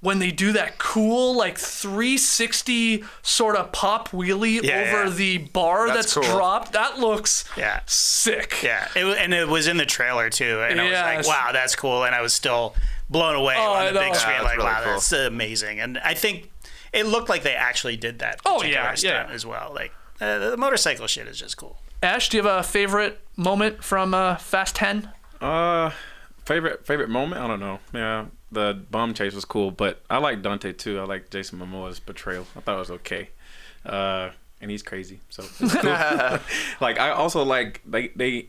when they do that cool like 360 sort of pop wheelie over the bar that's cool. Dropped, that looks sick. Yeah, and it was in the trailer too, and I was like, wow, that's cool, and I was still blown away on the big screen, like, really wow, cool. That's amazing. And I think it looked like they actually did that stunt as well. Like the motorcycle shit is just cool. Ash, do you have a favorite moment from Fast 10? Favorite moment? I don't know. Yeah, the bomb chase was cool, but I like Dante too. I like Jason Momoa's portrayal. I thought it was okay. And he's crazy, so it's cool. Like I also like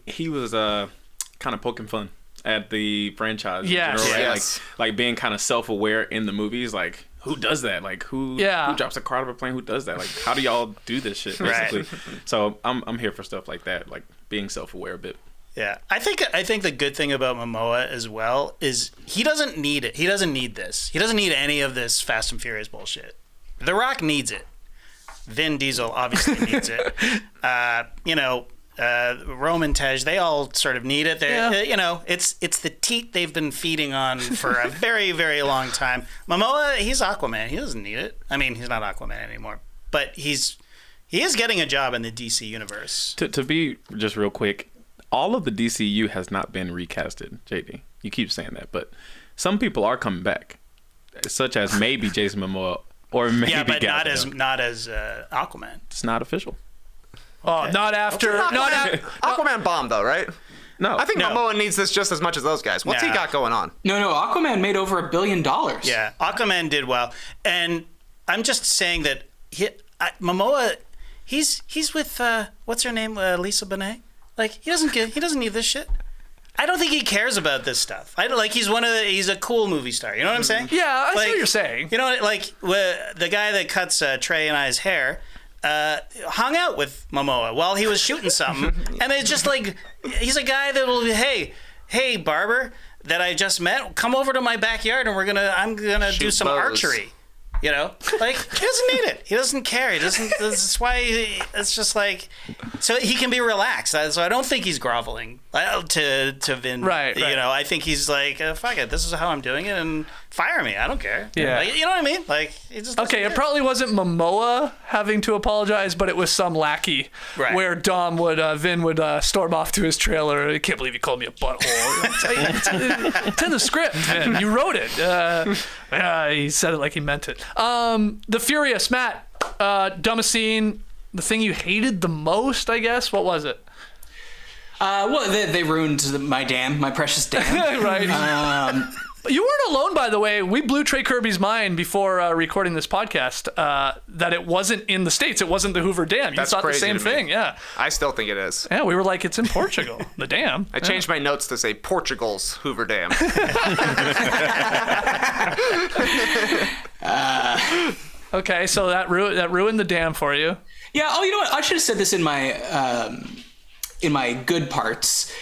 he was kind of poking fun at the franchise. Yes. In general, right? Yes. Like being kind of self-aware in the movies. Like who does that? Like who drops a car out of a plane? Who does that? Like how do y'all do this shit? Basically. So I'm here for stuff like that. Like being self-aware a bit. Yeah, I think the good thing about Momoa as well is he doesn't need it. He doesn't need this. He doesn't need any of this Fast and Furious bullshit. The Rock needs it. Vin Diesel obviously needs it. Roman Tej, they all sort of need it. It's the teat they've been feeding on for a very, very long time. Momoa, he's Aquaman. He doesn't need it. I mean, he's not Aquaman anymore, but he is getting a job in the DC universe. To be just real quick, all of the DCU has not been recasted, JD. You keep saying that, but some people are coming back, such as maybe Jason Momoa or maybe not as Aquaman. It's not official. Oh, not after. Aquaman bombed though, right? No, I think Momoa needs this just as much as those guys. What's he got going on? No, Aquaman made over $1 billion. Yeah, Aquaman did well, and I'm just saying that Momoa, he's with what's her name, Lisa Bonet. Like he doesn't need this shit. I don't think he cares about this stuff. He's a cool movie star. You know what I'm saying? Yeah, I see what you're saying. You know, like the guy that cuts Trey and I's hair hung out with Momoa while he was shooting something, and it's just like he's a guy that will be, hey barber that I just met, come over to my backyard and I'm gonna do some archery. You know, like he doesn't need it. He doesn't care. He doesn't. That's why it's just like, so he can be relaxed. So I don't think he's groveling to Vin. Right. You know, I think he's like, fuck it. This is how I'm doing it, and fire me. I don't care. Yeah. Like, you know what I mean? Like, he just okay. It probably wasn't Momoa having to apologize, but it was some lackey where Vin would storm off to his trailer. I can't believe you called me a butthole. It's in the script, Vin. You wrote it. He said it like he meant it. The Furious, Matt, dumbest scene, the thing you hated the most, I guess. What was it? Well, they ruined my precious dam. Right. You weren't alone, by the way. We blew Trey Kirby's mind before recording this podcast that it wasn't in the States. It wasn't the Hoover Dam. You thought the same thing. Yeah. I still think it is. Yeah, we were like, it's in Portugal, the dam. I changed my notes to say Portugal's Hoover Dam. Okay, so that ruined the dam for you. Yeah. Oh, you know what? I should have said this in my good parts.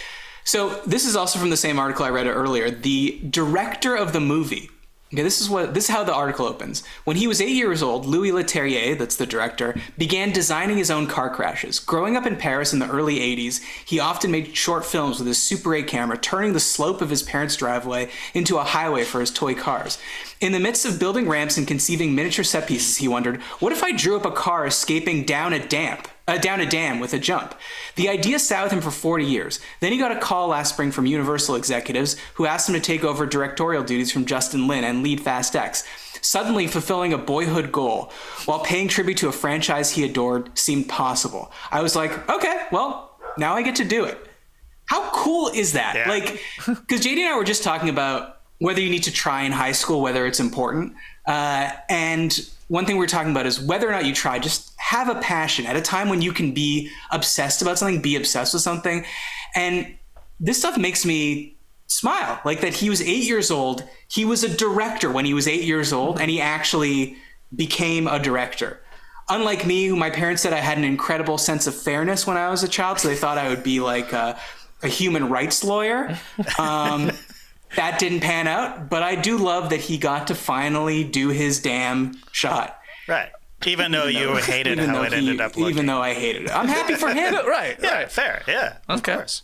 So this is also from the same article I read earlier. The director of the movie. Okay, this is how the article opens. When he was 8 years old, Louis Leterrier, that's the director, began designing his own car crashes. Growing up in Paris in the early 80s, he often made short films with his Super 8 camera, turning the slope of his parents' driveway into a highway for his toy cars. In the midst of building ramps and conceiving miniature set pieces, he wondered, what if I drew up a car escaping down a dam with a jump? The idea sat with him for 40 years. Then he got a call last spring from Universal executives who asked him to take over directorial duties from Justin Lin and lead Fast X. Suddenly, fulfilling a boyhood goal while paying tribute to a franchise he adored seemed possible. I was like, okay, well, now I get to do it. How cool is that? Yeah. Like, because JD and I were just talking about whether you need to try in high school, whether it's important. And one thing we're talking about is whether or not you try, just have a passion at a time when you can be obsessed about something, be obsessed with something. And this stuff makes me smile. Like that he was 8 years old. He was a director when he was 8 years old, and he actually became a director. Unlike me, who my parents said I had an incredible sense of fairness when I was a child, so they thought I would be like a human rights lawyer. That didn't pan out, but I do love that he got to finally do his damn shot. Right. Even though you hated how it ended up looking. Even though I hated it. I'm happy for him. Right. Yeah, fair. Yeah, of course.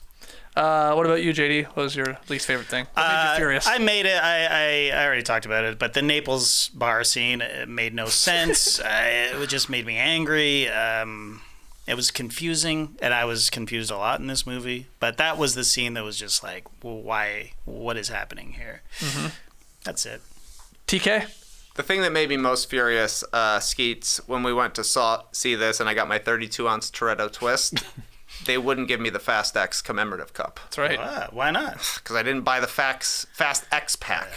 What about you, JD? What was your least favorite thing? What made you furious? I made it. I already talked about it, but the Naples bar scene, it made no sense. It just made me angry. It was confusing, and I was confused a lot in this movie. But that was the scene that was just like, well, why? What is happening here? Mm-hmm. That's it. TK? The thing that made me most furious, Skeets, when we went to see this and I got my 32-ounce Toretto twist, they wouldn't give me the Fast X commemorative cup. That's right. Why not? Because I didn't buy the Fast X pack.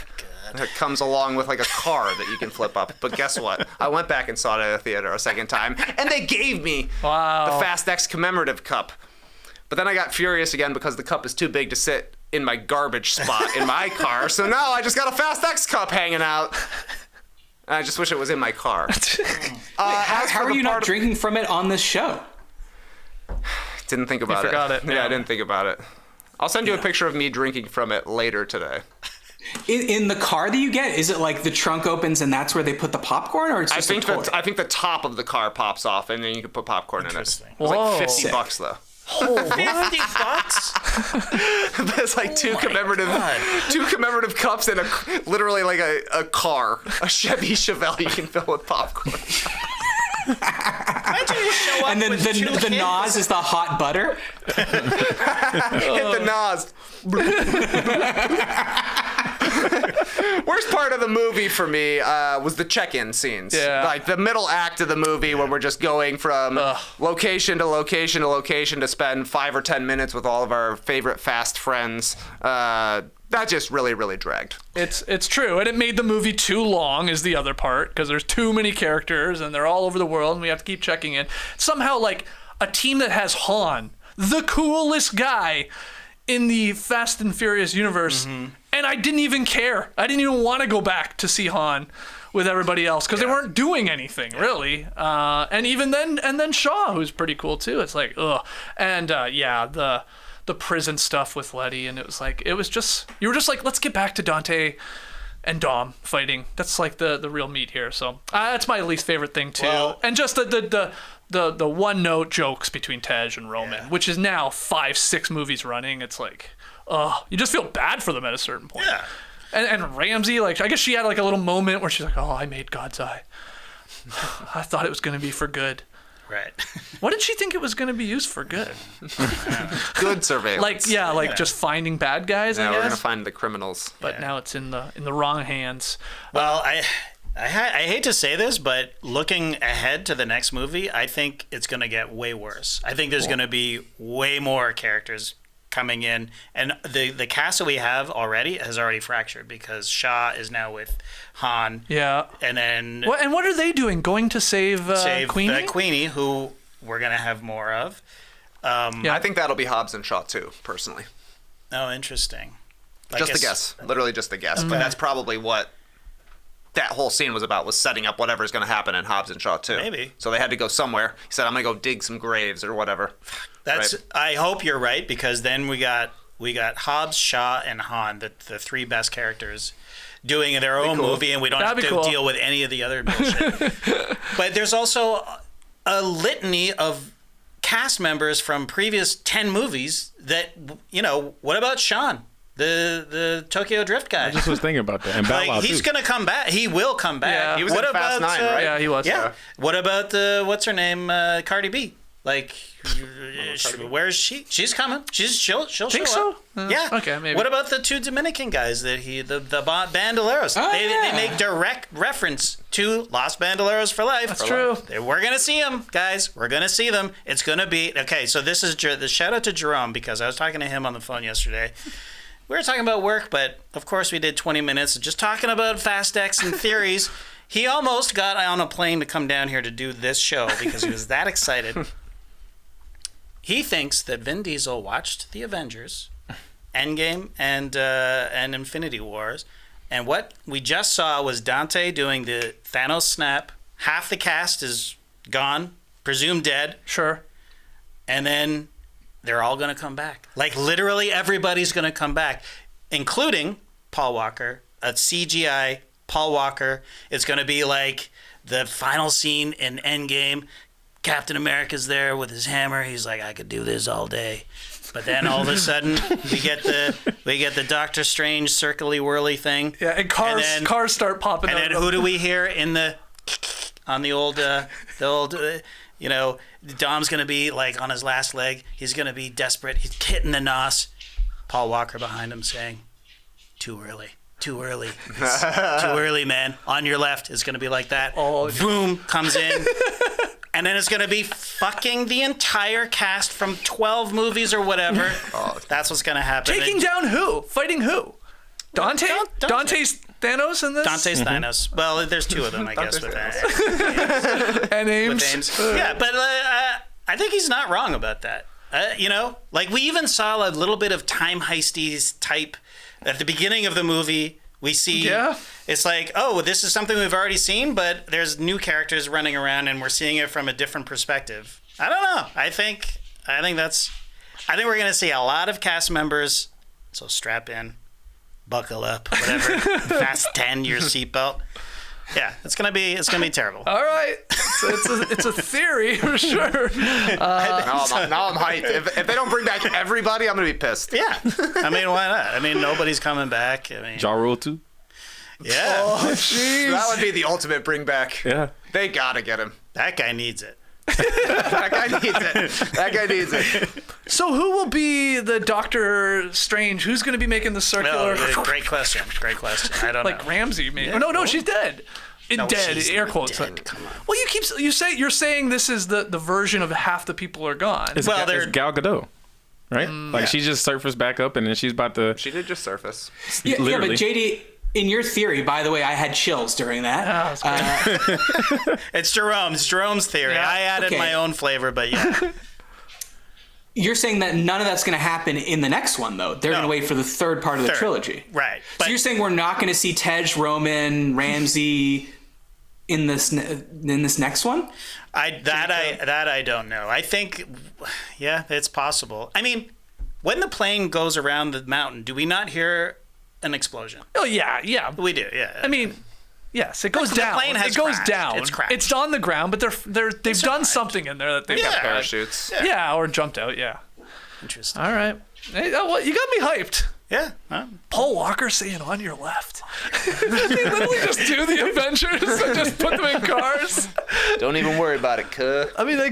It comes along with like a car that you can flip up. But guess what? I went back and saw it at a theater a second time, and they gave me the Fast X commemorative cup. But then I got furious again because the cup is too big to sit in my garbage spot in my car. So now I just got a Fast X cup hanging out. I just wish it was in my car. How are you not drinking from it on this show? Didn't think about it. Forgot it. Yeah, I didn't think about it. I'll send you a picture of me drinking from it later today. In the car that you get, is it like the trunk opens and that's where they put the popcorn, or it's just I think the top of the car pops off and then you can put popcorn in it. It's like $50 though. $50? There's like two commemorative cups and literally like a car, a Chevy Chevelle you can fill with popcorn. Imagine you show up and then with the Nas is the hot butter. Hit the Nas. Worst part of the movie for me was the check-in scenes. Yeah. Like the middle act of the movie when we're just going from location to location to location to spend 5 or 10 minutes with all of our favorite fast friends. That just really, really dragged. It's true, and it made the movie too long is the other part, because there's too many characters and they're all over the world and we have to keep checking in. Somehow, like, a team that has Han, the coolest guy in the Fast and Furious universe, and I didn't even care. I didn't even want to go back to see Han with everybody else because they weren't doing anything really. And even then Shaw, who's pretty cool too. It's like ugh. And the prison stuff with Letty, and you were just like, let's get back to Dante and Dom fighting. That's like the real meat here. So that's my least favorite thing too. Well, and just the one note jokes between Tej and Roman, which is now 5-6 movies running. It's like, you just feel bad for them at a certain point. Yeah. And Ramsey, like, I guess she had like a little moment where she's like, oh, I made God's eye. I thought it was going to be for good. Right. What did she think it was going to be used for good? Good surveillance. Just finding bad guys, I Now guess. we're gonna find the criminals. But now it's in the wrong hands. Well, I hate to say this, but looking ahead to the next movie, I think it's going to get way worse. I think there's going to be way more characters coming in, and the cast that we have already has already fractured because Shaw is now with Han. Yeah. And then what are they doing? Going to save Queenie? Queenie, who we're going to have more of. I think that'll be Hobbs and Shaw too, personally. Oh, interesting. Just a guess. Literally just a guess. But that's probably what that whole scene was about, was setting up whatever's going to happen in Hobbs and Shaw too. Maybe. So they had to go somewhere. He said, I'm going to go dig some graves or whatever. That's. Right. I hope you're right, because then we got Hobbs, Shaw, and Han, the three best characters, doing their own movie, and we don't have to deal with any of the other bullshit. But there's also a litany of cast members from previous 10 movies that, what about Sean? The Tokyo Drift guy. I just was thinking about that. And Bow he's going to come back. He will come back. Yeah. He was in Fast 9, right? Yeah, he was. Yeah. What about what's her name? Cardi B. Where is she? She's coming. She'll show so? up. Yeah. Okay, maybe. What about the two Dominican guys that the Bandoleros? They make direct reference to Los Bandoleros for life. That's true. We're gonna see them, guys. We're gonna see them. It's gonna be okay. So this is the shout out to Jerome, because I was talking to him on the phone yesterday. We were talking about work, but of course we did 20 minutes just talking about Fast X and theories. He almost got on a plane to come down here to do this show because he was that excited. He thinks that Vin Diesel watched the Avengers, Endgame, and Infinity Wars, and what we just saw was Dante doing the Thanos snap. Half the cast is gone, presumed dead. Sure. And then they're all going to come back. Like, literally everybody's going to come back, including Paul Walker, a CGI Paul Walker. It's going to be like the final scene in Endgame. Captain America's there with his hammer. He's like, I could do this all day. But then all of a sudden, we get the Doctor Strange circly whirly thing. Yeah, and cars start popping and out. And then who do we hear on the old Dom's gonna be like on his last leg. He's gonna be desperate. He's hitting the nos. Paul Walker behind him saying, "Too early, too early, too early, man. On your left." It's gonna be like that. Oh, Vroom comes in. And then it's going to be fucking the entire cast from 12 movies or whatever. That's what's going to happen. Taking down who? Fighting who? Dante? Dante's Thanos in this? Dante's Thanos. Well, there's two of them, I guess, with that. And Ames. Yeah, but I think he's not wrong about that. Like we even saw a little bit of time heisties type at the beginning of the movie. We see, it's like, oh, this is something we've already seen, but there's new characters running around, and we're seeing it from a different perspective. I don't know. I think we're gonna see a lot of cast members. So strap in, buckle up, whatever. Fasten your seatbelt. Yeah, it's gonna be terrible. All right, so it's a theory for sure. Now I'm hyped. If they don't bring back everybody, I'm gonna be pissed. Yeah, I mean, why not? I mean, nobody's coming back. I mean, Ja Rule too. Yeah. Oh, jeez. That would be the ultimate bring back. Yeah. They gotta get him. That guy needs it. That guy needs it. So who will be the Doctor Strange? Who's going to be making the circular? No, great question. I don't know. Like Ramsey, maybe. Yeah, no, she's dead. Dead. She's Air not quotes. dead. Come on. Well, you're saying this is the version of half the people are gone. It's Gal Gadot, right? She just surfaced back up, and then she's about to. She did just surface. Yeah, but JD, in your theory, by the way, I had chills during that. It's Jerome's theory. Yeah. I added my own flavor, but yeah. You're saying that none of that's going to happen in the next one, though. They're going to wait for the third part of the trilogy. Right. So you're saying we're not going to see Tej, Roman, Ramsey in this next one? I don't know. I think, yeah, it's possible. I mean, when the plane goes around the mountain, do we not hear an explosion? Oh, yeah. We do, yeah. I mean, yes, it goes down. The plane has it goes crashed. down. It's crashed. It's on the ground, but they've done something in there that they've Got parachutes. Yeah, or jumped out, yeah. Interesting. All right. Hey, well, you got me hyped. Yeah. Huh? Paul Walker saying on your left. They literally just do the Avengers and just put them in cars. Don't even worry about it, cuh. I mean, they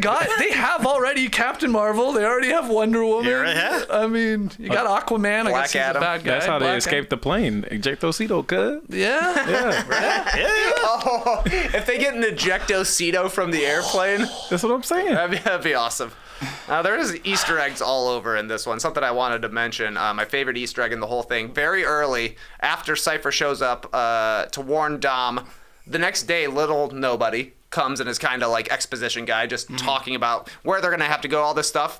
have already Captain Marvel. They already have Wonder Woman. Yeah. I mean, you got Aquaman. I guess he's a bad guy. That's how they escaped the plane. Ejectocito, cuz. Yeah. Yeah. Oh, if they get an ejectocito from the airplane, That's what I'm saying. that'd be awesome. There is Easter eggs all over in this one. Something I wanted to mention. My favorite Easter egg in the whole thing. Very early, after Cypher shows up to warn Dom, the next day, little nobody comes and is kind of like exposition guy, just talking about where they're going to have to go, all this stuff.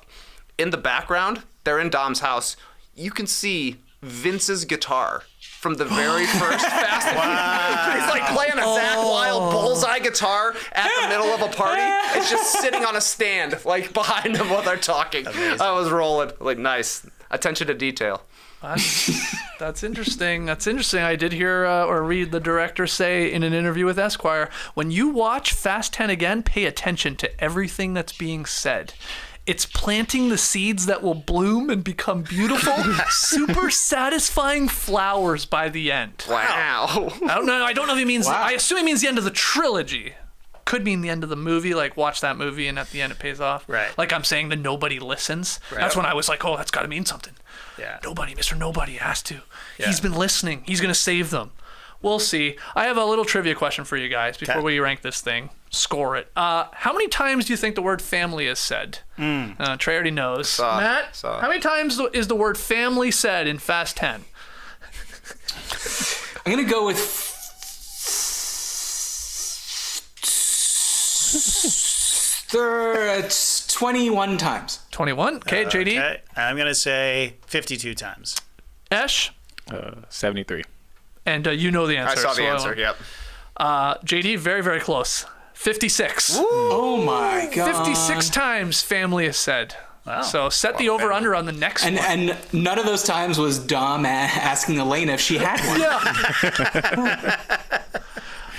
In the background, they're in Dom's house. You can see Vince's guitar from the very first Fast and Furious. He's like playing a Zakk Wylde bullseye guitar at the middle of a party. It's just sitting on a stand, like behind them while they're talking. Amazing. I was rolling. Like, nice. Attention to detail. That's interesting. I did hear or read the director say in an interview with Esquire, when you watch Fast 10 again, pay attention to everything that's being said. It's planting the seeds that will bloom and become beautiful, super satisfying flowers by the end. Wow. I don't know if he means. I assume he means the end of the trilogy. Could mean the end of the movie. Like watch that movie and at the end it pays off. Right. Like I'm saying, the nobody listens. Right. That's when I was like, oh, that's got to mean something. Yeah. Nobody, Mr. Nobody has to. Yeah. He's been listening. He's gonna save them. We'll see. I have a little trivia question for you guys before we rank this thing. Score it. How many times do you think the word family is said? Trey already knows. Matt, how many times is the word family said in Fast 10? I'm going to go with 21 times. 21. Okay, JD. Okay. I'm going to say 52 times. Esh. 73. And you know the answer. I saw the answer, yep. JD, very, very close. 56. Oh my god. 56 times family is said. Wow. So set the over-under on the next one. And none of those times was Dom asking Elena if she had one. Yeah.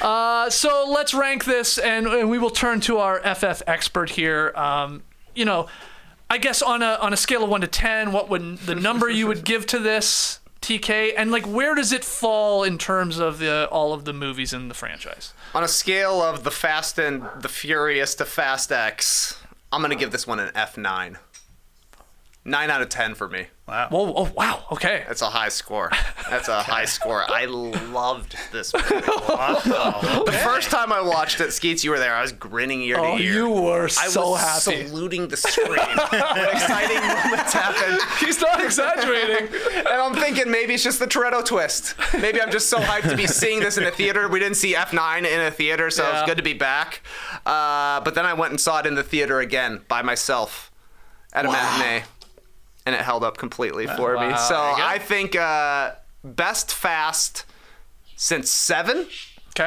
So let's rank this, and we will turn to our FF expert here. I guess on a scale of 1 to 10, what would the number you would give to this, TK? And like, where does it fall in terms of all of the movies in the franchise? On a scale of the Fast and the Furious to Fast X, I'm gonna give this one an F9. 9 out of 10 for me. Wow. Whoa, oh, wow, okay. That's a high score. That's a high score. I loved this movie. The first time I watched it, Skeets, you were there. I was grinning ear to ear. You were so I was happy. saluting the screen when exciting moments happened. He's not exaggerating. And I'm thinking maybe it's just the Toretto twist. Maybe I'm just so hyped to be seeing this in a theater. We didn't see F9 in a theater, so it's good to be back. But then I went and saw it in the theater again by myself at a matinee. And it held up completely for me. So I think best Fast since 7,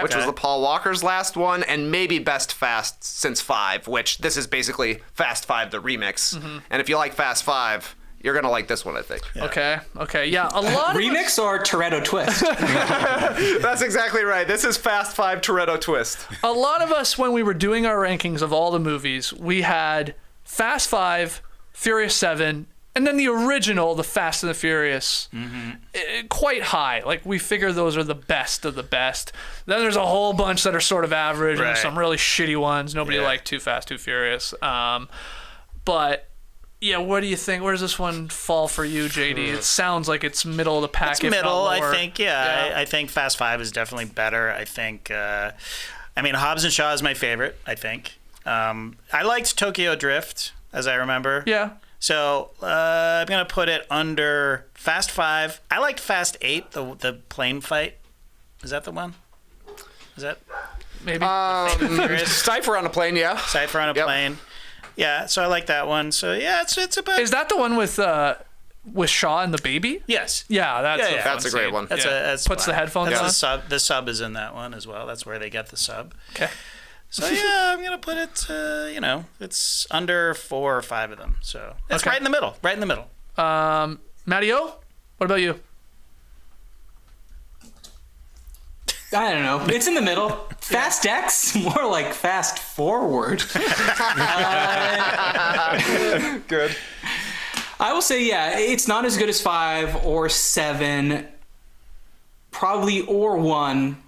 which was the Paul Walker's last one, and maybe best Fast since 5, which this is basically Fast 5, the remix. And if you like Fast 5, you're going to like this one, I think. Okay, yeah. A lot of Remix or Toretto twist? That's exactly right. This is Fast 5 Toretto twist. A lot of us, when we were doing our rankings of all the movies, we had Fast 5, Furious 7, and then the original, the Fast and the Furious, quite high. Like, we figure those are the best of the best. Then there's a whole bunch that are sort of average, and some really shitty ones. Nobody liked Too Fast, Too Furious. But, yeah, what do you think? Where does this one fall for you, JD? It sounds like it's middle of the pack. It's middle, I think, I think Fast 5 is definitely better. I think, Hobbs and Shaw is my favorite, I think. I liked Tokyo Drift, as I remember. Yeah. So I'm going to put it under Fast 5. I liked Fast 8, the plane fight. Is that the one? Is that? Maybe. Cypher on a plane, yeah. Cypher on a plane. Yeah, so I like that one. So, yeah, it's about... Is that the one with Shaw and the baby? Yes. Yeah, That's a great one. That's puts the headphones on. The sub is in that one as well. That's where they get the sub. Okay. So yeah, I'm gonna put it. It's under 4 or 5 of them. So it's right in the middle. Right in the middle. Matty O, what about you? I don't know. It's in the middle. Fast X, more like fast forward. Good. I will say, it's not as good as 5 or 7, probably or 1.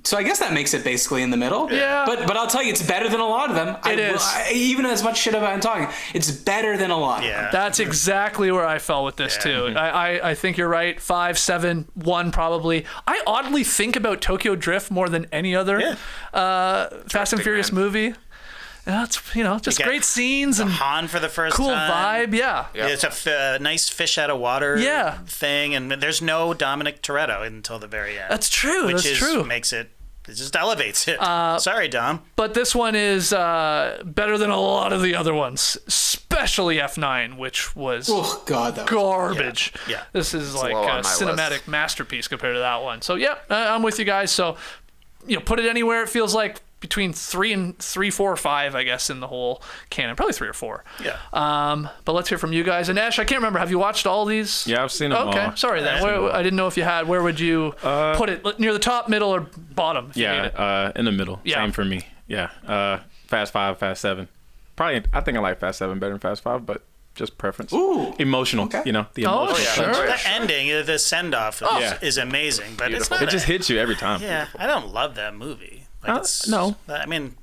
So I guess that makes it basically in the middle. Yeah. But I'll tell you, it's better than a lot of them. It is. Even as much shit about I'm talking, it's better than a lot of them. That's exactly where I fell with this too. I think you're right. 5, 7, 1 probably. I oddly think about Tokyo Drift more than any other Fast and Furious movie. That's just great scenes and Han for the first cool time. Vibe. Yeah. It's a nice fish out of water thing, and there's no Dominic Toretto until the very end. That's true. Makes it just elevates it. Sorry, Dom. But this one is better than a lot of the other ones, especially F9, which was garbage. Yeah. This is like a cinematic masterpiece compared to that one. So I'm with you guys. So put it anywhere. It feels like between 3, 4, or 5, I guess, in the whole canon. Probably 3 or 4. Yeah. But let's hear from you guys. And Ash, I can't remember. Have you watched all these? Yeah, I've seen them all. Okay, sorry then. I didn't know if you had. Where would you put it? Near the top, middle, or bottom? In the middle. Yeah. Same for me. Yeah. Fast 5, Fast 7. Probably, I think I like Fast 7 better than Fast 5, but just preference. Ooh. Emotional. Okay. The emotional. Sure. The ending, the send-off is amazing, but it's not... It just hits you every time. Yeah, I don't love that movie. No. I mean...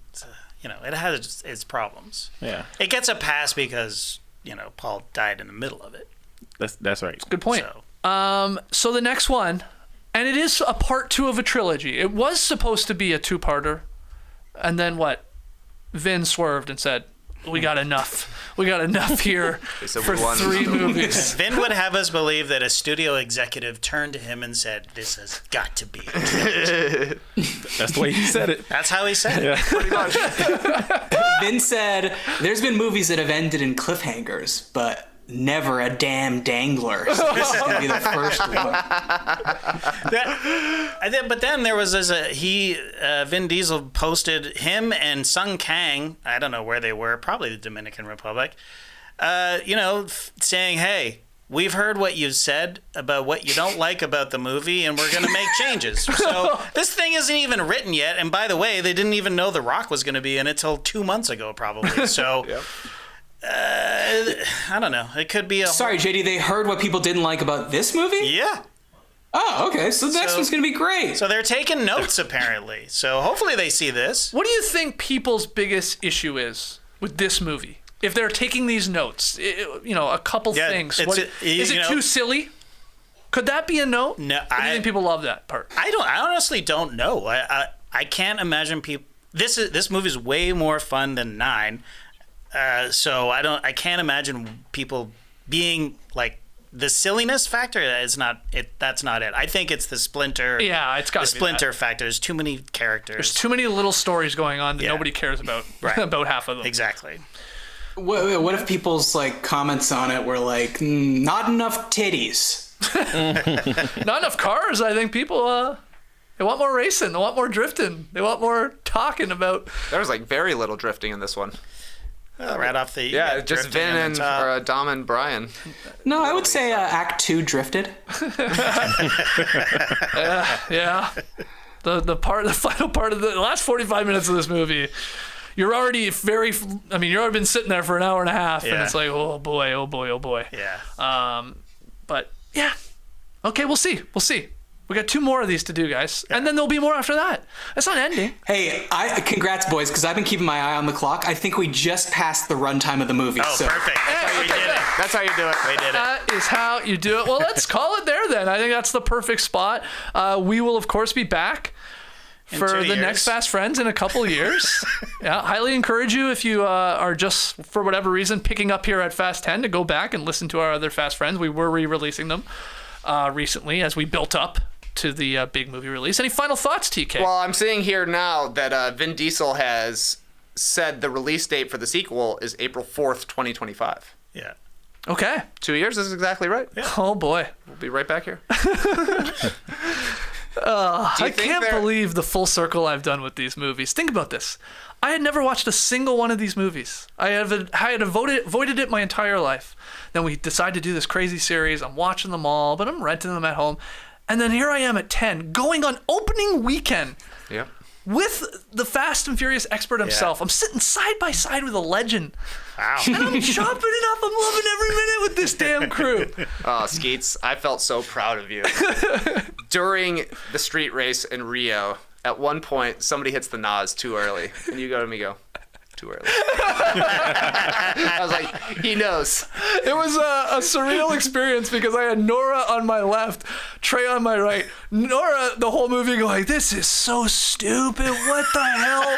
it has its problems. Yeah. It gets a pass because, Paul died in the middle of it. That's right. Good point. So the next one, and it is a part 2 of a trilogy. It was supposed to be a 2-parter, and then what? Vin swerved and said, we got enough. We got enough here for 3 movies. Vin would have us believe that a studio executive turned to him and said, this has got to be a trilogy. That's the way he said it. That's how he said it. Pretty much. Vin said, there's been movies that have ended in cliffhangers, but never a damn dangler. So this is going to be the first one. But then there was Vin Diesel posted him and Sung Kang, I don't know where they were, probably the Dominican Republic, saying, hey, we've heard what you've said about what you don't like about the movie, and we're going to make changes. So this thing isn't even written yet. And by the way, they didn't even know The Rock was going to be in it till 2 months ago, probably. So I don't know. It could be a... Sorry, JD, they heard what people didn't like about this movie? Yeah. Oh, okay. So the next one's going to be great. So they're taking notes, apparently. So hopefully they see this. What do you think people's biggest issue is with this movie? If they're taking these notes, a couple things. Is it too silly? Could that be a note? No. Or do you think people love that part? I honestly don't know. I can't imagine people... This movie's way more fun than 9. So I can't imagine people being like... The silliness factor is not it. That's not it. I think it's the Splinter. Yeah, it's got the Splinter factor. There's too many characters. There's too many little stories going on that nobody cares about. Right. About half of them. Exactly. What if people's like comments on it were like, not enough titties? Not enough cars. I think people they want more racing. They want more drifting. They want more talking about. There was like very little drifting in this one. Right off the just Vin and Dom and Brian. No, I would say Act 2 drifted. Yeah. The final part of the last 45 minutes of this movie, you're already you've already been sitting there for an hour and a half, and it's like, oh boy, oh boy, oh boy. Yeah. But yeah. Okay, we'll see. We got 2 more of these to do, guys. And then there'll be more after that. It's not ending. Hey, congrats, boys, because I've been keeping my eye on the clock. I think we just passed the runtime of the movie. Oh, perfect. That's how we did it. That's how you do it. We did it. That is how you do it. Well, let's call it there then. I think that's the perfect spot. We will, of course, be back for the next Fast Friends in a couple years. Yeah, highly encourage you if you are just, for whatever reason, picking up here at Fast 10 to go back and listen to our other Fast Friends. We were re-releasing them recently as we built up to the big movie release. Any final thoughts, TK? Well, I'm seeing here now that Vin Diesel has said the release date for the sequel is April 4th, 2025. Yeah. Okay. 2 years is exactly right. Yeah. Oh, boy. We'll be right back here. I can't believe the full circle I've done with these movies. Think about this. I had never watched a single one of these movies. I had avoided it my entire life. Then we decided to do this crazy series. I'm watching them all, but I'm renting them at home. And then here I am at 10, going on opening weekend with the Fast and Furious expert himself. I'm sitting side by side with a legend. Wow. And I'm chopping it up. I'm loving every minute with this damn crew. Oh, Skeets, I felt so proud of you. During the street race in Rio, at one point, somebody hits the NOS too early. And you go to me, too early. I was like, he knows. It was a surreal experience because I had Nora on my left, Trey on my right. Nora, the whole movie going, this is so stupid. What the hell?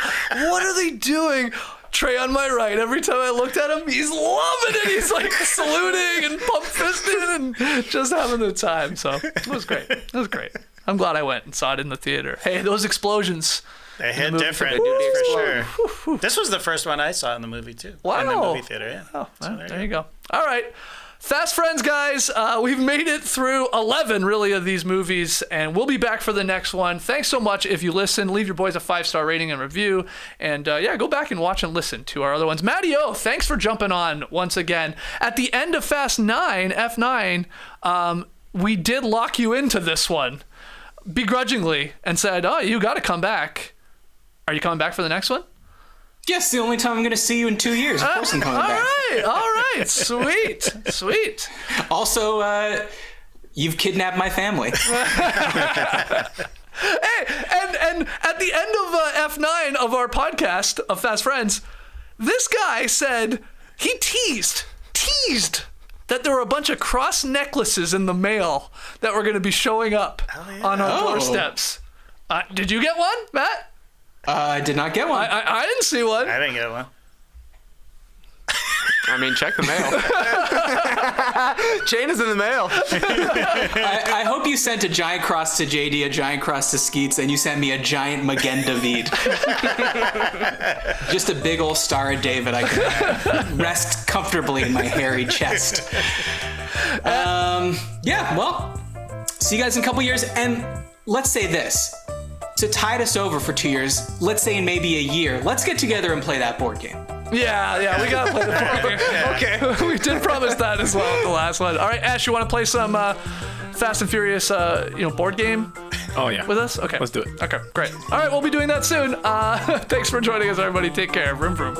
What are they doing? Trey on my right. Every time I looked at him, he's loving it. He's like saluting and pump fisting and just having the time. So it was great. It was great. I'm glad I went and saw it in the theater. Hey, those explosions. They hit different, for sure. This was the first one I saw in the movie, too. Wow. In the movie theater, yeah. Oh, so there you go. All right. Fast Friends, guys. We've made it through 11, really, of these movies, and we'll be back for the next one. Thanks so much. If you listen, leave your boys a 5-star rating and review. And, go back and watch and listen to our other ones. Matty O, thanks for jumping on once again. At the end of Fast 9, F9, we did lock you into this one begrudgingly and said, oh, you got to come back. Are you coming back for the next one? Yes, the only time I'm going to see you in 2 years. Of course I'm coming back. All right. Sweet. Also, you've kidnapped my family. Hey, and at the end of F9 of our podcast of Fast Friends, this guy said he teased that there were a bunch of cross necklaces in the mail that were going to be showing up on our doorsteps. Did you get one, Matt? I did not get one. I didn't see one. I didn't get one. I mean, check the mail. Chain is in the mail. I hope you sent a giant cross to JD, a giant cross to Skeets, and you sent me a giant Magen David. Just a big old Star of David I can rest comfortably in my hairy chest. Well, see you guys in a couple years, and let's say this. To tide us over for 2 years, let's say in maybe a year, let's get together and play that board game. Yeah, we gotta play the poker. Okay, we did promise that as well at the last one. All right, Ash, you want to play some Fast and Furious, board game Oh yeah. with us? Okay, Let's do it. Okay, great. All right, we'll be doing that soon. Thanks for joining us, everybody. Take care. Vroom vroom.